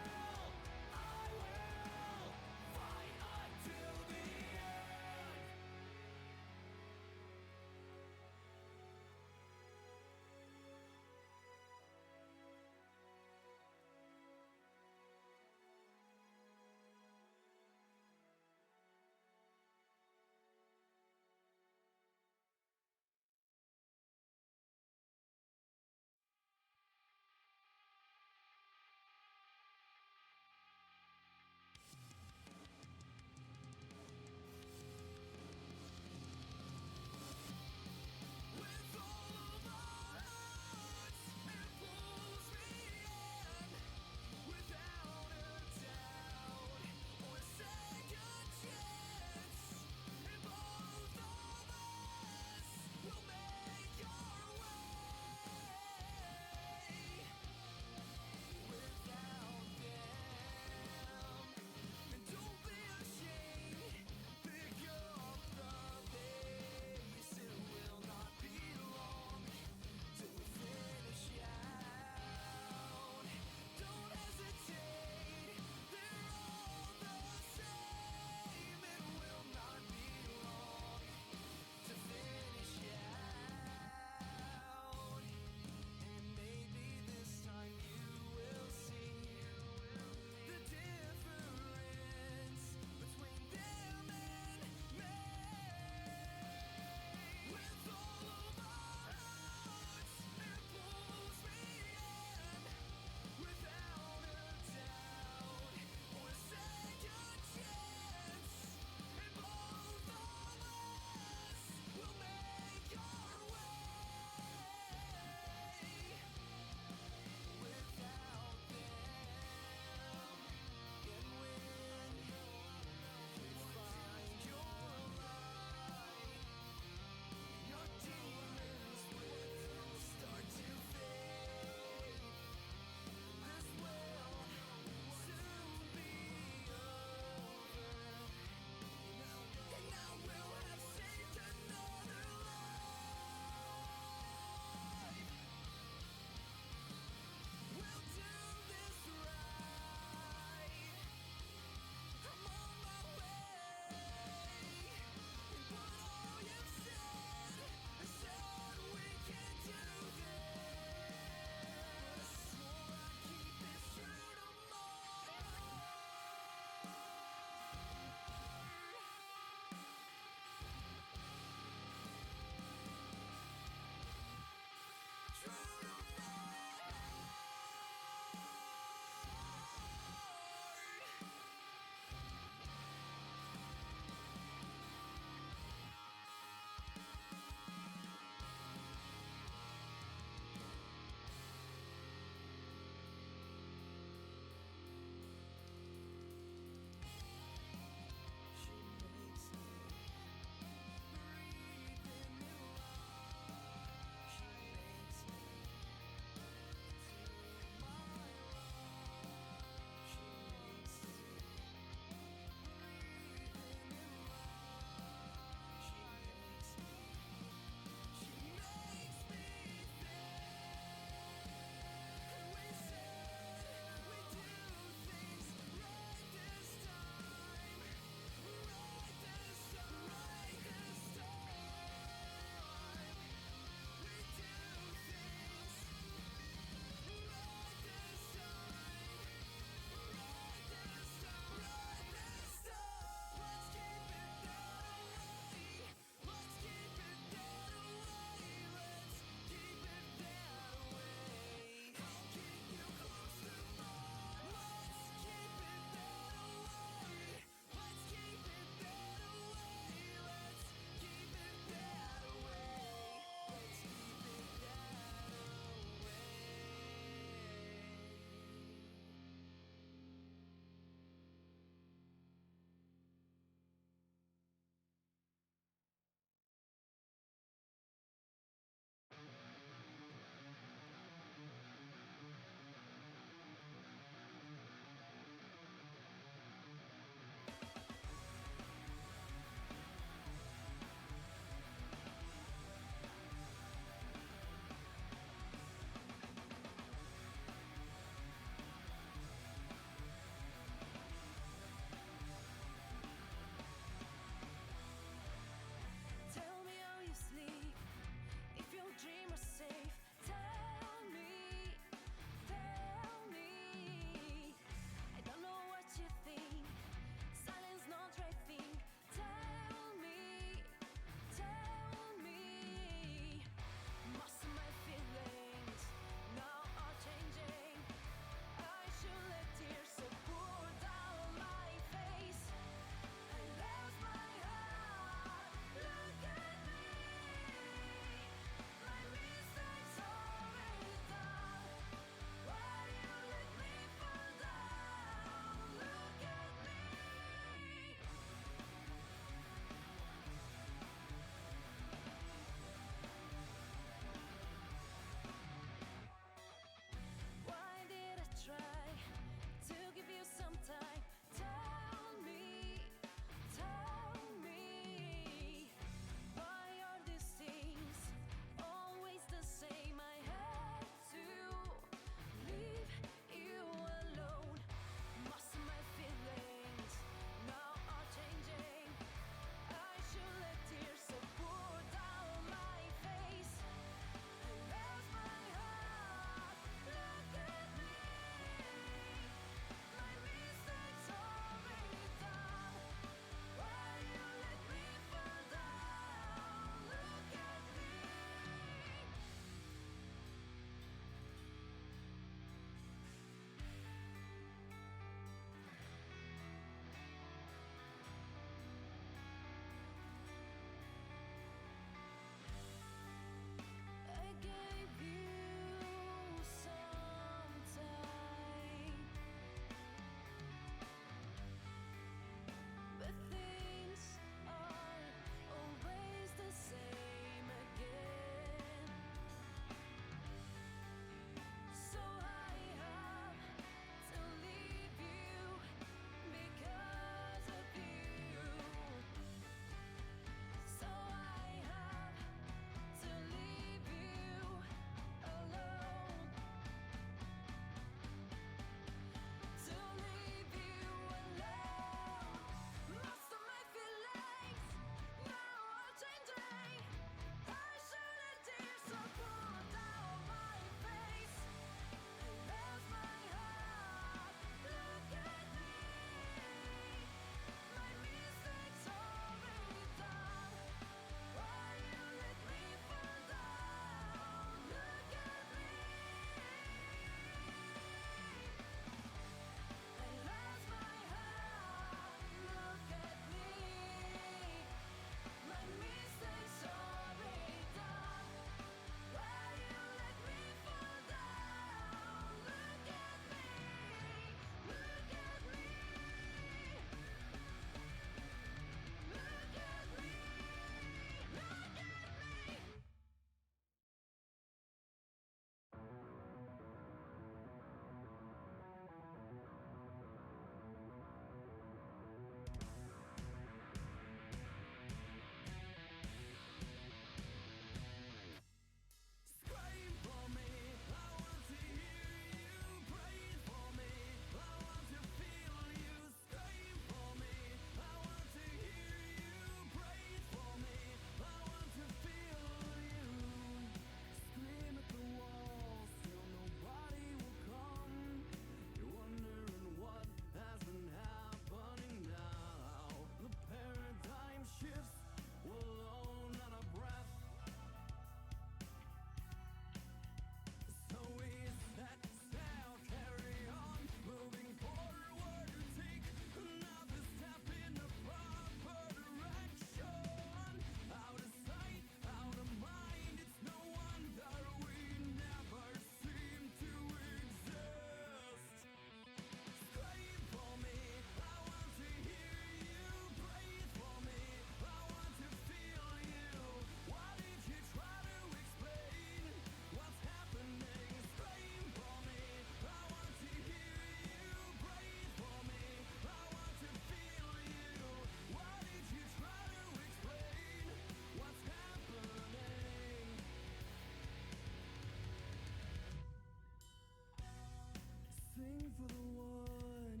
sing for the one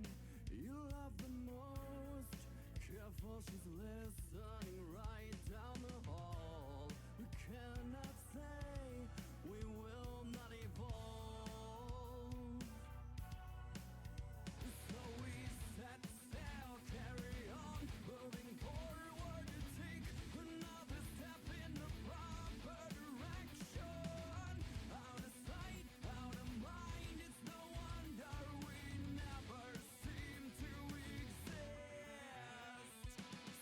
you love the most. Careful, she's listening right down the hall. We cannot say we will not evolve. So we set sail, carry on, moving forward to take another step in the proper direction. Out of sight, out of mind, it's no wonder we never seem to exist.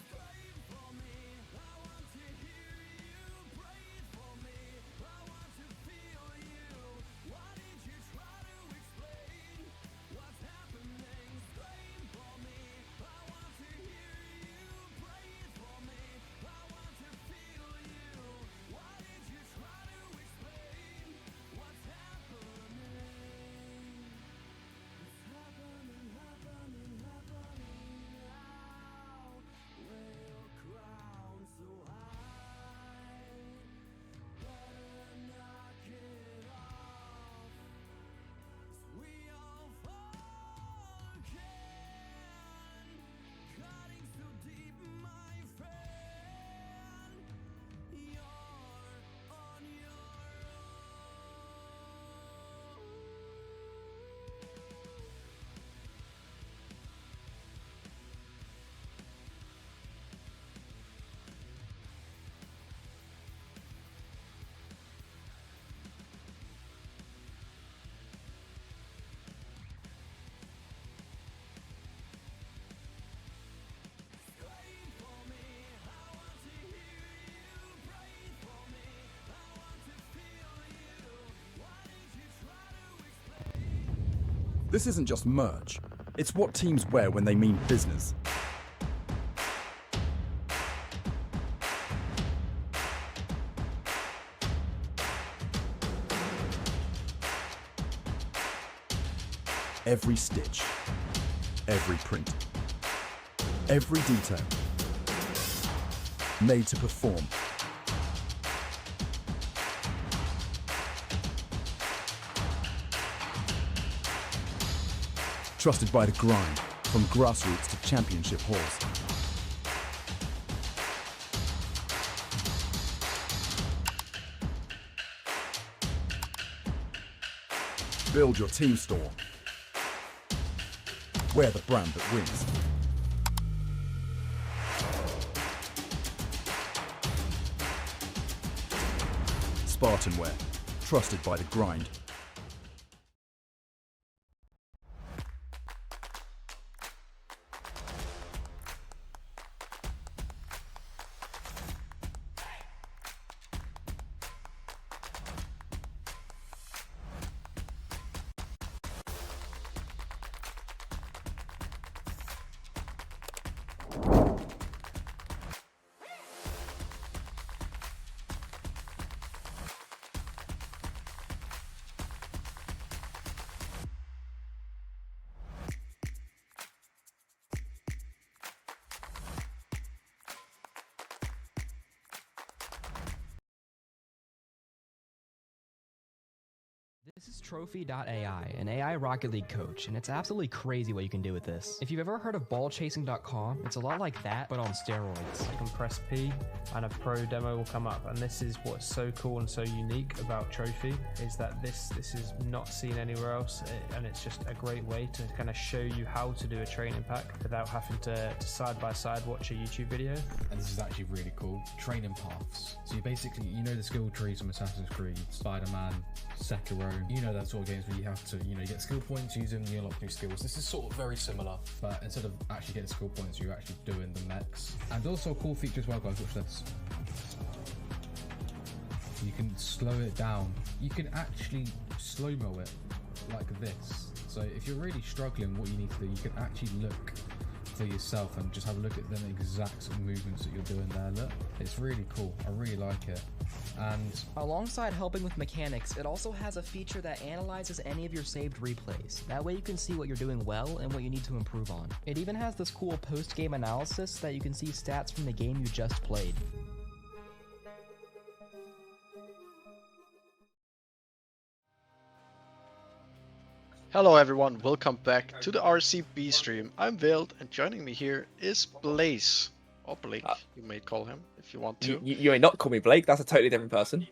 Scream for me, I want to hear you. Breathe for me, I want to feel you. Why did you try to explain what's happening? Scream for me, I want to hear you. Breathe for me, I want to feel you. Why did you try to explain what's happening? It's happening, happening, happening now. We're crowned so high, better knock it off. 'Cause we all fall again, cutting so deep, my friend. You're on your own. Scream for me, I want to hear you. Breathe for me, I want to feel you. Why did you try to explain? This isn't just merch, it's what teams wear when they mean business. Every stitch, every print, every detail, made to perform. Trusted by the grind, from grassroots to championship halls. Build your team store. Wear the brand that wins. SpartanWare, trusted by the grind. This is trophi.ai, an AI Rocket League coach, and it's absolutely crazy what you can do with this. If you've ever heard of ballchasing.com, it's a lot like that, but on steroids. You can press P and a pro demo will come up, and this is what's so cool and so unique about Trophi, is that this is not seen anywhere else, and it's just a great way to kind of show you how to do a training pack without having to side by side watch a YouTube video. And this is actually really cool. Training paths. So you basically, you know the skill trees from Assassin's Creed, Spider-Man, Sekiro, you know that sort of games where you have to, you get skill points, use them, you unlock new skills. This is sort of very similar, but instead of actually getting skill points, you're actually doing the mechs. And also a cool feature as well, guys, watch this. You can slow it down. You can actually slow-mo it like this. So if you're really struggling, what you need to do, you can actually look for yourself and just have a look at them exact sort of movements that you're doing there. Look, it's really cool. I really like it. And alongside helping with mechanics, it also has a feature that analyzes any of your saved replays. That way you can see what you're doing well and what you need to improve on. It even has this cool post-game analysis that you can see stats from the game you just played. Hello everyone, welcome back to the RCB stream. I'm Veiled, and joining me here is Blaze, or Blake, you may call him if you want to. You may not call me Blake. That's a totally different person.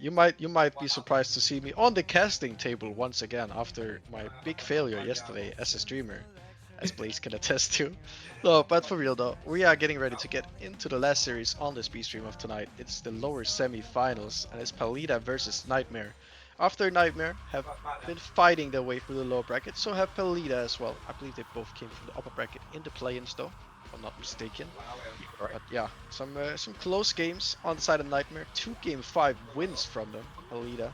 You might be surprised to see me on the casting table once again after my big failure yesterday as a streamer, as Blaze can attest to. No, but for real though, we are getting ready to get into the last series on the speed stream of tonight. It's the lower semi-finals, and it's Palida versus Nightmare. After Nightmare have been fighting their way through the lower bracket, so have Palida as well. I believe they both came from the upper bracket in the play-ins though, if I'm not mistaken. But yeah, some close games on the side of Nightmare. 2 Game 5 wins from them, Palida.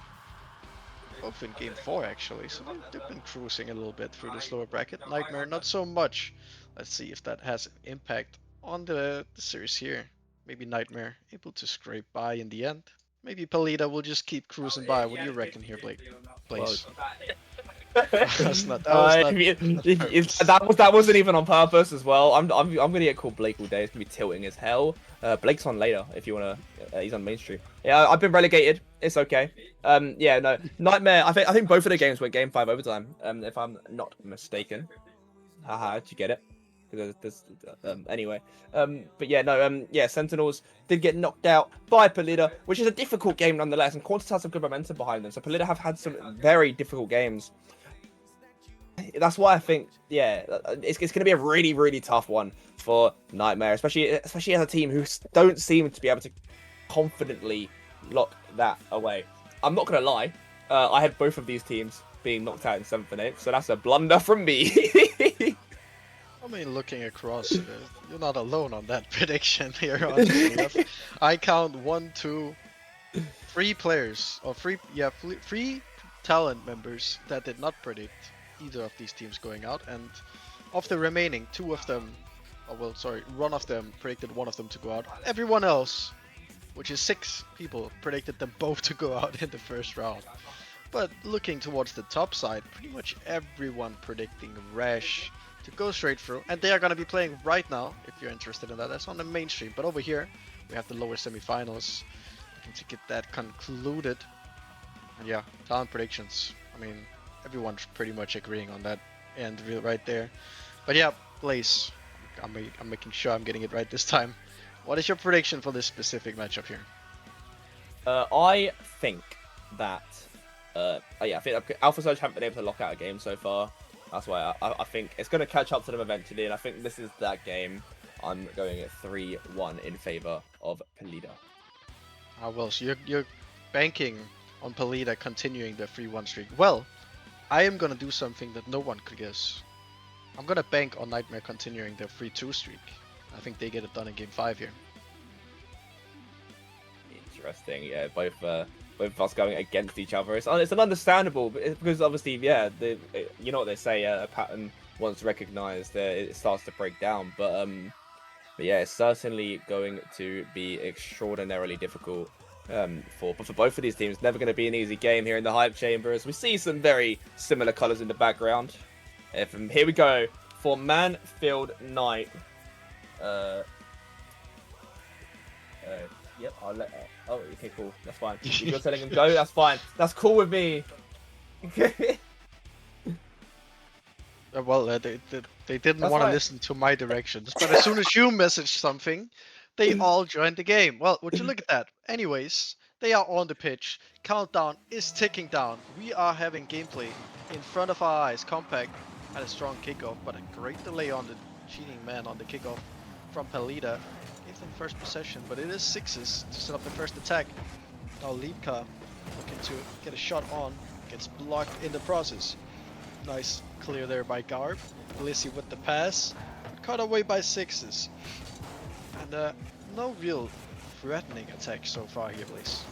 Both in Game 4 actually, so they've been cruising a little bit through this lower bracket. Nightmare not so much. Let's see if that has impact on the series here. Maybe Nightmare able to scrape by in the end. Maybe Palida will just keep cruising by. What do you reckon here, Blake? Blaze? That wasn't even on purpose as well. I'm gonna get called Blake all day. It's gonna be tilting as hell. Blake's on later if you wanna. He's on mainstream. Yeah, I've been relegated. It's okay. Yeah, no Nightmare. I think both of the games were Game 5 overtime. If I'm not mistaken. Haha, did you get it? Anyway, but yeah, no, yeah, Sentinels did get knocked out by Palida, which is a difficult game nonetheless, and Qantas has some good momentum behind them. So Palida have had some very difficult games. That's why I think, yeah, it's going to be a really, really tough one for Nightmare, especially as a team who don't seem to be able to confidently lock that away. I'm not going to lie, I had both of these teams being knocked out in 7th and 8th, so that's a blunder from me. I mean, looking across, you're not alone on that prediction here. Honestly. I count 1, 2, 3 players, or 3 talent members that did not predict either of these teams going out, and of the remaining, 2 of them, one of them predicted one of them to go out. Everyone else, which is 6 people, predicted them both to go out in the first round. But looking towards the top side, pretty much everyone predicting Rash to go straight through, and they are going to be playing right now, if you're interested in that. That's on the mainstream, but over here we have the lower semi-finals, looking to get that concluded. And yeah, talent predictions, I mean, everyone's pretty much agreeing on that end right there. But yeah, Blaze, I'm making sure I'm getting it right this time. What is your prediction for this specific matchup here? I think that I think Alpha Surge haven't been able to lock out a game so far. That's why I think it's going to catch up to them eventually, and I think this is that game. I'm going at 3-1 in favor of Palida. Well, so you're banking on Palida continuing the 3-1 streak. Well, I am going to do something that no one could guess. I'm going to bank on Nightmare continuing their 3-2 streak. I think they get it done in Game 5 here. Interesting, yeah, both of us going against each other. It's an understandable, because obviously, yeah, you know what they say, a pattern once recognized, it starts to break down. But yeah, it's certainly going to be extraordinarily difficult for both of these teams. Never going to be an easy game here in the hype chamber, as we see some very similar colors in the background. Here we go for Manfield Knight. Yep, I'll let. Oh, okay, cool. That's fine. If you're telling him go, that's fine. That's cool with me. Well, they didn't want to listen to my directions, but as soon as you messaged something, they all joined the game. Well, would you look at that? Anyways, they are on the pitch. Countdown is ticking down. We are having gameplay in front of our eyes. Compact had a strong kickoff, but a great delay on the cheating man on the kickoff from Palida. Gave them first possession, but it is Sixes to set up the first attack. Now Liebka looking to get a shot on, gets blocked in the process. Nice clear there by Garb. Blissey with the pass, caught away by Sixes. And no real threatening attack so far here, Blaze.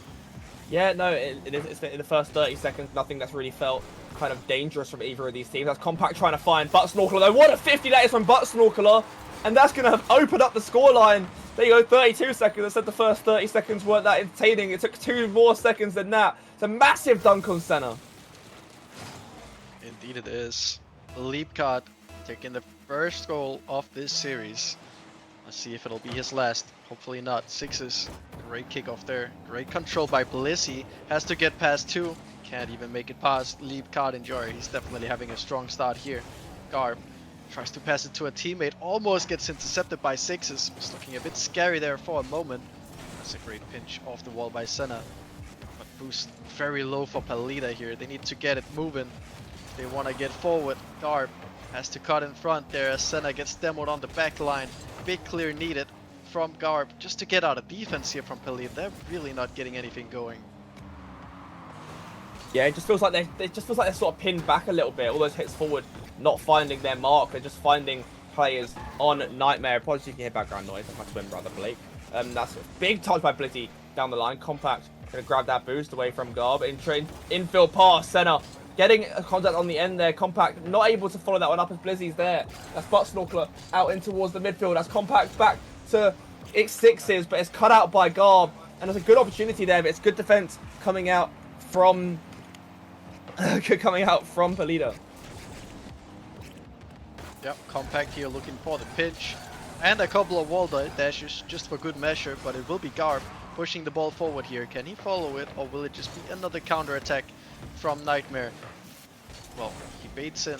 Yeah, no, it's in the first 30 seconds, nothing that's really felt kind of dangerous from either of these teams. That's Compact trying to find Butt Snorkeler, though. What a 50 that is from Butt Snorkeler! And that's going to have opened up the scoreline. There you go, 32 seconds. I said the first 30 seconds weren't that entertaining. It took 2 more seconds than that. It's a massive dunk on center. Indeed it is. Liebka taking the first goal of this series. Let's see if it'll be his last. Hopefully not. Sixes. Great kickoff there. Great control by Blissey. Has to get past 2. Can't even make it past Leap Card Enjoy. He's definitely having a strong start here. Garb tries to pass it to a teammate, almost gets intercepted by Sixes. It's looking a bit scary there for a moment. That's a great pinch off the wall by Senna. But boost very low for Palita here. They need to get it moving. They want to get forward. Garb has to cut in front there as Senna gets demoed on the back line. Big clear needed from Garb just to get out of defense here from Palita. They're really not getting anything going. Yeah, it just feels like they're sort of pinned back a little bit. All those hits forward, not finding their mark. They're just finding players on Nightmare. Apologies if you can hear background noise. That's my twin brother Blake. That's a big touch by Blitty down the line. Compact gonna grab that boost away from Garb. Infield pass, Senna getting a contact on the end there. Compact not able to follow that one up as Blizzy's there. That's Butt Snorkeler out in towards the midfield. That's Compact back to its Sixes, but it's cut out by Garb. And there's a good opportunity there, but it's good defense coming out from Palita. Yep, Compact here looking for the pinch. And a couple of wall dashes just for good measure, but it will be Garb pushing the ball forward here. Can he follow it, or will it just be another counter attack from Nightmare? Well, he baits in,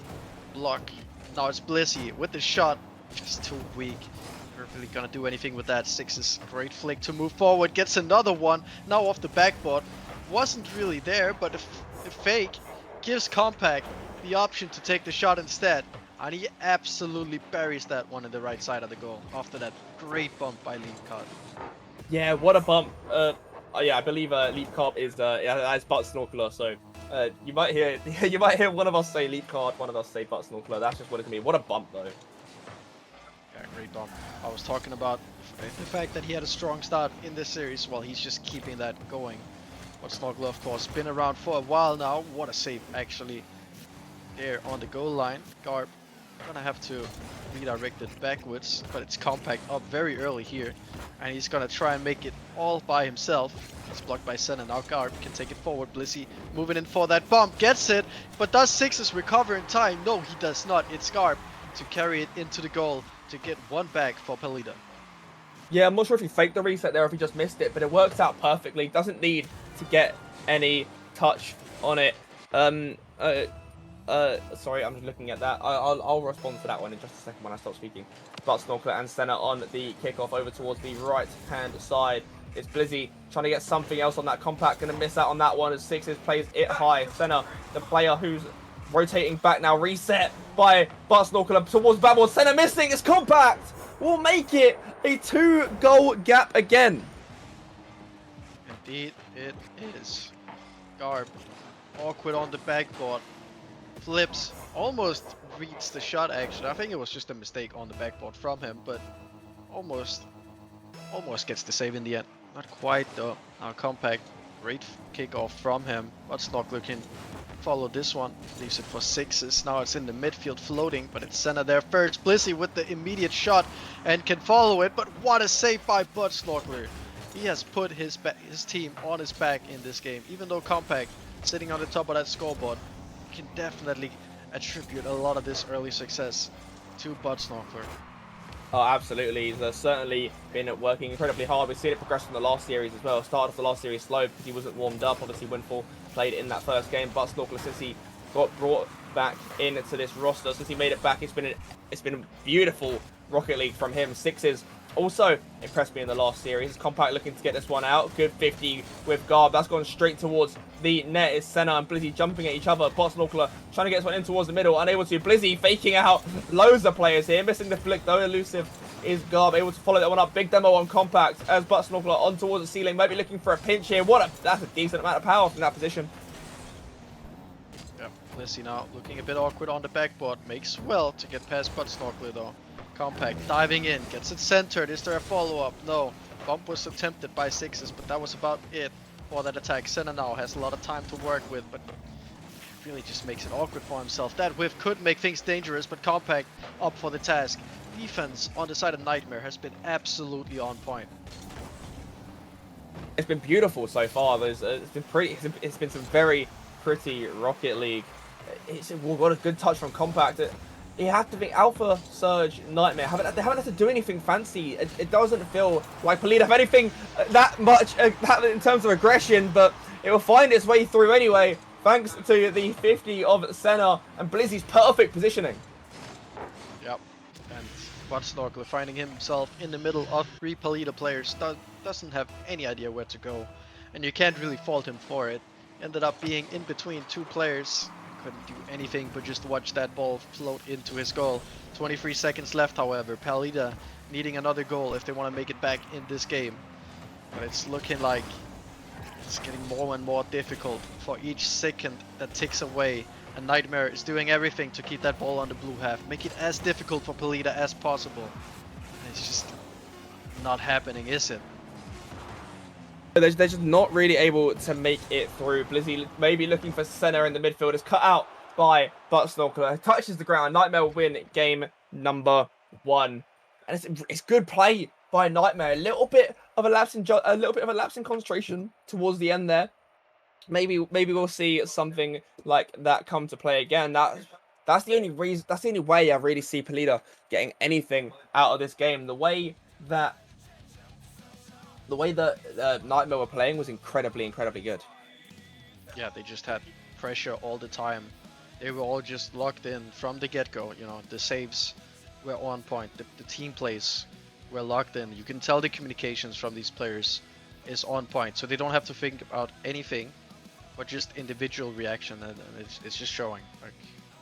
block. Now it's Blizzy with the shot, just too weak. Not really gonna do anything with that. Sixes, great flick to move forward, gets another one. Now off the backboard, wasn't really there, but the fake gives Compact the option to take the shot instead. And he absolutely buries that one in the right side of the goal after that great bump by Leap Card. Yeah, what a bump. Yeah, I believe Leap Card is Butt Snorkeler, so you might hear one of us say Leap Card, one of us say Butt Snorkeler. That's just what it can be. What a bump though. Yeah, great bump. I was talking about the fact that he had a strong start in this series. Well, he's just keeping that going. But Snorkeler, of course, been around for a while now. What a save, actually. There on the goal line. Garb gonna have to redirect it backwards, but it's Compact up very early here, and he's gonna try and make it all by himself. It's blocked by Senna. Now Garb can take it forward. Blizzy moving in for that bump, gets it, but does Sixes recover in time? No, he does not. It's Garb to carry it into the goal to get one back for Palita. Yeah, I'm not sure if he faked the reset there or if he just missed it, but it works out perfectly. Doesn't need to get any touch on it. Sorry, I'm just looking at that. I'll respond to that one in just a second when I stop speaking. Butt Snorkeler and Senna on the kickoff over towards the right-hand side. It's Blizzy trying to get something else on that. Compact going to miss out on that one as Sixes plays it high. Senna, the player who's rotating back now, reset by Butt Snorkeler towards backboard. Senna missing, it's Compact! Will make it a 2-goal gap again. Indeed, it is. Garb, awkward on the backboard. Flips, almost reads the shot actually. I think it was just a mistake on the backboard from him, but almost gets the save in the end. Not quite though. Now Compact, great kickoff from him, but Snorkeler can follow this one. Leaves it for Sixes. Now it's in the midfield floating, but it's Senna there first. Blizzy with the immediate shot and can follow it, but what a save by Butt Snorkeler. He has put his team on his back in this game, even though Compact sitting on the top of that scoreboard. Can definitely attribute a lot of this early success to Butt Snorkeler. Oh, absolutely. He's certainly been working incredibly hard. We've seen it progress from the last series as well. Started off the last series slow because he wasn't warmed up. Obviously, Winfall played in that first game. Butt Snorkeler, since he got brought back into this roster, since he made it back, it's been beautiful Rocket League from him. Sixes also impressed me in the last series. Compact looking to get this one out. Good 50 with Garb. That's gone straight towards the net. Is Senna and Blizzy jumping at each other. Butt Snorkeler trying to get this one in towards the middle. Unable to. Blizzy faking out loads of players here. Missing the flick though. Elusive is Garb. Able to follow that one up. Big demo on Compact as Butt Snorkeler on towards the ceiling. Might be looking for a pinch here. That's a decent amount of power from that position. Yep, Blizzy now looking a bit awkward on the backboard. Makes well to get past Butt Snorkeler though. Compact diving in, gets it centered. Is there a follow-up? No. Bump was attempted by Sixes, but that was about it for that attack. Senna now has a lot of time to work with, but really just makes it awkward for himself. That whiff could make things dangerous, but Compact up for the task. Defense on the side of Nightmare has been absolutely on point. It's been beautiful so far. It's been some very pretty Rocket League. We've got a good touch from Compact. You have to think Alpha, Surge, Nightmare. They haven't had to do anything fancy. It doesn't feel like Palita have anything that much in terms of aggression, but it will find its way through anyway. thanks to the 50 of Senna and Blizzy's perfect positioning. Yep. And Snorkel finding himself in the middle of 3 Palita players, doesn't have any idea where to go. And you can't really fault him for it. Ended up being in between 2 players. Couldn't do anything but just watch that ball float into his goal. 23 seconds left, however. Palita needing another goal if they want to make it back in this game. But it's looking like it's getting more and more difficult for each second that ticks away. And Nightmare is doing everything to keep that ball on the blue half. Make it as difficult for Palita as possible. And it's just not happening, is it? They're just not really able to make it through. Blizzy maybe looking for Senna in the midfield. Is cut out by Snorkel. Touches the ground. Nightmare will win game number 1. And it's good play by Nightmare. A little bit of a lapse in concentration towards the end there. Maybe we'll see something like that come to play again. That's the only reason. That's the only way I really see Palita getting anything out of this game. The way that Nightmare were playing was incredibly good. Yeah, they just had pressure all the time. They were all just locked in from the get-go. You know, the saves were on point. The team plays were locked in. You can tell the communications from these players is on point. So they don't have to think about anything, but just individual reaction. And it's just showing. Like,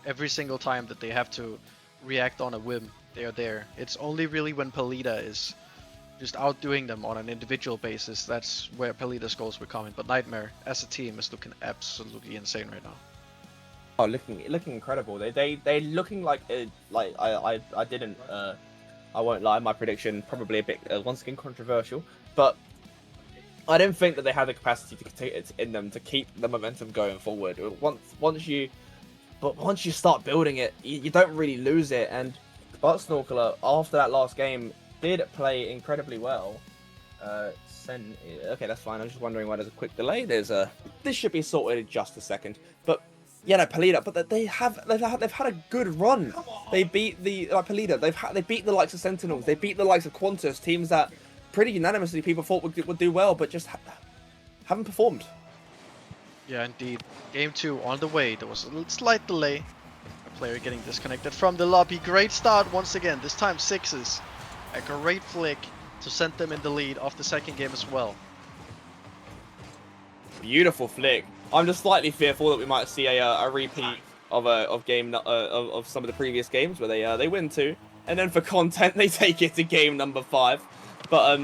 every single time that they have to react on a whim, they are there. It's only really when Palita is just outdoing them on an individual basis, that's where Palita's goals were coming. But Nightmare, as a team, is looking absolutely insane right now. Oh, looking incredible. They looking like I won't lie. My prediction probably a bit once again controversial, but I don't think that they have the capacity to take it in them to keep the momentum going forward. Once you start building it, you don't really lose it. And Snorkel after that last game did play incredibly well. Okay, that's fine. I'm just wondering why there's a quick delay. This should be sorted in just a second. But yeah, no, Palita. But they've had a good run. They beat Palita. They beat the likes of Sentinels. They beat the likes of Qantas, teams that pretty unanimously people thought would do well, but just haven't performed. Yeah, indeed. Game 2 on the way. There was a slight delay. A player getting disconnected from the lobby. Great start once again. This time 6s. A great flick to send them in the lead of the second game as well. Beautiful flick. I'm just slightly fearful that we might see a repeat of some of the previous games where they win 2, and then for content they take it to game number 5. But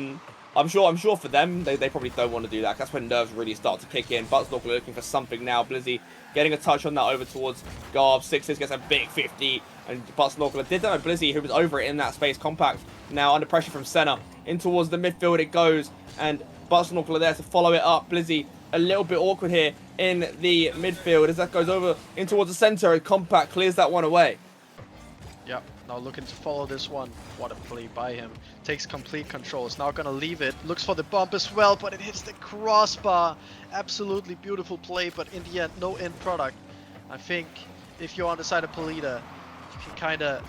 I'm sure for them they probably don't want to do that. That's when nerves really start to kick in. Snorkel looking for something now. Blizzy getting a touch on that over towards Garb. 6s gets a big 50. And Snorkel did that with Blizzy, who was over it in that space. Compact now under pressure from Senna. In towards the midfield it goes. And Snorkel there to follow it up. Blizzy a little bit awkward here in the midfield as that goes over in towards the center. And Compact clears that one away. Yep, now looking to follow this one. What a play by him. Takes complete control. Is now going to leave it. Looks for the bump as well, but it hits the crossbar. Absolutely beautiful play, but in the end, no end product. I think if you're on the side of Palita, you can kind of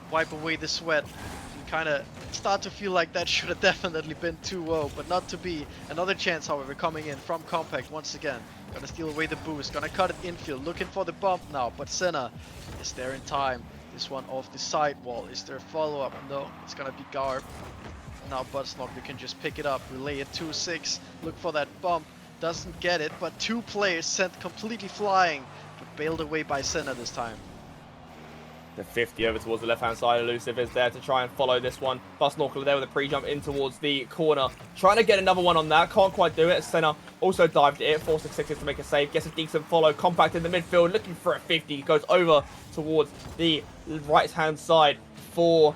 wipe away the sweat. You kind of start to feel like that should have definitely been 2-0, but not to be. Another chance, however, coming in from Compact once again. Gonna steal away the boost. Gonna cut it infield. Looking for the bump now, but Senna is there in time. This one off the sidewall. Is there a follow-up? No, it's gonna be Garb. Now Snorkel can just pick it up, relay it 2-6. Look for that bump. Doesn't get it, but 2 players sent completely flying, but bailed away by Senna this time. The 50 over towards the left-hand side. Elusive is there to try and follow this one. Snorkel there with a pre-jump in towards the corner. Trying to get another one on that. Can't quite do it. Senna also dived it. 4-6-6 to make a save. Gets a decent follow. Compact in the midfield. Looking for a 50. Goes over towards the right-hand side for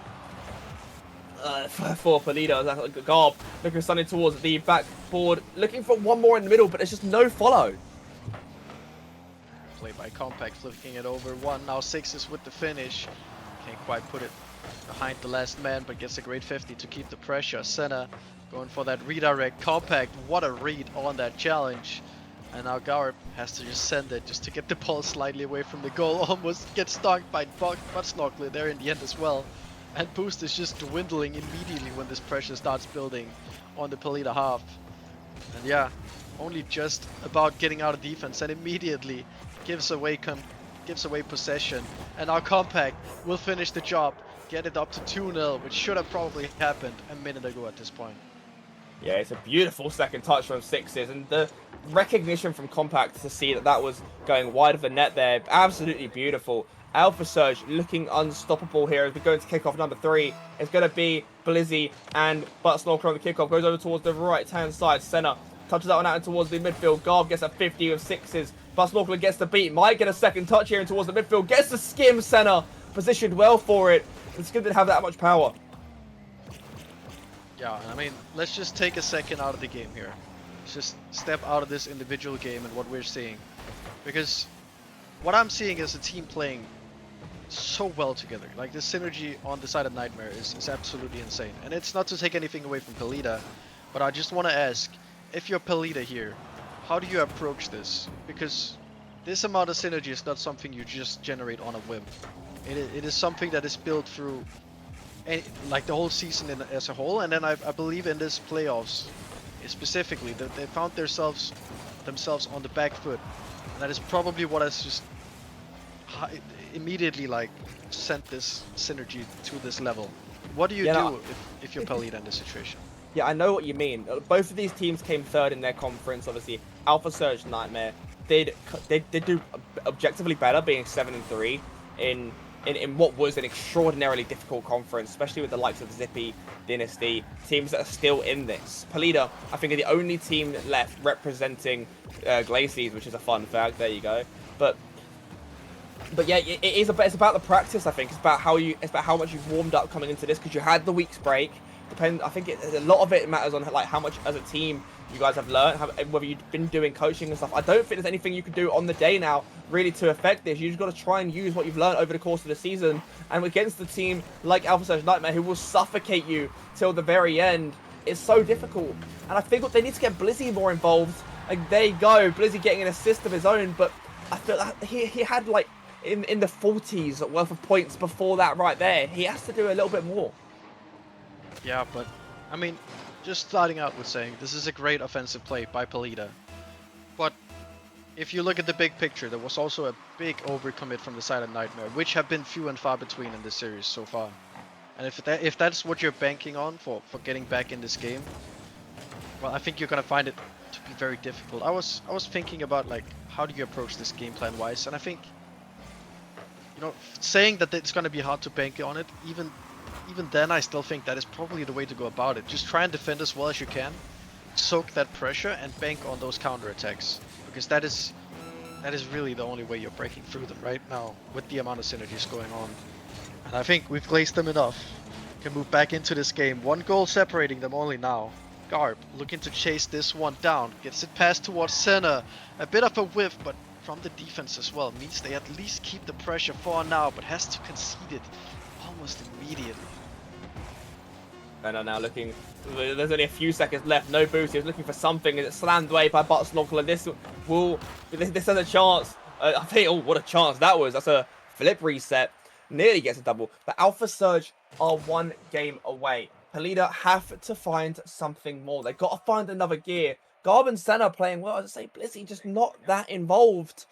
Palita. Garb looking something towards the backboard. Looking for one more in the middle, but there's just no follow. Play by Compact, flipping it over 1. Now 6s with the finish. Can't quite put it behind the last man, but gets a great 50 to keep the pressure. Senna going for that redirect. Compact, what a read on that challenge. And now Garb has to just send it just to get the ball slightly away from the goal. Almost gets stung by Snorkel there in the end as well. And boost is just dwindling immediately when this pressure starts building on the Palita half. And yeah, only just about getting out of defense and immediately gives away possession. And our Compact will finish the job, get it up to 2-0, which should have probably happened a minute ago at this point. Yeah, it's a beautiful second touch from Sixes, and the recognition from Compact to see that that was going wide of the net there, absolutely beautiful. Alpha Surge looking unstoppable here as we go into kickoff number 3. It's going to be Blizzy and Buttsnorkel on the kickoff. Goes over towards the right-hand side. Senna touches that one out towards the midfield. Garb gets a 50 with Sixes. Buttsnorkel gets the beat. Might get a second touch here and towards the midfield. Gets the skim. Senna positioned well for it. It's good to have that much power. Yeah, I mean, let's just take a second out of the game here. Let's just step out of this individual game and what we're seeing. Because what I'm seeing is a team playing so well together. Like, the synergy on the side of Nightmare is absolutely insane. And it's not to take anything away from Pelita, but I just want to ask, if you're Pelita here, how do you approach this? Because this amount of synergy is not something you just generate on a whim. It is something that is built through like the whole season as a whole, and then I believe in this playoffs specifically that they found themselves on the back foot. And that is probably what has just immediately like sent this synergy to this level. What do you do if you're Pelita in this situation? Yeah, I know what you mean. Both of these teams came third in their conference. Obviously, Alpha Surge Nightmare did do objectively better, being 7-3 in what was an extraordinarily difficult conference, especially with the likes of Zippy, Dynasty, teams that are still in this. Pelita, I think, are the only team left representing Glacies, which is a fun fact. There you go. But yeah, it's about the practice. I think it's about how much you've warmed up coming into this, because you had the week's break. I think a lot of it matters on like how much as a team you guys have learned, whether you've been doing coaching and stuff. I don't think there's anything you can do on the day now really to affect this. You just got to try and use what you've learned over the course of the season, and against a team like Alpha Surge Nightmare, who will suffocate you till the very end, it's so difficult. And I think they need to get Blizzy more involved. Like, there you go, Blizzy getting an assist of his own, but I feel like he had like in the 40s worth of points before that right there. He has to do a little bit more. Yeah, but I mean, just starting out with saying this is a great offensive play by Pelita. But if you look at the big picture, there was also a big overcommit from the side of Nightmare, which have been few and far between in this series so far. And if that's what you're banking on for getting back in this game, well, I think you're gonna find it to be very difficult. I was thinking about like how do you approach this game plan wise, and I think, you know, saying that it's gonna be hard to bank on it, even then, I still think that is probably the way to go about it. Just try and defend as well as you can, soak that pressure, and bank on those counterattacks, because that is really the only way you're breaking through them right now with the amount of synergies going on. And I think we've glazed them enough. Can move back into this game. 1 goal separating them only now. Garb looking to chase this one down, gets it passed towards center. A bit of a whiff, but from the defense as well, means they at least keep the pressure for now, but has to concede it almost immediately. And are now looking. There's only a few seconds left. No boost. He was looking for something. It's slammed away by Buttsnorkel, and this has a chance. I think. Oh, what a chance that was! That's a flip reset. Nearly gets a double. But Alpha Surge are 1 game away. Pelita have to find something more. They've got to find another gear. Garb and Senna playing well. As I say, Blizzy just not that involved.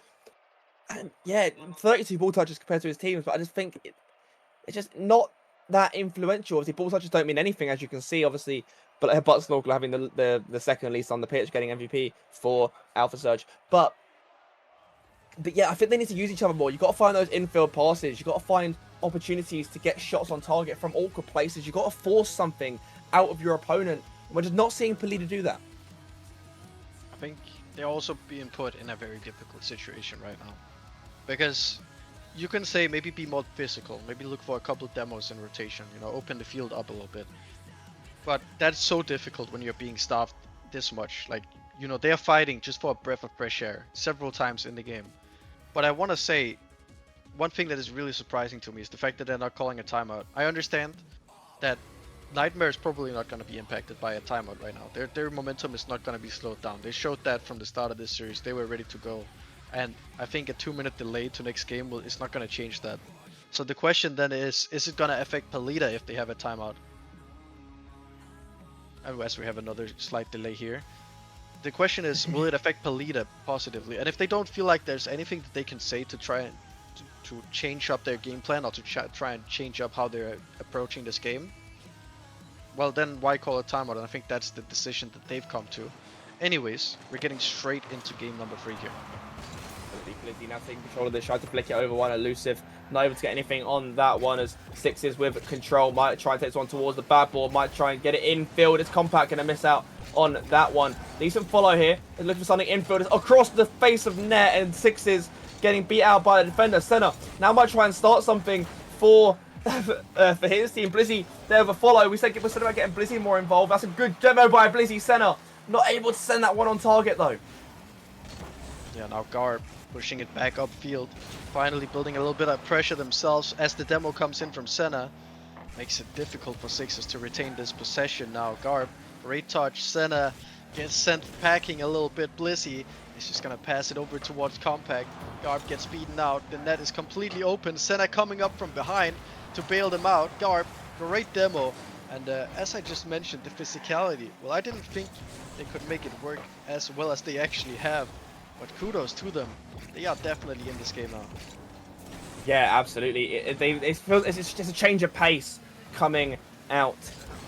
And yeah, 32 ball touches compared to his teams, but I just think it's just not that influential. Obviously, ball touches don't mean anything, as you can see. Obviously, but Buttsnorkel having the second least on the pitch, getting MVP for Alpha Surge. But yeah, I think they need to use each other more. You've got to find those infield passes. You've got to find opportunities to get shots on target from awkward places. You've got to force something out of your opponent. We're just not seeing Pelita do that. I think they're also being put in a very difficult situation right now, because you can say maybe be more physical, maybe look for a couple demos in rotation, you know, open the field up a little bit. But that's so difficult when you're being staffed this much. Like, you know, they are fighting just for a breath of fresh air several times in the game. But I want to say, one thing that is really surprising to me is the fact that they're not calling a timeout. I understand that Nightmare is probably not going to be impacted by a timeout right now. Their momentum is not going to be slowed down. They showed that from the start of this series. They were ready to go. And I think a 2-minute delay to next game is not going to change that. So the question then is it going to affect Pelita if they have a timeout? And as we have another slight delay here. the question is, will it affect Palita positively? And if they don't feel like there's anything that they can say to try and to change up their game plan or to try and change up how they're approaching this game, well then why call a timeout? And I think that's the decision that they've come to. Anyways, we're getting straight into game number 3 here. Blizzy now taking control of this, tries to flick it over one. Elusive, not able to get anything on that one as Sixes with control. Might try and take this one towards the bad board, might try and get it infield. It's Compact going to miss out on that one. Decent follow here. They're looking for something infield. It's across the face of net, and Sixes getting beat out by the defender. Senna now might try and start something for his team. Blizzy there with a follow. We said about getting Blizzy more involved. That's a good demo by Blizzy. Senna not able to send that one on target though. Yeah, now Garb pushing it back upfield. Finally building a little bit of pressure themselves as the demo comes in from Senna. Makes it difficult for Sixes to retain this possession now. Garb, great touch. Senna gets sent packing a little bit. Blizzy is just gonna pass it over towards Compact. Garb gets beaten out. The net is completely open. Senna coming up from behind to bail them out. Garb, great demo. And as I just mentioned, the physicality. Well, I didn't think they could make it work as well as they actually have. But kudos to them. They are definitely in this game now. Yeah, absolutely. It's just a change of pace coming out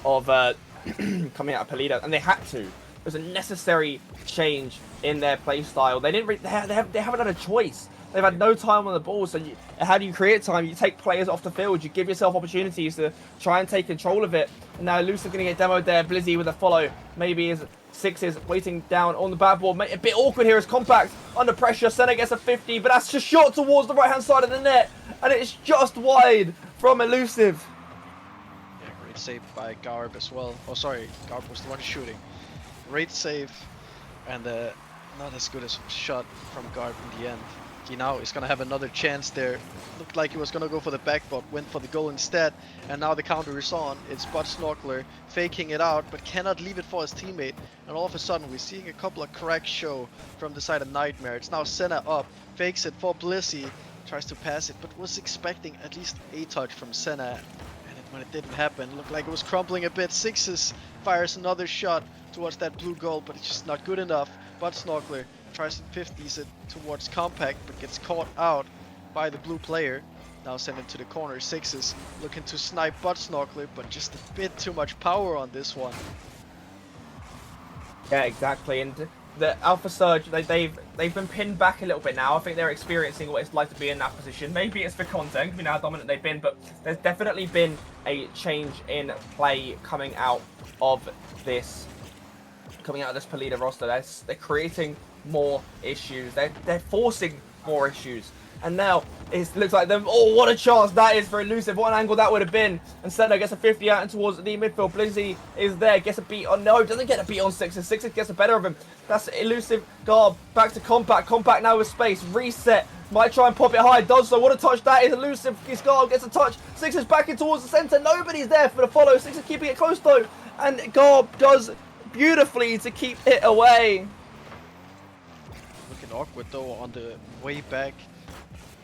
of Palita, and they had to. It was a necessary change in their play style. They didn't. They haven't had a choice. They've had no time on the ball. So how do you create time? You take players off the field. You give yourself opportunities to try and take control of it. And now Elusive going to get demoed there. Blizzy with a follow. Maybe is Sixes waiting down on the backboard. A bit awkward here as Compact under pressure. Senna gets a 50, but that's just shot towards the right-hand side of the net. And it's just wide from Elusive. Yeah, great save by Garb as well. Oh, sorry. Garb was the one shooting. Great save. And not as good as shot from Garb in the end. He now is going to have another chance there. Looked like he was going to go for the backboard, went for the goal instead. And now the counter is on. It's Bud Snorkler faking it out, but cannot leave it for his teammate. And all of a sudden, we're seeing a couple of cracks show from the side of Nightmare. It's now Senna up, fakes it for Blizzy, tries to pass it, but was expecting at least a touch from Senna. And when it didn't happen, it looked like it was crumbling a bit. Sixes fires another shot towards that blue goal, but it's just not good enough. Bud Snorkler tries to 50s it towards Compact, but gets caught out by the blue player. Now sent into the corner. Sixes looking to snipe Bud Snorkler, but just a bit too much power on this one. Yeah, exactly. And the Alpha Surge, they've been pinned back a little bit now. I think they're experiencing what it's like to be in that position. Maybe it's for content, we know how dominant they've been, but there's definitely been a change in play coming out of this Palita roster. They're creating more issues. They're forcing more issues. And now it looks like them. Oh, what a chance that is for Elusive. What an angle that would have been. And Senna gets a 50 out and towards the midfield. Blizzy is there. Gets a beat on. No, doesn't get a beat on Sixes. Sixes gets the better of him. That's Elusive. Garb back to Compact. Compact now with space. Reset. Might try and pop it high. Does so. What a touch that is. Elusive. Garb gets a touch. Sixes back in towards the centre. Nobody's there for the follow. Sixes keeping it close though. And Garb does beautifully to keep it away. Looking awkward though on the way back.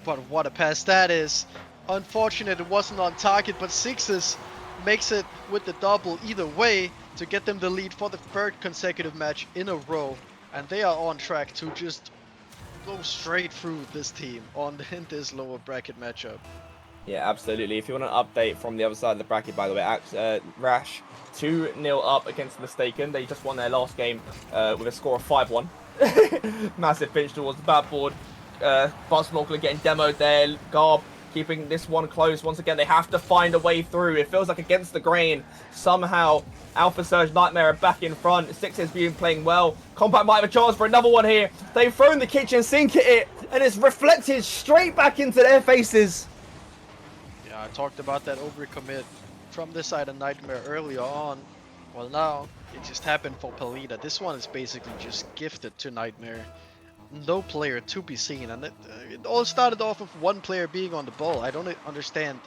But what a pass that is. Unfortunate it wasn't on target, but Sixes makes it with the double either way to get them the lead for the third consecutive match in a row. And they are on track to just go straight through this team in this lower bracket matchup. Yeah, absolutely. If you want an update from the other side of the bracket, by the way, Rash 2-0 up against Mistaken. They just won their last game with a score of 5-1. Massive pinch towards the backboard. Bud Snorkler getting demoed there. Garb keeping this one close. Once again, they have to find a way through. It feels like against the grain. Somehow, Alpha Surge Nightmare are back in front. Sixes being playing well. Compact might have a chance for another one here. They've thrown the kitchen sink at it, and it's reflected straight back into their faces. Yeah, I talked about that overcommit from this side of Nightmare earlier on. Well, now it just happened for Palita. This one is basically just gifted to Nightmare. No player to be seen, and it all started off with one player being on the ball. I don't understand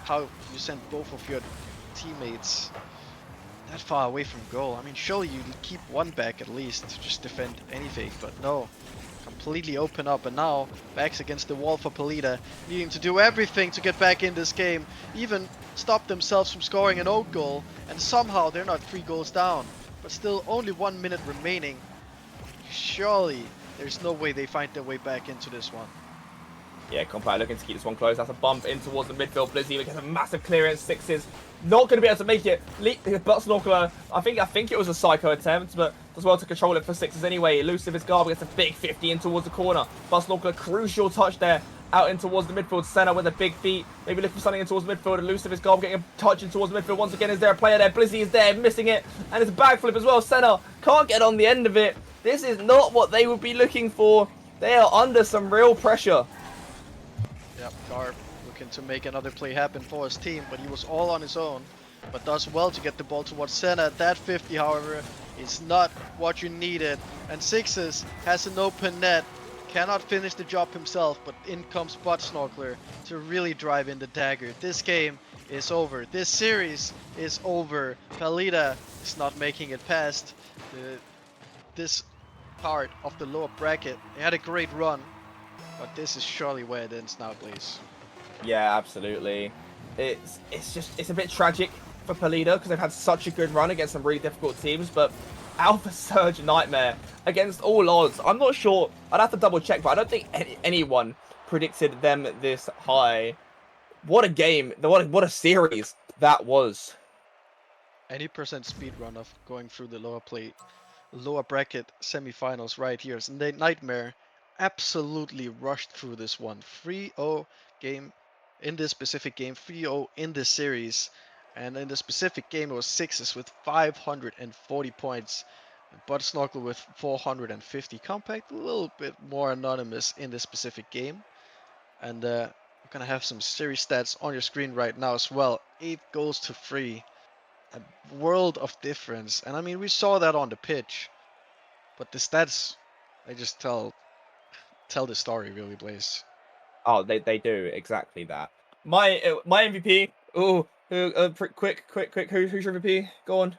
how you send both of your teammates that far away from goal. I mean, surely you keep one back at least to just defend anything, but no. Completely open up, and now backs against the wall for Palita, needing to do everything to get back in this game, even stop themselves from scoring an own goal, and somehow they're not 3 goals down, but still only 1 minute remaining. surely there's no way they find their way back into this one. Yeah, Compire looking to keep this one close. That's a bump in towards the midfield. Blizzy gets a massive clearance. Sixes not going to be able to make it. But Snorkeler, I think it was a psycho attempt, but does well to control it for Sixes anyway. Elusive is Garb gets a big 50 in towards the corner. But Snorkeler, crucial touch there. Out in towards the midfield. Senna with a big feet. Maybe looking for something in towards the midfield. Elusive is Garb getting a touch in towards the midfield. Once again, is there a player there? Blizzy is there, missing it. And it's a backflip as well. Senna can't get on the end of it. This is not what they would be looking for. They are under some real pressure. Yep, Garb looking to make another play happen for his team, but he was all on his own. But does well to get the ball towards Senna. That 50, however, is not what you needed. And Sixes has an open net. Cannot finish the job himself, but in comes Butt Snorkeler to really drive in the dagger. This game is over. This series is over. Palita is not making it past this part of the lower bracket. They had a great run, but this is surely where it ends now, please. Yeah, absolutely. It's a bit tragic for Palita because they've had such a good run against some really difficult teams, but Alpha Surge Nightmare against all odds. I'm not sure. I'd have to double check, but I don't think anyone predicted them this high. What a game! What a series that was. Any percent speed run of going through the lower bracket semifinals right here. So Nightmare absolutely rushed through this one. 3-0 game in this specific game, 3-0 in this series. And in the specific game, it was Sixes with 540 points. Butt Snorkel with 450. Compact, a little bit more anonymous in this specific game. And we're going to have some series stats on your screen right now as well. 8 goals to 3. A world of difference. And I mean, we saw that on the pitch. But the stats, they just tell the story really, Blaze. Oh, they do exactly that. My MVP. Oh, quick. Who's your MVP? Go on.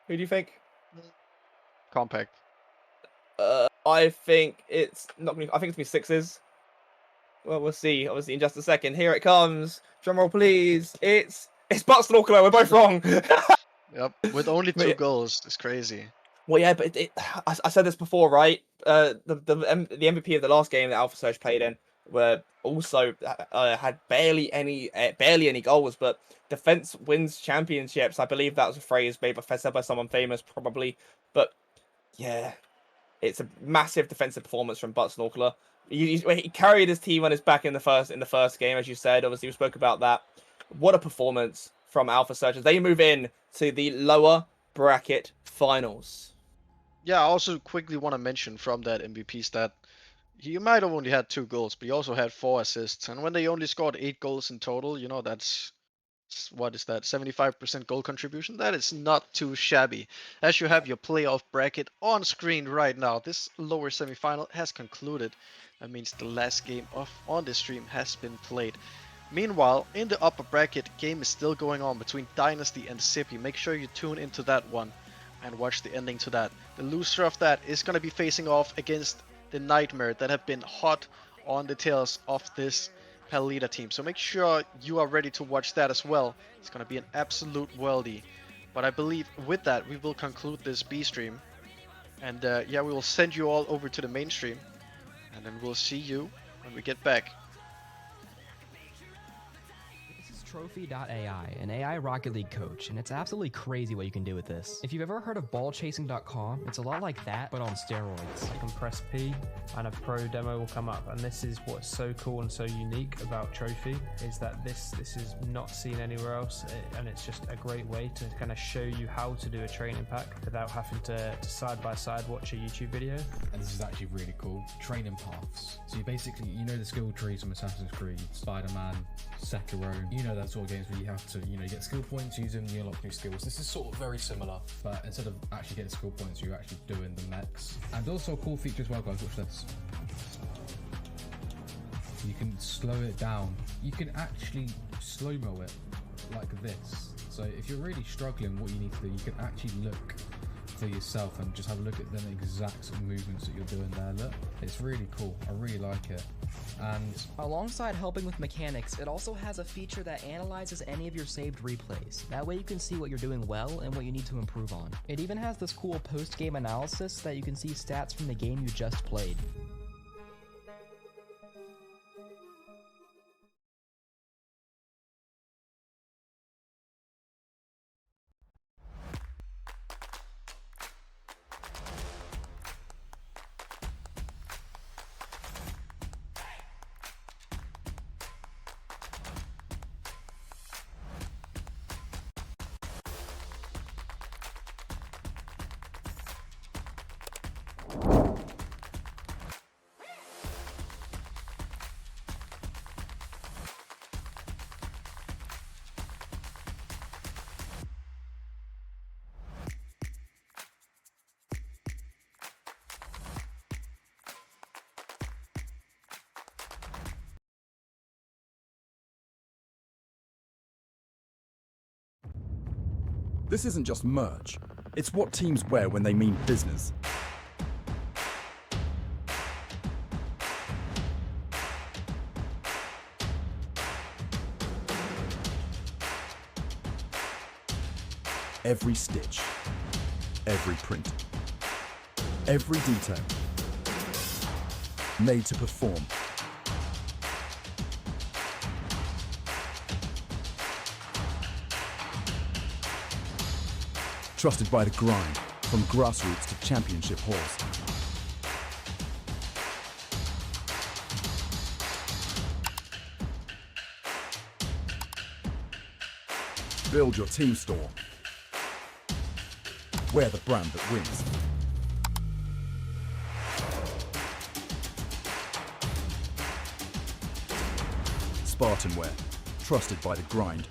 Who do you think? Compact. I think it's not gonna. I think it's gonna be Sixes. Well, we'll see. Obviously, in just a second. Here it comes. Drum roll, please. It's Butt Snorkeler. We're both wrong. Yep, with only 2 goals. It's crazy. Well, yeah, but I said this before, right? The MVP of the last game that Alpha Surge played in were also had barely any goals, but defense wins championships. I believe that was a phrase maybe said by someone famous, probably. But yeah, it's a massive defensive performance from Butt Snorkeler. He carried his team on his back in the first game, as you said. Obviously, we spoke about that. What a performance from Alpha Surge as they move in to the lower bracket finals. Yeah, I also quickly want to mention from that MVP stat, he might have only had 2 goals, but he also had 4 assists. And when they only scored 8 goals in total, you know, that's, what is that, 75% goal contribution? That is not too shabby. As you have your playoff bracket on screen right now, this lower semifinal has concluded. That means the last game on this stream has been played. Meanwhile, in the upper bracket, game is still going on between Dynasty and Zippy. Make sure you tune into that one and watch the ending to that. The loser of that is going to be facing off against the Nightmare that have been hot on the tails of this Palita team. So make sure you are ready to watch that as well. It's going to be an absolute worldie. But I believe with that, we will conclude this B stream. And yeah, we will send you all over to the main stream. And then we'll see you when we get back. Trophi.ai, an AI Rocket League coach, and it's absolutely crazy what you can do with this. If you've ever heard of ballchasing.com, it's a lot like that, but on steroids. You can press P and a pro demo will come up, and this is what's so cool and so unique about Trophi, is that this is not seen anywhere else, and it's just a great way to kind of show you how to do a training pack without having to side by side watch a YouTube video. And this is actually really cool. Training paths. So you basically, you know the skill trees from Assassin's Creed, Spider-Man, Sekiro, you know that sort of games where you have to, you know, get skill points, use them, you unlock new skills. This is sort of very similar, but instead of actually getting skill points, you're actually doing the mechs. And also a cool feature as well, guys, watch this. You can slow it down. You can actually slow-mo it like this. So if you're really struggling, what you need to do, you can actually look for yourself and just have a look at them exact sort of movements that you're doing there. Look, it's really cool. I really like it. And Alongside helping with mechanics, it also has a feature that analyzes any of your saved replays. That way you can see what you're doing well and what you need to improve on. It even has this cool post-game analysis that you can see stats from the game you just played. This isn't just merch, it's what teams wear when they mean business. Every stitch, every print, every detail, made to perform. Trusted by the grind, from grassroots to championship halls. Build your team store. Wear the brand that wins. SpartanWare, trusted by the grind.